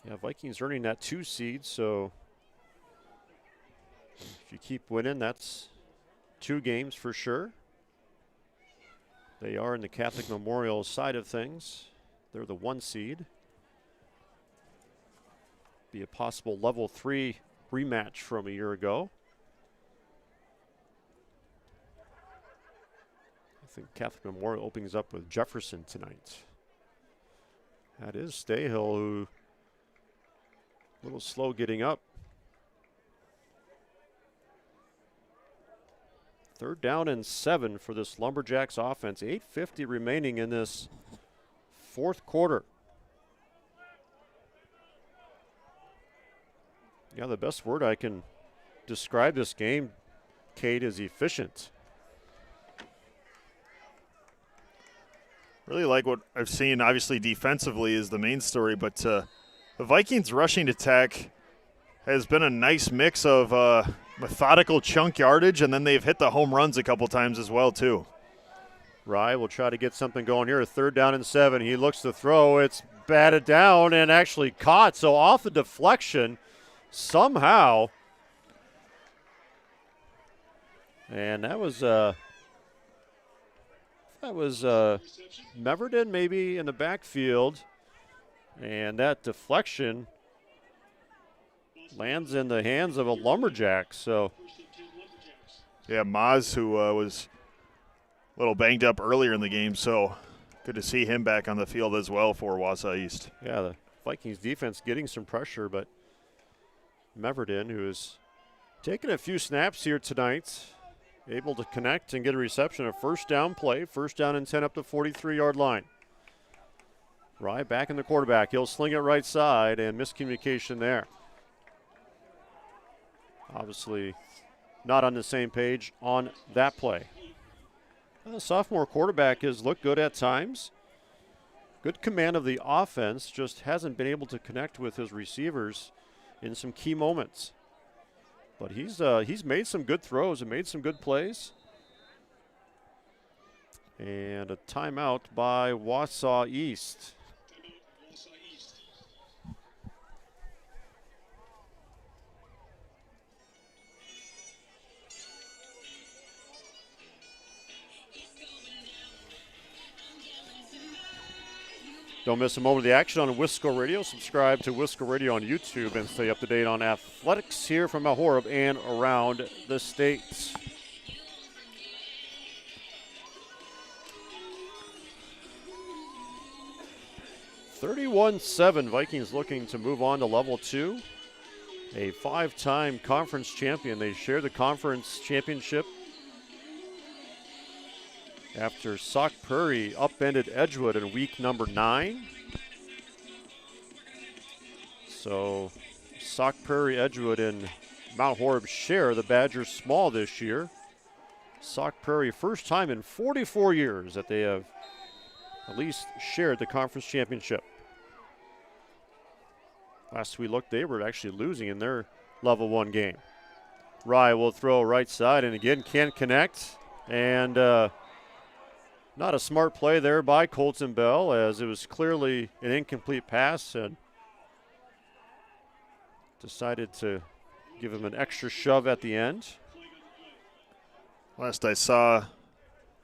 A: Yeah, Vikings earning that 2 seed, so if you keep winning, that's 2 games for sure. They are in the Catholic Memorial side of things. They're the 1 seed. Be a possible level 3 rematch from a year ago. I think Catholic Memorial opens up with Jefferson tonight. That is Stayhill, who a little slow getting up. 3rd down and 7 for this Lumberjacks offense. 8:50 remaining in this 4th quarter. Yeah, the best word I can describe this game, Kate, is efficient.
K: Really like what I've seen. Obviously, defensively is the main story, but the Vikings' rushing attack has been a nice mix of methodical chunk yardage, and then they've hit the home runs a couple times as well, too.
A: Rye will try to get something going here. 3rd down and 7. He looks to throw. It's batted down and actually caught. So off the deflection somehow. And that was Meverden maybe in the backfield. And that deflection lands in the hands of a Lumberjack. So,
K: yeah, Maz, who was a little banged up earlier in the game, so good to see him back on the field as well for Wausau East.
A: Yeah, the Vikings defense getting some pressure, but Meverden, who has taken a few snaps here tonight, able to connect and get a reception. A 1st down play, 1st down and 10 up the 43-yard line. Rye back in the quarterback. He'll sling it right side, and miscommunication there. Obviously not on the same page on that play. The sophomore quarterback has looked good at times. Good command of the offense, just hasn't been able to connect with his receivers in some key moments. But he's made some good throws and made some good plays. And a timeout by Wausau East. Don't miss a moment of the action on Wisco Radio. Subscribe to Wisco Radio on YouTube and stay up to date on athletics here from Mount Horeb and around the states. (31-7) Vikings looking to move on to level 2. A 5-time conference champion. They share the conference championship after Sauk Prairie upended Edgewood in week number 9. So Sauk Prairie, Edgewood, and Mount Horeb share the Badgers small this year. Sauk Prairie, first time in 44 years that they have at least shared the conference championship. Last we looked, they were actually losing in their level 1 game. Rye will throw right side and again can't connect. And not a smart play there by Colton Bell, as it was clearly an incomplete pass, and decided to give him an extra shove at the end.
K: Last I saw,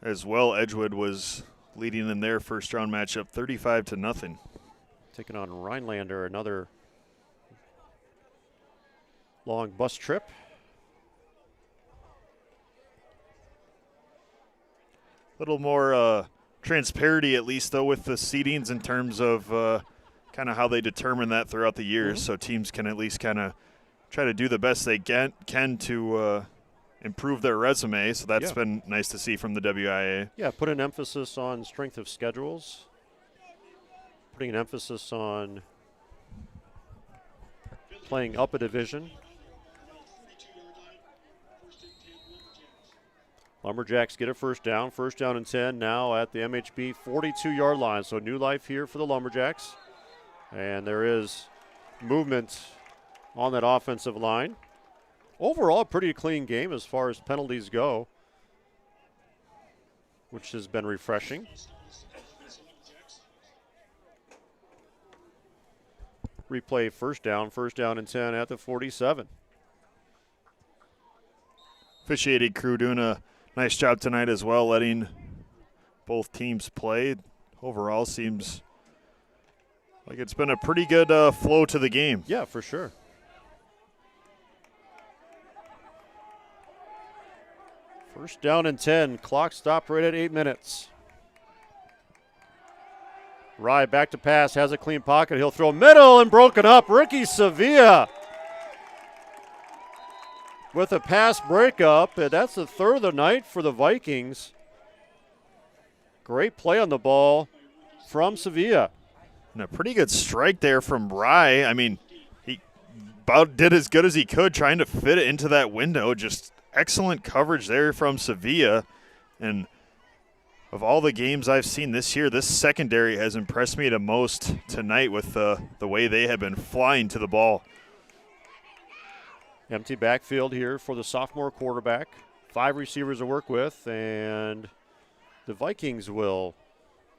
K: as well. Edgewood was leading in their first round matchup 35-0.
A: Taking on Rhinelander, another long bus trip.
K: A little more transparency, at least, though, with the seedings in terms of kind of how they determine that throughout the year, so teams can at least kind of try to do the best they can to improve their resume. So that's been nice to see from the WIAA.
A: Yeah, put an emphasis on strength of schedules, putting an emphasis on playing up a division. Lumberjacks get a first down and 10 now at the MHB 42-yard line. So new life here for the Lumberjacks. And there is movement on that offensive line. Overall, a pretty clean game as far as penalties go, which has been refreshing. Replay first down and 10 at the 47.
K: Officiating crew doing a nice job tonight as well, letting both teams play. Overall, seems like it's been a pretty good flow to the game.
A: Yeah, for sure. First down and 10. Clock stopped right at 8 minutes. Rye back to pass, has a clean pocket. He'll throw middle and broken up. Ricky Sevilla with a pass breakup, and that's the third of the night for the Vikings. Great play on the ball from Sevilla.
K: And a pretty good strike there from Rye. I mean, he about did as good as he could trying to fit it into that window. Just excellent coverage there from Sevilla. And of all the games I've seen this year, this secondary has impressed me the most tonight with the way they have been flying to the ball.
A: Empty backfield here for the sophomore quarterback. 5 receivers to work with, and the Vikings will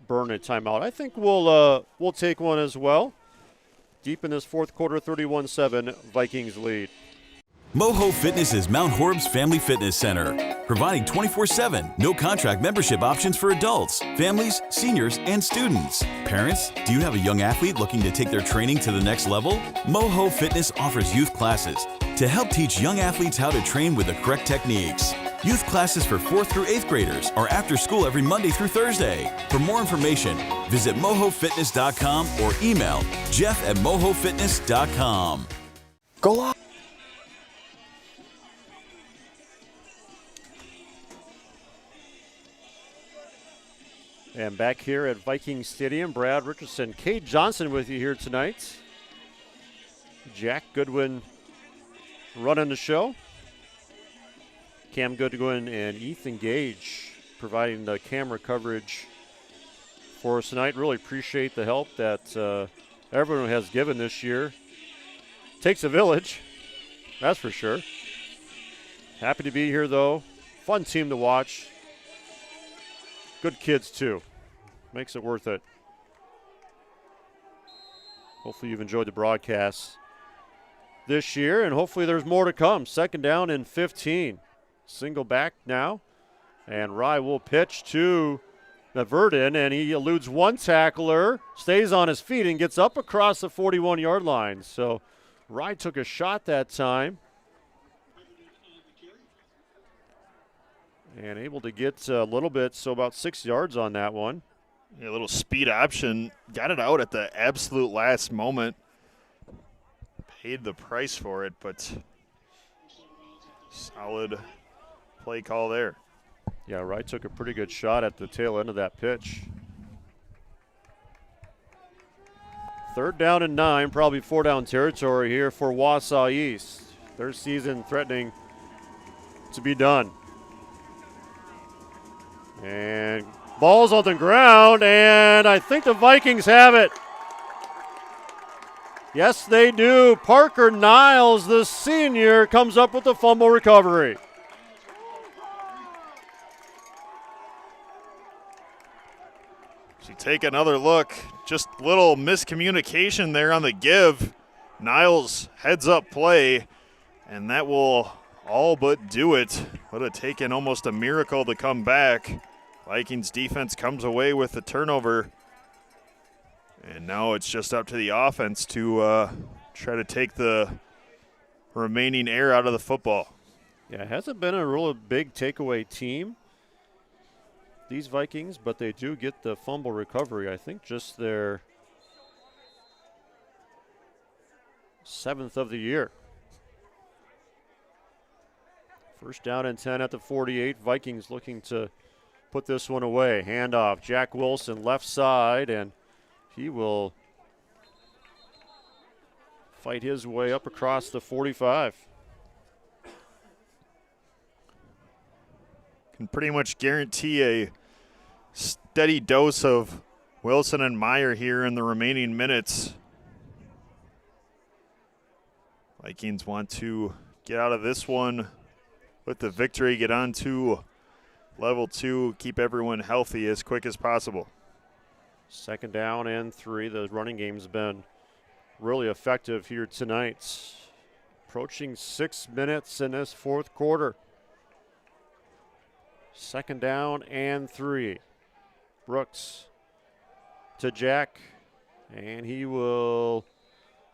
A: burn a timeout. I think we'll take one as well. Deep in this fourth quarter, 31-7, Vikings lead.
D: MOHO Fitness is Mount Horeb's family fitness center, providing 24/7, no-contract membership options for adults, families, seniors, and students. Parents, do you have a young athlete looking to take their training to the next level? MOHO Fitness offers youth classes to help teach young athletes how to train with the correct techniques. Youth classes for 4th through 8th graders are after school every Monday through Thursday. For more information, visit mohofitness.com or email jeff@mohofitness.com.
F: Go live.
A: And back here at Viking Stadium, Brad Richardson, Cade Johnson with you here tonight. Jack Goodwin running the show. Cam Goodwin and Ethan Gage providing the camera coverage for us tonight. Really appreciate the help that everyone has given this year. Takes a village, that's for sure. Happy to be here, though. Fun team to watch. Good kids, too. Makes it worth it. Hopefully you've enjoyed the broadcast this year, and hopefully there's more to come. Second down and 15. Single back now, and Rye will pitch to Verdon, and he eludes one tackler, stays on his feet, and gets up across the 41-yard line. So Rye took a shot that time and able to get a little bit, so about 6 yards on that one.
K: A little speed option. Got it out at the absolute last moment. Paid the price for it, but solid play call there.
A: Yeah, Wright took a pretty good shot at the tail end of that pitch. Third down and 9, probably 4-down territory here for Wausau East. Their season threatening to be done. And ball's on the ground, and I think the Vikings have it. Yes, they do. Parker Niles, the senior, comes up with the fumble recovery.
K: So you take another look. Just little miscommunication there on the give. Niles heads up play, and that will all but do it. Would have taken almost a miracle to come back. Vikings defense comes away with the turnover. And now it's just up to the offense to try to take the remaining air out of the football.
A: Yeah, it hasn't been a real big takeaway team, these Vikings, but they do get the fumble recovery. I think just their 7th of the year. First down and 10 at the 48. Vikings looking to put this one away. Handoff. Jack Wilson left side, and he will fight his way up across the 45.
K: Can pretty much guarantee a steady dose of Wilson and Meyer here in the remaining minutes. Vikings want to get out of this one with the victory, get on to level 2, keep everyone healthy as quick as possible.
A: 2nd down and 3. The running game's been really effective here tonight. Approaching 6 minutes in this 4th quarter. 2nd down and 3. Brooks to Jack, and he will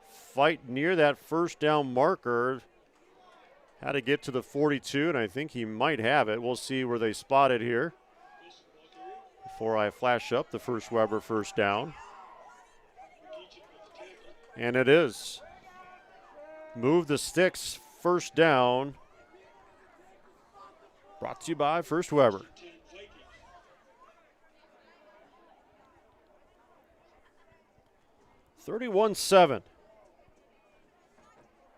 A: fight near that 1st down marker. Had to get to the 42, and I think he might have it. We'll see where they spot it here before I flash up the first Weber 1st down. And it is. Move the sticks, 1st down. Brought to you by First Weber. (31-7).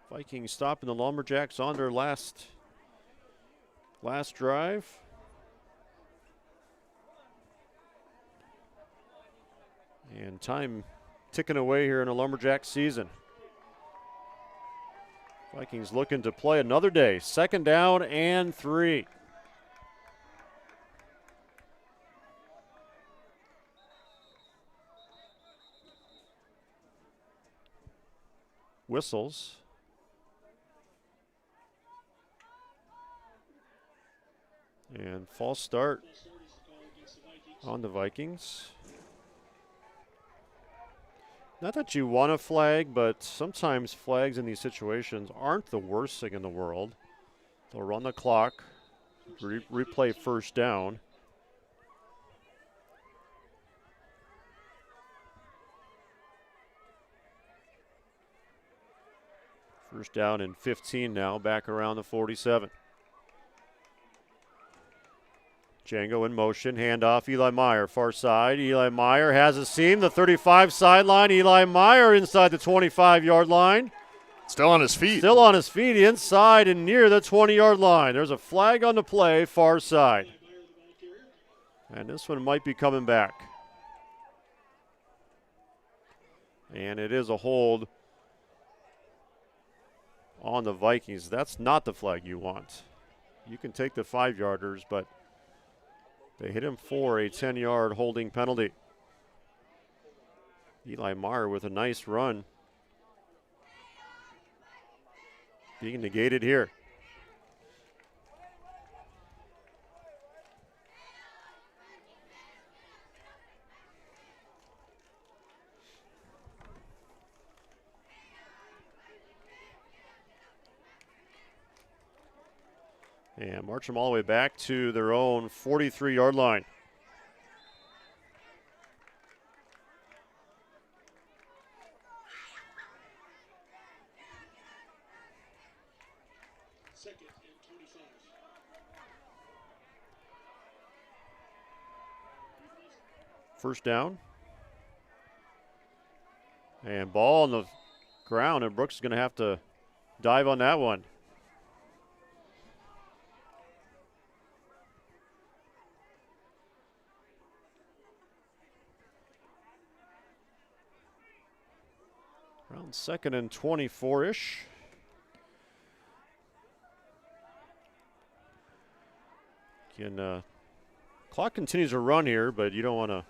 A: Vikings stopping the Lumberjacks on their last drive. And time ticking away here in a Lumberjack season. Vikings looking to play another day. 2nd down and 3. Whistles. And false start on the Vikings. Not that you want a flag, but sometimes flags in these situations aren't the worst thing in the world. They'll run the clock, replay 1st down. First down and 15 now, back around the 47. Django in motion, handoff, Eli Meyer, far side. Eli Meyer has a seam, the 35 sideline. Eli Meyer inside the 25-yard line.
K: Still on his feet.
A: Still on his feet, inside and near the 20-yard line. There's a flag on the play, far side. And this one might be coming back. And it is a hold on the Vikings. That's not the flag you want. You can take the 5-yarders, but they hit him for a 10-yard holding penalty. Eli Meyer with a nice run. Being negated here. And march them all the way back to their own 43-yard line. First down. And ball on the ground, and Brooks is going to have to dive on that one. Around 2nd and 24-ish. Clock continues to run here, but you don't want to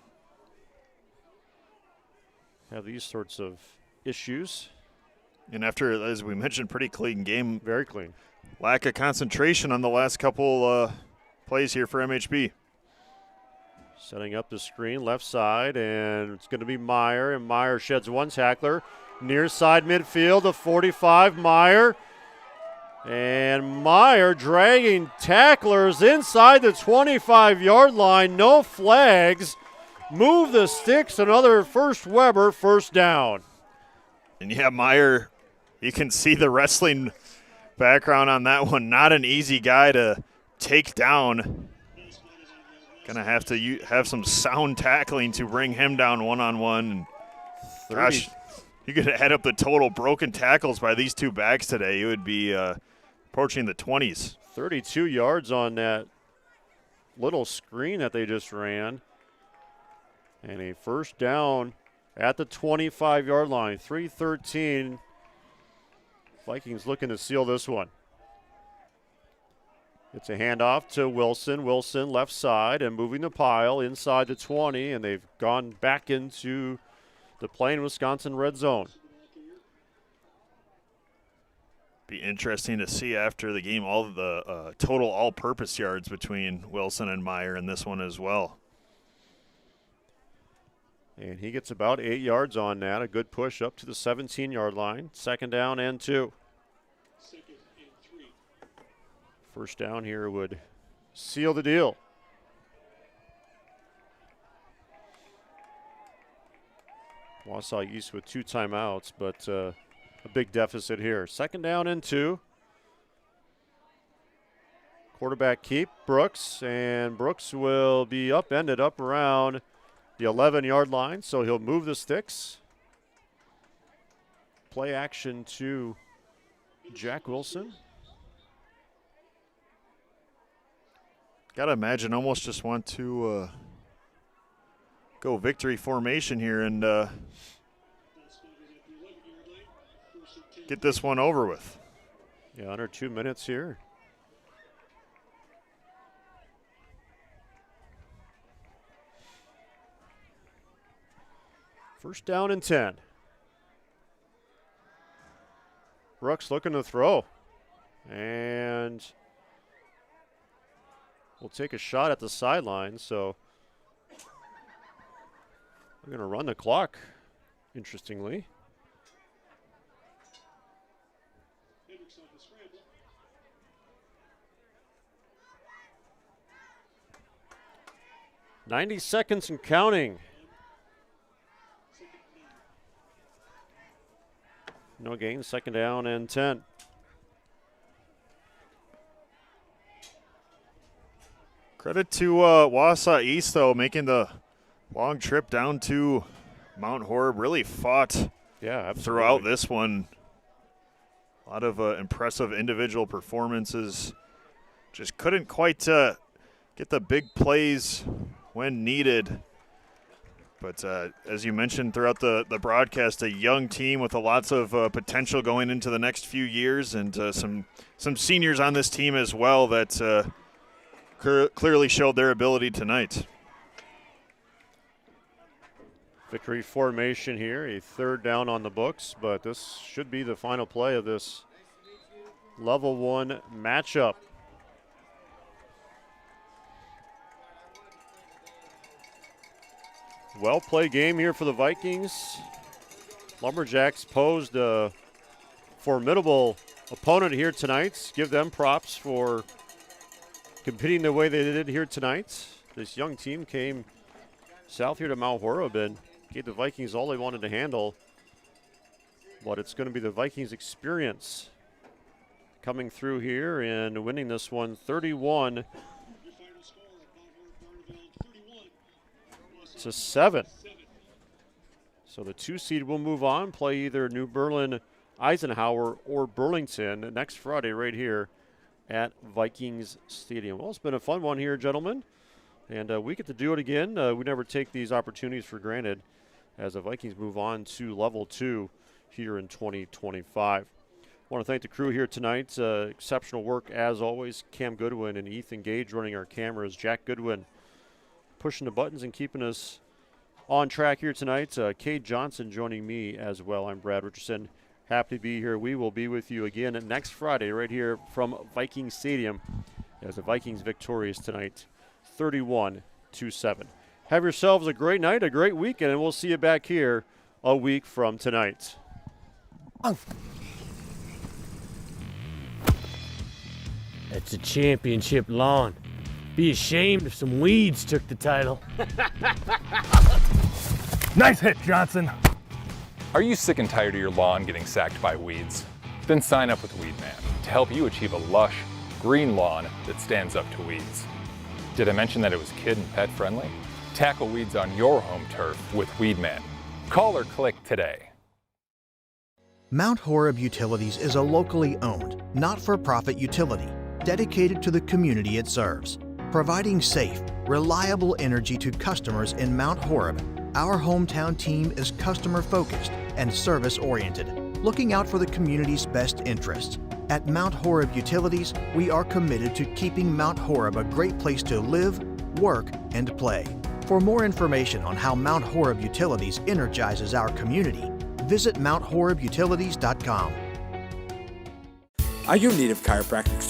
A: have these sorts of issues.
K: And after, as we mentioned, pretty clean game.
A: Very clean.
K: Lack of concentration on the last couple plays here for MHB.
A: Setting up the screen, left side, and it's going to be Meyer, and Meyer sheds one tackler. Near side midfield, the 45, Meyer. And Meyer dragging tacklers inside the 25-yard line, no flags. Move the sticks, another first Weber, first down.
K: And yeah, Meyer, you can see the wrestling background on that one. Not an easy guy to take down. Gonna have to have some sound tackling to bring him down one-on-one. Gosh, you could add up the total broken tackles by these two backs today. It would be approaching the 20s.
A: 32 yards on that little screen that they just ran. And a first down at the 25-yard line. 3:13. Vikings looking to seal this one. It's a handoff to Wilson. Wilson left side and moving the pile inside the 20, and they've gone back into the Plain, Wisconsin red zone.
K: Be interesting to see after the game all of the total all-purpose yards between Wilson and Meyer in this one as well.
A: And he gets about 8 yards on that. A good push up to the 17-yard line. Second down and 2. First down here would seal the deal. Wausau East with 2 timeouts, but a big deficit here. Second down and 2. Quarterback keep, Brooks, and Brooks will be upended up around the 11-yard line, so he'll move the sticks. Play action to Jack Wilson.
K: Gotta imagine almost just want to go victory formation here and get this one over with.
A: Yeah, under 2 minutes here. First down and 10. Brooks looking to throw. And we'll take a shot at the sideline, so we're going to run the clock, interestingly. "90 seconds and counting." No gain, second down and 10.
K: Credit to Wausau East, though, making the long trip down to Mount Horeb. Really fought throughout this one. A lot of impressive individual performances. Just couldn't quite get the big plays when needed. But as you mentioned throughout the broadcast, a young team with lots of potential going into the next few years, and some seniors on this team as well that clearly showed their ability tonight.
A: Victory formation here, a third down on the books, but this should be the final play of this level 1 matchup. Well-played game here for the Vikings. Lumberjacks posed a formidable opponent here tonight. Give them props for competing the way they did here tonight. This young team came south here to Mount Horeb and gave the Vikings all they wanted to handle. But it's going to be the Vikings experience coming through here and winning this one 31-7. So the 2 seed will move on, play either New Berlin, Eisenhower, or Burlington next Friday right here at Vikings Stadium. Well, it's been a fun one here, gentlemen, and we get to do it again. We never take these opportunities for granted as the Vikings move on to level 2 here in 2025. I want to thank the crew here tonight. Exceptional work as always. Cam Goodwin and Ethan Gage running our cameras. Jack Goodwin pushing the buttons and keeping us on track here tonight. Cade Johnson joining me as well. I'm Brad Richardson. Happy to be here. We will be with you again next Friday right here from Viking Stadium as the Vikings victorious tonight 31-7. Have yourselves a great night, a great weekend, and we'll see you back here a week from tonight.
E: That's a championship lawn. Be ashamed if some weeds took the title.
G: Nice hit, Johnson. Are you sick and tired of your lawn getting sacked by weeds? Then sign up with Weedman to help you achieve a lush, green lawn that stands up to weeds. Did I mention that it was kid and pet friendly? Tackle weeds on your home turf with Weedman. Call or click today.
H: Mount Horeb Utilities is a locally owned, not-for-profit utility dedicated to the community it serves. Providing safe, reliable energy to customers in Mount Horeb, our hometown team is customer-focused and service-oriented, looking out for the community's best interests. At Mount Horeb Utilities, we are committed to keeping Mount Horeb a great place to live, work, and play. For more information on how Mount Horeb Utilities energizes our community, visit MountHorebUtilities.com.
F: Are you in need of chiropractic